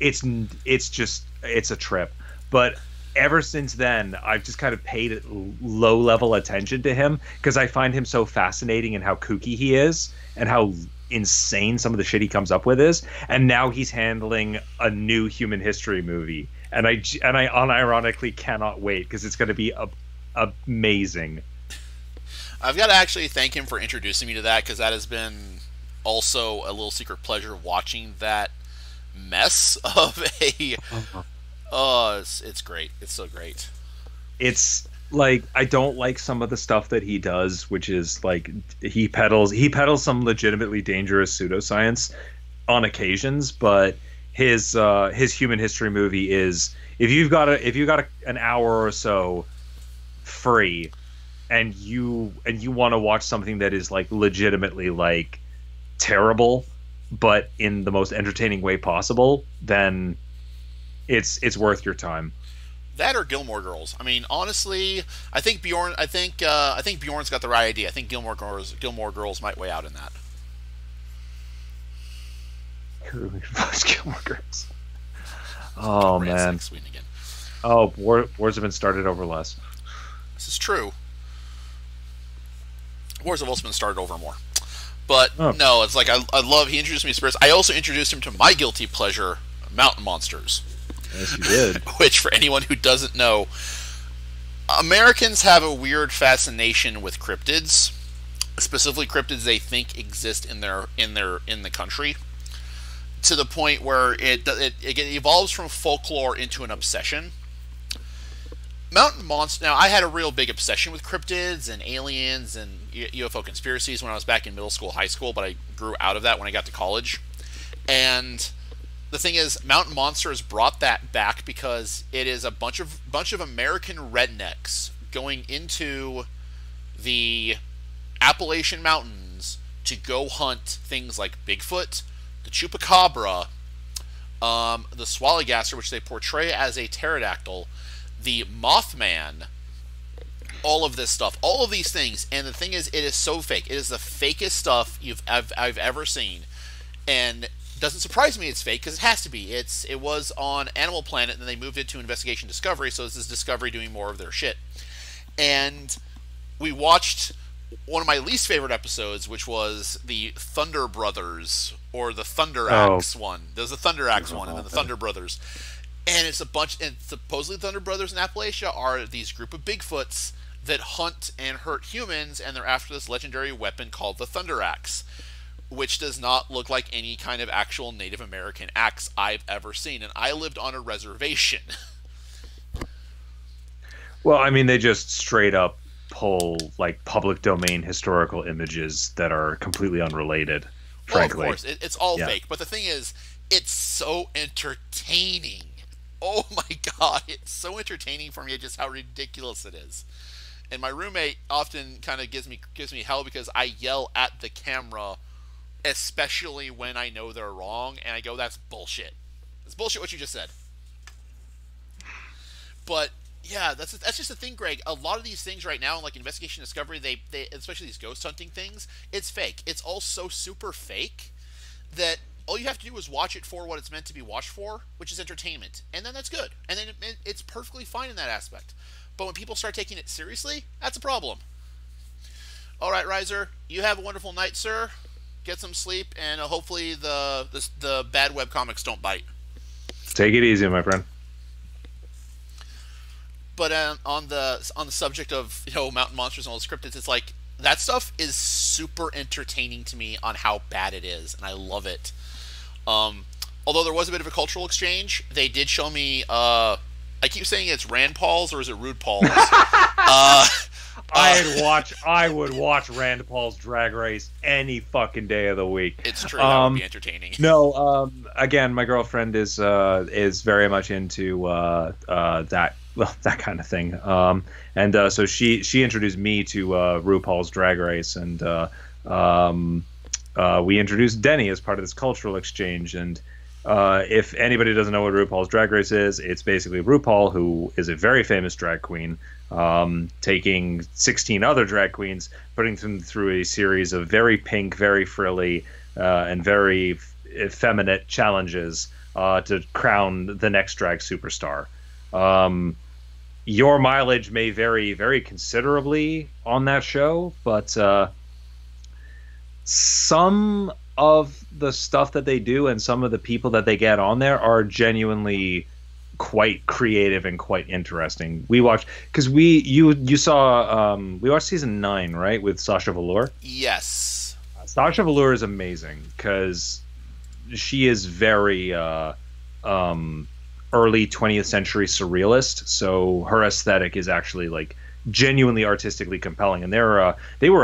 a trip. But ever since then, I've just kind of paid low level attention to him because I find him so fascinating and how kooky he is and how insane some of the shit he comes up with is. And now he's handling a new human history movie, and I unironically cannot wait because it's going to be amazing. I've got to actually thank him for introducing me to that, because that has been also a little secret pleasure watching that mess of a. It's great. It's so great. It's like, I don't like some of the stuff that he does, which is like he peddles some legitimately dangerous pseudoscience on occasions, but his human history movie is, if you've got an hour or so free and you want to watch something that is like legitimately like terrible but in the most entertaining way possible, then it's worth your time. That or Gilmore Girls. I mean, honestly, I think Bjorn's got the right idea. I think Gilmore Girls might weigh out in that. Gilmore Girls. Oh man. Sweden again. Oh, wars have been started over less. This is true. Wars have also been started over more. But no, it's like I love. He introduced me to spirits. I also introduced him to my guilty pleasure, mountain monsters. Yes, you did. Which, for anyone who doesn't know, Americans have a weird fascination with cryptids, specifically cryptids they think exist in the country, to the point where it evolves from folklore into an obsession. Mountain monsters. Now, I had a real big obsession with cryptids and aliens and UFO conspiracies when I was back in middle school, high school, but I grew out of that when I got to college. And the thing is, Mountain Monsters brought that back because it is a bunch of American rednecks going into the Appalachian Mountains to go hunt things like Bigfoot, the Chupacabra, the Swallow-Gasser, which they portray as a pterodactyl, the Mothman, all of this stuff, all of these things. And the thing is, it is so fake. It is the fakest stuff I've ever seen, and doesn't surprise me it's fake, because it has to be. It was on Animal Planet, and then they moved it to Investigation Discovery, so this is Discovery doing more of their shit. And we watched one of my least favorite episodes, which was the Thunder Brothers, or the Thunder Axe one. There's the Thunder Axe one, and then the Thunder Brothers. And it's a bunch, and supposedly Thunder Brothers in Appalachia are these group of Bigfoots that hunt and hurt humans, and they're after this legendary weapon called the Thunder Axe, which does not look like any kind of actual Native American axe I've ever seen. And I lived on a reservation. Well, I mean, they just straight up pull like public domain historical images that are completely unrelated, frankly. Well, of course, it's all fake. But the thing is, it's so entertaining. Oh my god, it's so entertaining for me, just how ridiculous it is. And my roommate often kind of gives me hell because I yell at the camera, especially when I know they're wrong, and I go, "That's bullshit. It's bullshit what you just said." But yeah, that's just the thing, Greg. A lot of these things right now, like investigation discovery, they especially these ghost hunting things, it's fake. It's all so super fake that all you have to do is watch it for what it's meant to be watched for, which is entertainment, and then that's good, and then it's perfectly fine in that aspect. But when people start taking it seriously, that's a problem. All right, Riser, you have a wonderful night, sir. Get some sleep, and hopefully the bad webcomics don't bite. Take it easy, my friend. But on the subject of mountain monsters and all the scripted, it's like that stuff is super entertaining to me on how bad it is, and I love it. Although there was a bit of a cultural exchange, they did show me. I keep saying it's Rand Paul's or is it Rude Paul's? I would watch Rand Paul's Drag Race any fucking day of the week. It's true. That would be entertaining. No, again, my girlfriend is very much into that kind of thing. So she introduced me to RuPaul's Drag Race, and we introduced Denny as part of this cultural exchange. And if anybody doesn't know what RuPaul's Drag Race is, it's basically RuPaul, who is a very famous drag queen, taking 16 other drag queens, putting them through a series of very pink, very frilly, and very effeminate challenges to crown the next drag superstar. Your mileage may vary very considerably on that show, but some of the stuff that they do and some of the people that they get on there are genuinely quite creative and quite interesting. We watched because you saw we watched season 9, right, with Sasha Velour. Yes, Sasha Velour is amazing because she is very early 20th century surrealist, so her aesthetic is actually like genuinely artistically compelling. And they were a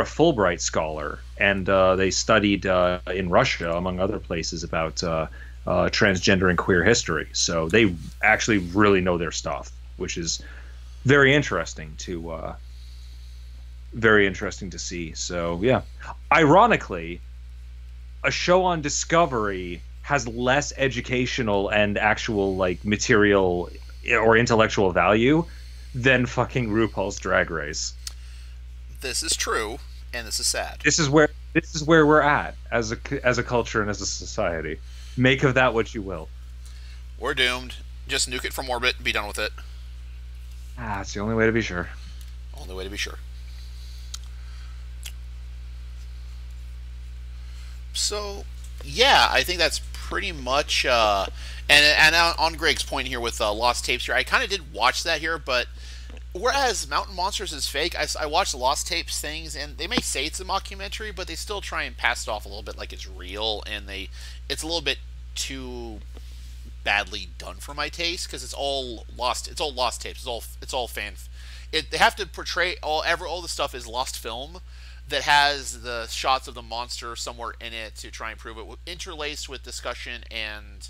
Fulbright scholar, and they studied in Russia, among other places, about transgender and queer history. So they actually really know their stuff, which is very interesting to see. So yeah, ironically, a show on Discovery has less educational and actual like material or intellectual value than fucking RuPaul's Drag Race. This is true, and this is sad. This is where we're at as a culture and as a society. Make of that what you will. We're doomed. Just nuke it from orbit and be done with it. It's the only way to be sure. Only way to be sure. So, yeah, I think that's pretty much. And on Greg's point here with Lost Tapes here, I kind of did watch that here, but whereas Mountain Monsters is fake, I watched the Lost Tapes things, and they may say it's a mockumentary, but they still try and pass it off a little bit like it's real, and it's a little bit too badly done for my taste because it's all lost tapes. It's all fan. They have to portray all the stuff is lost film that has the shots of the monster somewhere in it to try and prove it, interlaced with discussion and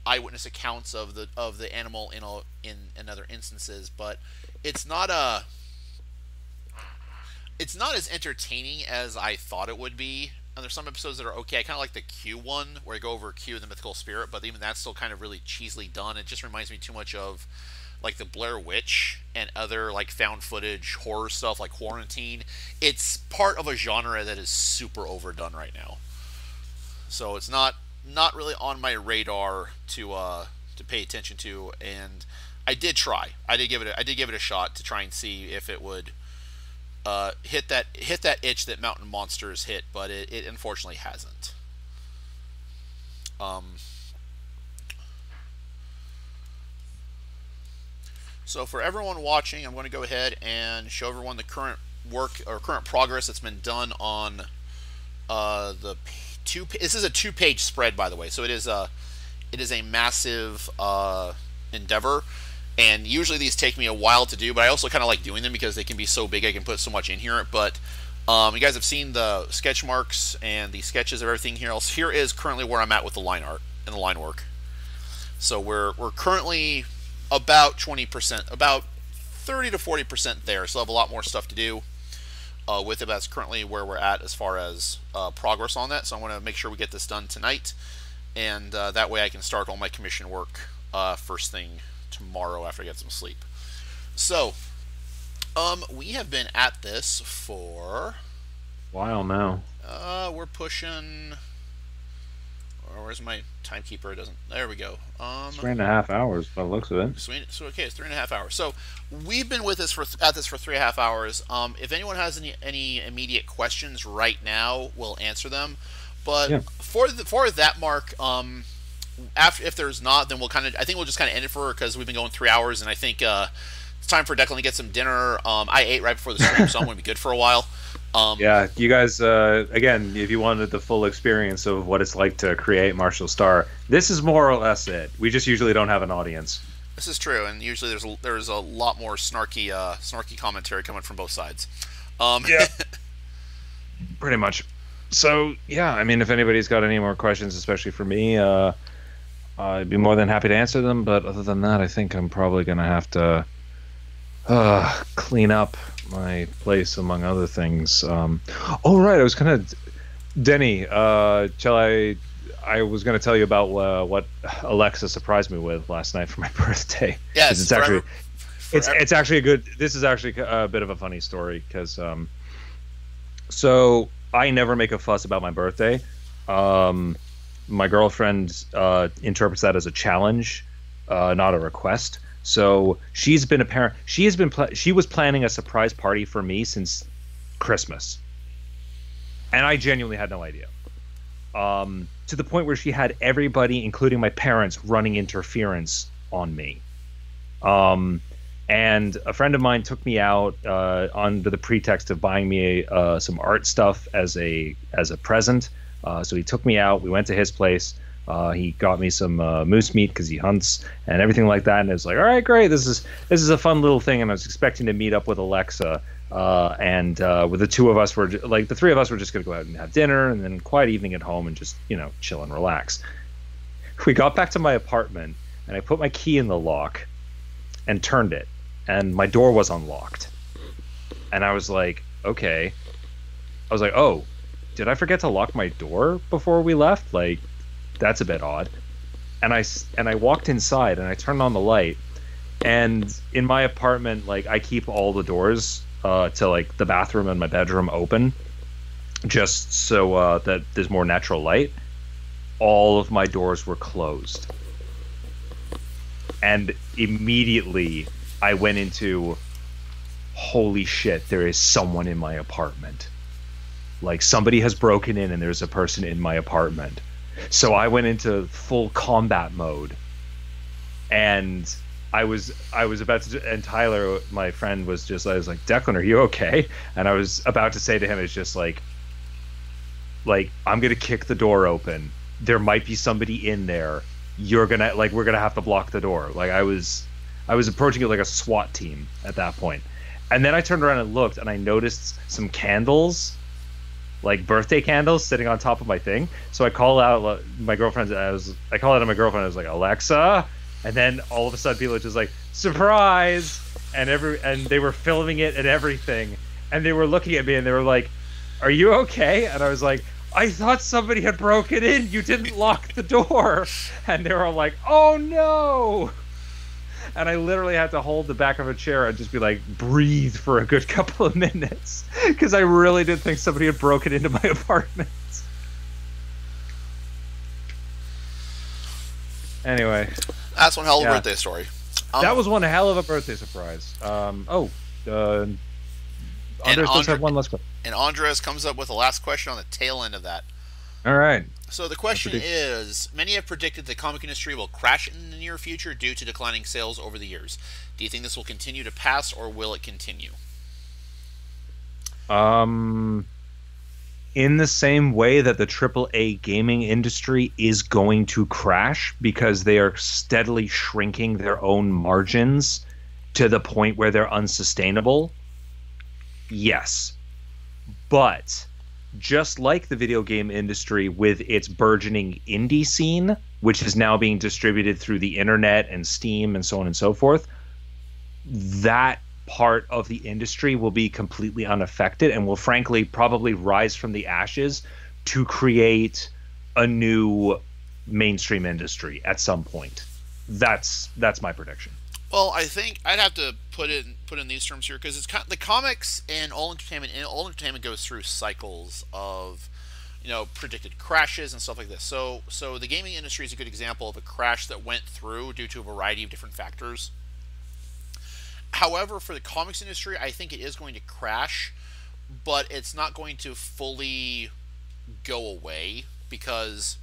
eyewitness accounts of the animal in other instances. But it's not as entertaining as I thought it would be. And there's some episodes that are okay. I kind of like the Q one where I go over Q, the mythical spirit, but even that's still kind of really cheesily done. It just reminds me too much of like the Blair Witch and other like found footage horror stuff like Quarantine. It's part of a genre that is super overdone right now. So it's not really on my radar to pay attention to, and I did try. I did give it a shot to try and see if it would hit that itch that Mountain Monsters hit, but it unfortunately hasn't. So for everyone watching, I'm going to go ahead and show everyone the current work or current progress that's been done on this is a 2-page spread, by the way, so it is a massive endeavor. And usually these take me a while to do, but I also kind of like doing them because they can be so big I can put so much in here. But you guys have seen the sketch marks and the sketches of everything here else. Here is currently where I'm at with the line art and the line work. So we're currently about 20%, about 30 to 40% there. Still have a lot more stuff to do with it. That's currently where we're at as far as progress on that. So I want to make sure we get this done tonight, and that way I can start all my commission work first thing tomorrow after I get some sleep. So we have been at this for a while now. We're pushing. Where's my timekeeper? It doesn't. There we go. 3.5 hours by the looks of it. So okay, it's 3.5 hours. So we've been with this at this for 3.5 hours. If anyone has any immediate questions right now, we'll answer them. But yeah. for that mark, after, if there's not, then I think we'll just kind of end it for her, because we've been going 3 hours, and I think it's time for Declan to get some dinner. I ate right before the stream, so I'm going to be good for a while. Yeah, you guys, again, if you wanted the full experience of what it's like to create Marshal Star, this is more or less it. We just usually don't have an audience. This is true, and usually there's a lot more snarky commentary coming from both sides. Yeah, pretty much. So yeah, I mean, if anybody's got any more questions, especially for me, I'd be more than happy to answer them. But other than that, I think I'm probably gonna have to clean up my place, among other things. Oh right, I was gonna, Denny. I was gonna tell you about what Alexa surprised me with last night for my birthday. Yes, it's actually it's actually a good. This is actually a bit of a funny story, because so I never make a fuss about my birthday. My girlfriend interprets that as a challenge, not a request. So she was planning a surprise party for me since Christmas, and I genuinely had no idea. To the point where she had everybody, including my parents, running interference on me. And a friend of mine took me out under the pretext of buying me some art stuff as a present. So he took me out. We went to his place. He got me some moose meat because he hunts and everything like that. And it was like, all right, great. This is a fun little thing. And I was expecting to meet up with Alexa. And with the two of us, the three of us were just going to go out and have dinner, and then quiet evening at home and just, chill and relax. We got back to my apartment, and I put my key in the lock and turned it, and my door was unlocked. And I was like, okay. I was like, oh, did I forget to lock my door before we left? Like, that's a bit odd. And I walked inside, and I turned on the light. And in my apartment, I keep all the doors to the bathroom and my bedroom open, just so that there's more natural light. All of my doors were closed. And immediately I went into, holy shit, there is someone in my apartment. Somebody has broken in and there's a person in my apartment. So I went into full combat mode, and I was about to, and Tyler, my friend, I was like, Declan, are you okay? And I was about to say to him, it's just like I'm gonna kick the door open. There might be somebody in there. We're gonna have to block the door. I was approaching it like a SWAT team at that point. And then I turned around and looked, and I noticed some candles, birthday candles, sitting on top of my thing. So I call out my girlfriend. I call out to my girlfriend. I was like, Alexa. And then all of a sudden, people are just like, surprise! And they were filming it and everything. And they were looking at me and they were like, are you okay? And I was like, I thought somebody had broken in. You didn't lock the door. And they were all like, oh no! And I literally had to hold the back of a chair and just be like, breathe for a good couple of minutes, because I really did think somebody had broken into my apartment. Anyway, that's one hell of a birthday story. That was one hell of a birthday surprise. Andres does have one last question. And Andres comes up with the last question on the tail end of that. All right. So the question is, many have predicted the comic industry will crash in the near future due to declining sales over the years. Do you think this will continue to pass, or will it continue? In the same way that the AAA gaming industry is going to crash, because they are steadily shrinking their own margins to the point where they're unsustainable. Yes. But just like the video game industry with its burgeoning indie scene, which is now being distributed through the internet and Steam and so on and so forth, that part of the industry will be completely unaffected and will frankly probably rise from the ashes to create a new mainstream industry at some point. That's my prediction. Well, I think I'd have to put in these terms here because it's kind of, the comics and all entertainment. And all entertainment goes through cycles of, predicted crashes and stuff like this. So the gaming industry is a good example of a crash that went through due to a variety of different factors. However, for the comics industry, I think it is going to crash, but it's not going to fully go away because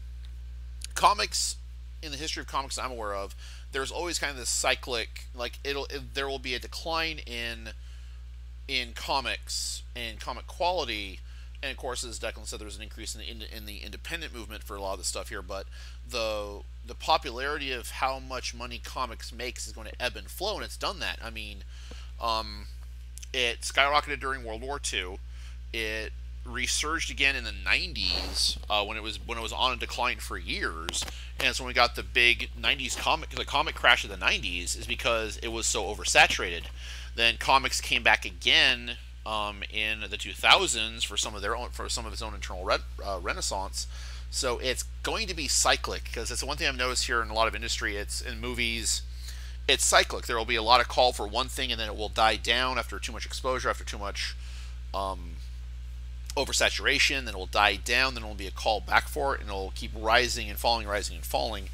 comics, in the history of comics I'm aware of, there's always kind of this cyclic, like there will be a decline in comics and comic quality, and of course, as Declan said, there was an increase in the independent movement for a lot of the stuff here, but the popularity of how much money comics makes is going to ebb and flow, and it's done that. I mean, it skyrocketed during World War II. It resurged again in the 90s when it was on a decline for years, and it's when we got the big 90s comic crash of the 90s is because it was so oversaturated. Then comics came back again in the 2000s for some of its own internal renaissance. So it's going to be cyclic because it's the one thing I've noticed here in a lot of industry. It's in movies. It's cyclic. There will be a lot of call for one thing, and then it will die down after too much exposure, after too much oversaturation. Then it will die down. Then it will be a call back for it, and it will keep rising and falling, rising and falling.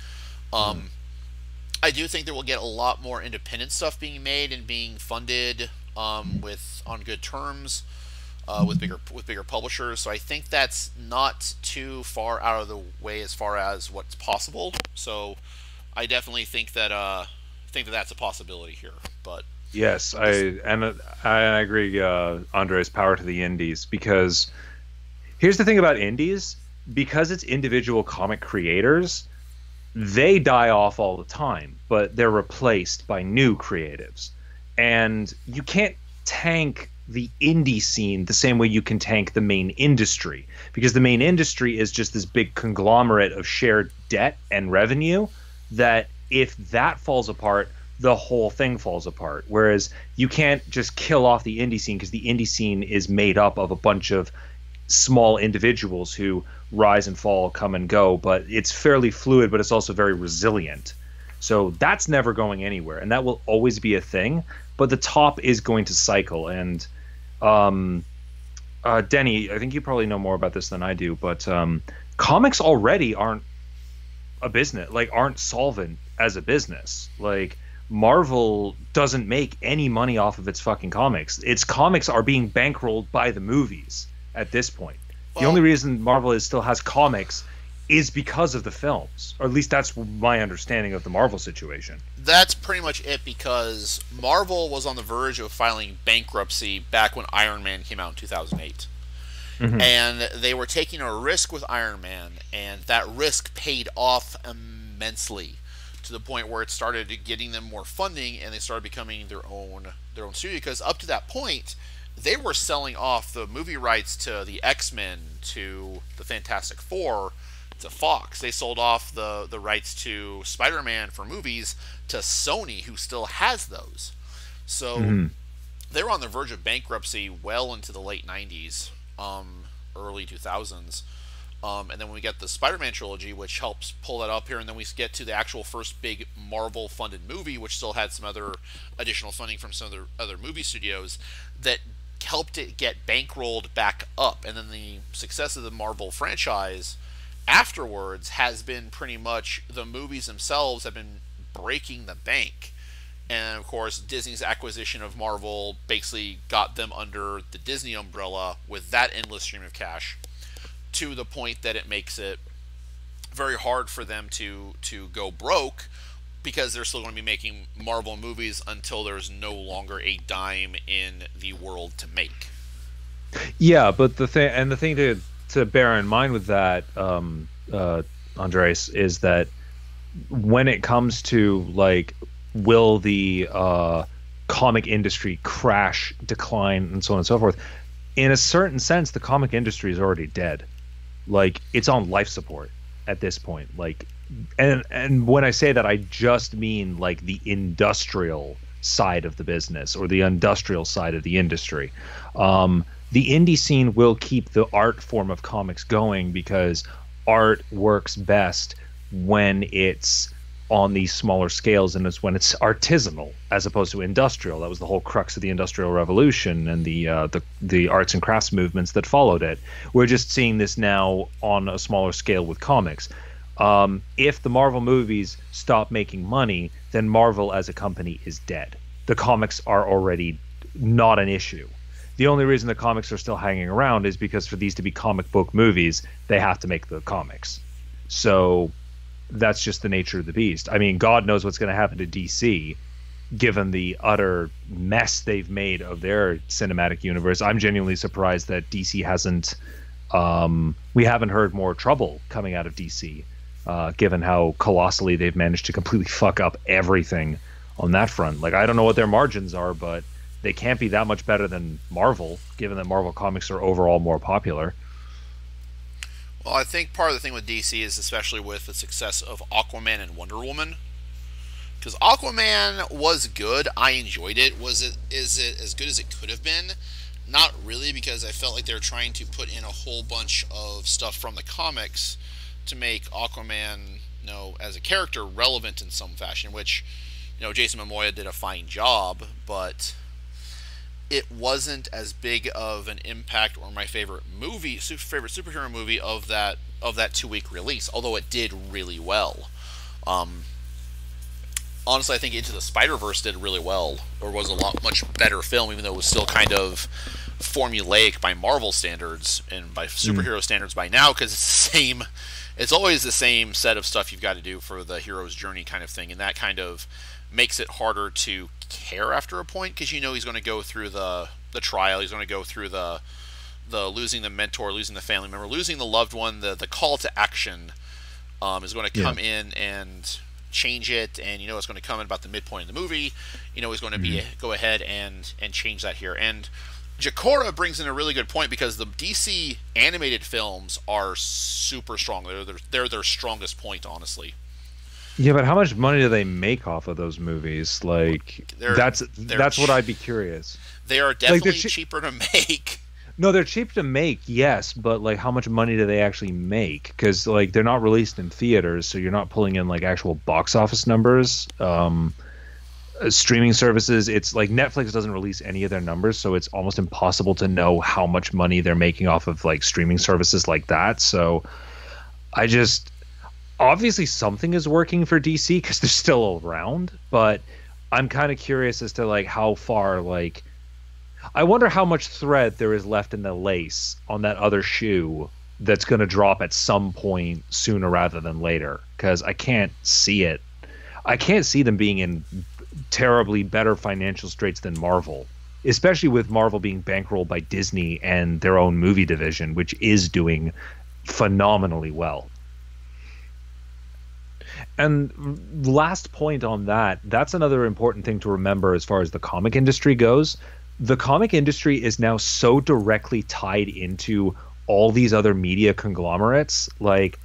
I do think that we'll get a lot more independent stuff being made and being funded on good terms with bigger publishers. So I think that's not too far out of the way as far as what's possible. So I definitely think that that's a possibility here. But yes, I agree, Andres. Power to the indies, because here's the thing about indies: because it's individual comic creators, they die off all the time, but they're replaced by new creatives, and you can't tank the indie scene the same way you can tank the main industry, because the main industry is just this big conglomerate of shared debt and revenue that if that falls apart, the whole thing falls apart. Whereas you can't just kill off the indie scene, because the indie scene is made up of a bunch of small individuals who rise and fall, come and go, but it's fairly fluid, but it's also very resilient. So that's never going anywhere, and that will always be a thing. But the top is going to cycle, and Denny, I think you probably know more about this than I do, but comics already aren't a business, like aren't solvent as a business. Like Marvel doesn't make any money off of its fucking comics. Its comics are being bankrolled by the movies at this point. The only reason Marvel still has comics is because of the films, or at least that's my understanding of the Marvel situation. That's pretty much it, because Marvel was on the verge of filing bankruptcy back when Iron Man came out in 2008. And they were taking a risk with Iron Man, and that risk paid off immensely to the point where it started getting them more funding, and they started becoming their own studio, because up to that point they were selling off the movie rights to the X-Men, to the Fantastic Four, to Fox. They sold off the rights to Spider-Man for movies to Sony, who still has those. So they were on the verge of bankruptcy well into the late 90s, early 2000s. And then when we get the Spider-Man trilogy, which helps pull that up here, and then we get to the actual first big Marvel-funded movie, which still had some other additional funding from some other movie studios that helped it get bankrolled back up. And then the success of the Marvel franchise afterwards has been pretty much the movies themselves have been breaking the bank. And of course, Disney's acquisition of Marvel basically got them under the Disney umbrella with that endless stream of cash, to the point that it makes it very hard for them to go broke, because they're still going to be making Marvel movies until there's no longer a dime in the world to make. Yeah, but the thing to bear in mind with that, Andres, is that when it comes to like, will the comic industry crash, decline, and so on and so forth, in a certain sense, the comic industry is already dead. Like, it's on life support at this point. Like, and when I say that, I just mean like the industrial side of the business or the industrial side of the industry. The indie scene will keep the art form of comics going because art works best when it's on these smaller scales, and it's when it's artisanal as opposed to industrial. That was the whole crux of the Industrial Revolution and the arts and crafts movements that followed it. We're just seeing this now on a smaller scale with comics. If the Marvel movies stop making money, then Marvel as a company is dead. The comics are already not an issue. The only reason the comics are still hanging around is because for these to be comic book movies, they have to make the comics. So that's just the nature of the beast. I mean, God knows what's going to happen to DC, given the utter mess they've made of their cinematic universe. I'm genuinely surprised that DC hasn't, we haven't heard more trouble coming out of DC, given how colossally they've managed to completely fuck up everything on that front. Like, I don't know what their margins are, but they can't be that much better than Marvel, given that Marvel comics are overall more popular. Well, I think part of the thing with DC is especially with the success of Aquaman and Wonder Woman. Because Aquaman was good. I enjoyed it. Is it as good as it could have been? Not really, because I felt like they were trying to put in a whole bunch of stuff from the comics to make Aquaman, as a character relevant in some fashion, which, Jason Momoa did a fine job, but it wasn't as big of an impact or my favorite superhero movie of that 2-week release, although it did really well. Honestly, I think Into the Spider-Verse did really well, or was a much better film, even though it was still kind of formulaic by Marvel standards and by superhero standards by now, because it's always the same set of stuff you've got to do for the hero's journey kind of thing, and that kind of makes it harder to care after a point, because he's going to go through the trial, he's going to go through the losing the mentor, losing the family member, losing the loved one, the call to action is going to come in and change it, and it's going to come in about the midpoint of the movie. He's going to be go ahead and change that here. And Jakora brings in a really good point, because the DC animated films are super strong. They're their strongest point, honestly. Yeah, but how much money do they make off of those movies? Like, that's what I'd be curious. They are definitely cheaper to make. No, they're cheap to make, yes, but like, how much money do they actually make? Because like, they're not released in theaters, so you're not pulling in like actual box office numbers. Streaming services, it's like Netflix doesn't release any of their numbers, so it's almost impossible to know how much money they're making off of like streaming services like that. So obviously something is working for DC because they're still around, but I'm kind of curious as to like how far, like, I wonder how much thread there is left in the lace on that other shoe that's going to drop at some point sooner rather than later, because I can't see it. I can't see them being in terribly better financial straits than Marvel, especially with Marvel being bankrolled by Disney and their own movie division, which is doing phenomenally well. And last point on that's another important thing to remember as far as the comic industry goes. The comic industry is now so directly tied into all these other media conglomerates. Like,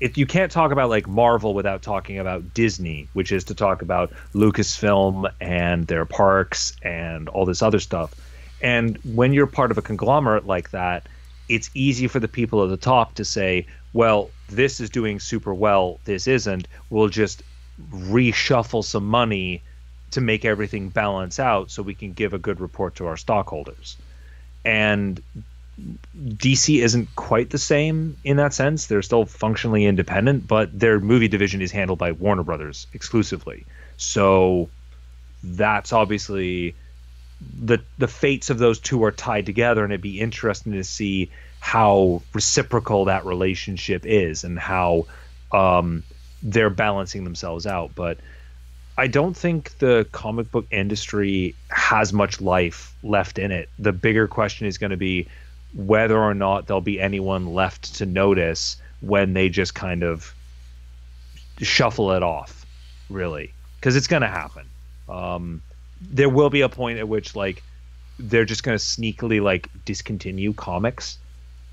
if you can't talk about like Marvel without talking about Disney, which is to talk about Lucasfilm and their parks and all this other stuff. And when you're part of a conglomerate like that, it's easy for the people at the top to say, well, this is doing super well, this isn't. We'll just reshuffle some money to make everything balance out so we can give a good report to our stockholders. And DC isn't quite the same in that sense. They're still functionally independent, but their movie division is handled by Warner Brothers exclusively. So that's obviously the fates of those two are tied together, and it'd be interesting to see how reciprocal that relationship is and how they're balancing themselves out. But I don't think the comic book industry has much life left in it. The bigger question is going to be whether or not there'll be anyone left to notice when they just kind of shuffle it off, really, because it's going to happen. There will be a point at which like they're just going to sneakily like discontinue comics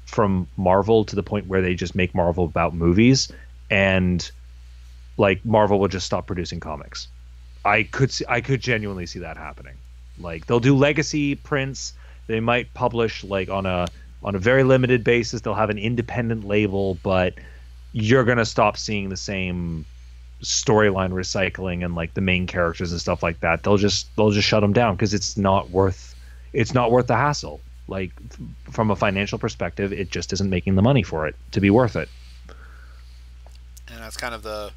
from Marvel to the point where they just make Marvel about movies, and like Marvel will just stop producing comics. I could genuinely see that happening. Like they'll do legacy prints. They might publish like on a very limited basis. They'll have an independent label, but you're gonna stop seeing the same storyline recycling and like the main characters and stuff like that. They'll just shut them down because it's not worth the hassle. Like from a financial perspective, it just isn't making the money for it to be worth it. And that's kind of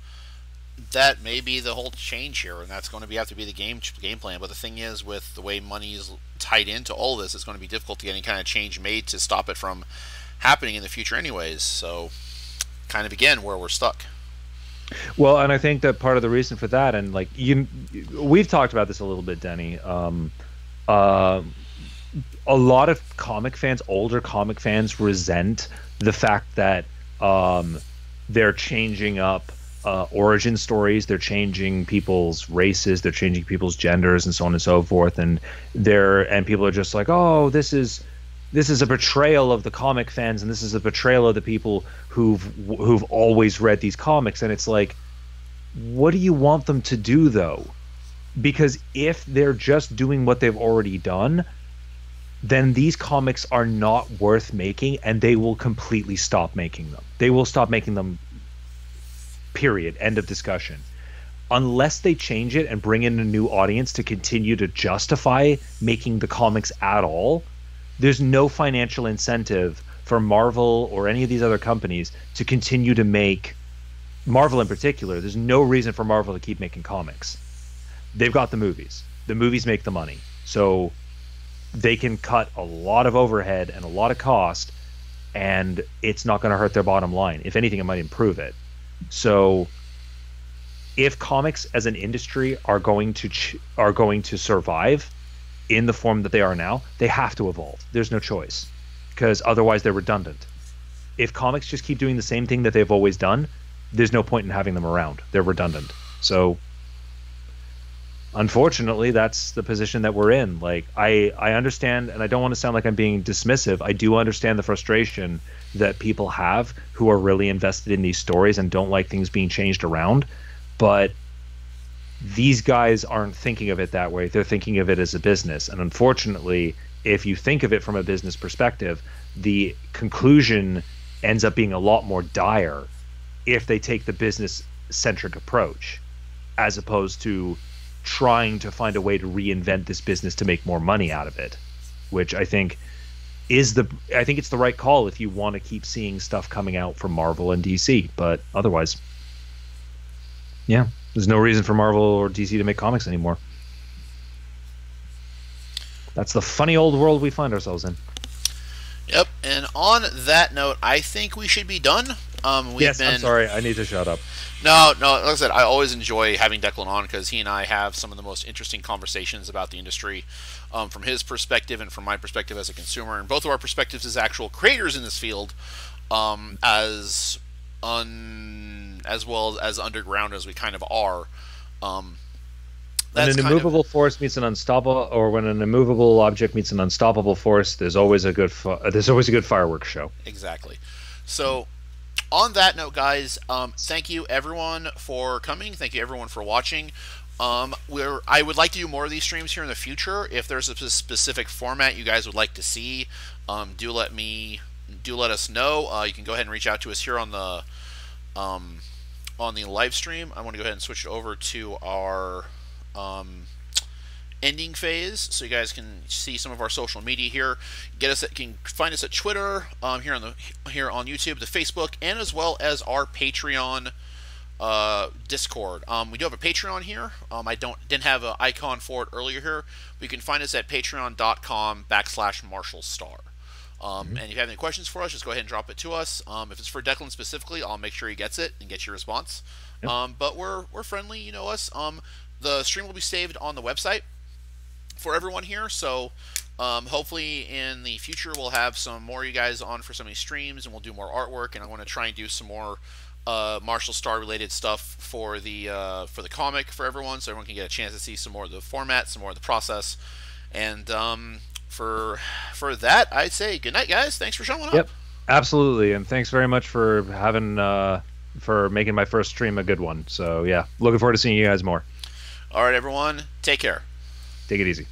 that may be the whole change here, and that's going to have to be the game plan. But the thing is, with the way money is tied into all this, it's going to be difficult to get any kind of change made to stop it from happening in the future, anyways. So, kind of again where we're stuck. Well, and I think that part of the reason for that, and like we've talked about this a little bit, Denny. A lot of comic fans, older comic fans, resent the fact that they're changing up origin stories, they're changing people's races, they're changing people's genders, and so on and so forth. And people are just like, oh, this is a betrayal of the comic fans, and this is a betrayal of the people who've always read these comics. And it's like, what do you want them to do though? Because if they're just doing what they've already done, then these comics are not worth making, and they will completely stop making them. They will stop making them, period. End of discussion. Unless they change it and bring in a new audience to continue to justify making the comics at all, there's no financial incentive for Marvel or any of these other companies to continue to make, Marvel in particular, there's no reason for Marvel to keep making comics. They've got the movies. The movies make the money. So they can cut a lot of overhead and a lot of cost, and it's not going to hurt their bottom line. If anything, it might improve it. So if comics as an industry are going to survive in the form that they are now, they have to evolve. There's no choice, because otherwise they're redundant. If comics just keep doing the same thing that they've always done, there's no point in having them around. They're redundant. So unfortunately, that's the position that we're in. Like, I understand, and I don't want to sound like I'm being dismissive. I do understand the frustration that people have who are really invested in these stories and don't like things being changed around. But these guys aren't thinking of it that way. They're thinking of it as a business. And unfortunately, if you think of it from a business perspective, the conclusion ends up being a lot more dire if they take the business-centric approach, as opposed to trying to find a way to reinvent this business to make more money out of it, which I think it's the right call if you want to keep seeing stuff coming out from Marvel and DC. But otherwise, yeah, there's no reason for Marvel or DC to make comics anymore. That's the funny old world we find ourselves in. Yep, and on that note, I think we should be done. I'm sorry, I need to shut up. No, like I said, I always enjoy having Declan on because he and I have some of the most interesting conversations about the industry from his perspective and from my perspective as a consumer, and both of our perspectives as actual creators in this field, as well as underground as we kind of are. When an immovable force meets an unstoppable, or when an immovable object meets an unstoppable force, there's always a good fireworks show. Exactly. So, on that note, guys, thank you everyone for coming. Thank you everyone for watching. I would like to do more of these streams here in the future. If there's a specific format you guys would like to see, do let us know. You can go ahead and reach out to us here on the live stream. I want to go ahead and switch it over to our ending phase, so you guys can see some of our social media here. Can find us at Twitter, here on YouTube, the Facebook, and as well as our Patreon Discord. We do have a Patreon here. I didn't have an icon for it earlier here, but you can find us at patreon.com/MarshalStar. And if you have any questions for us, just go ahead and drop it to us. If it's for Declan specifically, I'll make sure he gets it and gets your response. Yep. But we're friendly, you know us. The stream will be saved on the website for everyone here, so hopefully in the future we'll have some more of you guys on for some of these streams, and we'll do more artwork, and I want to try and do some more Marshal Star related stuff for the comic for everyone, so everyone can get a chance to see some more of the format, some more of the process. And for that, I'd say good night, guys. Thanks for showing up. Yep, absolutely, and thanks very much for having for making my first stream a good one. So yeah, looking forward to seeing you guys more. All right, everyone, take care. Take it easy.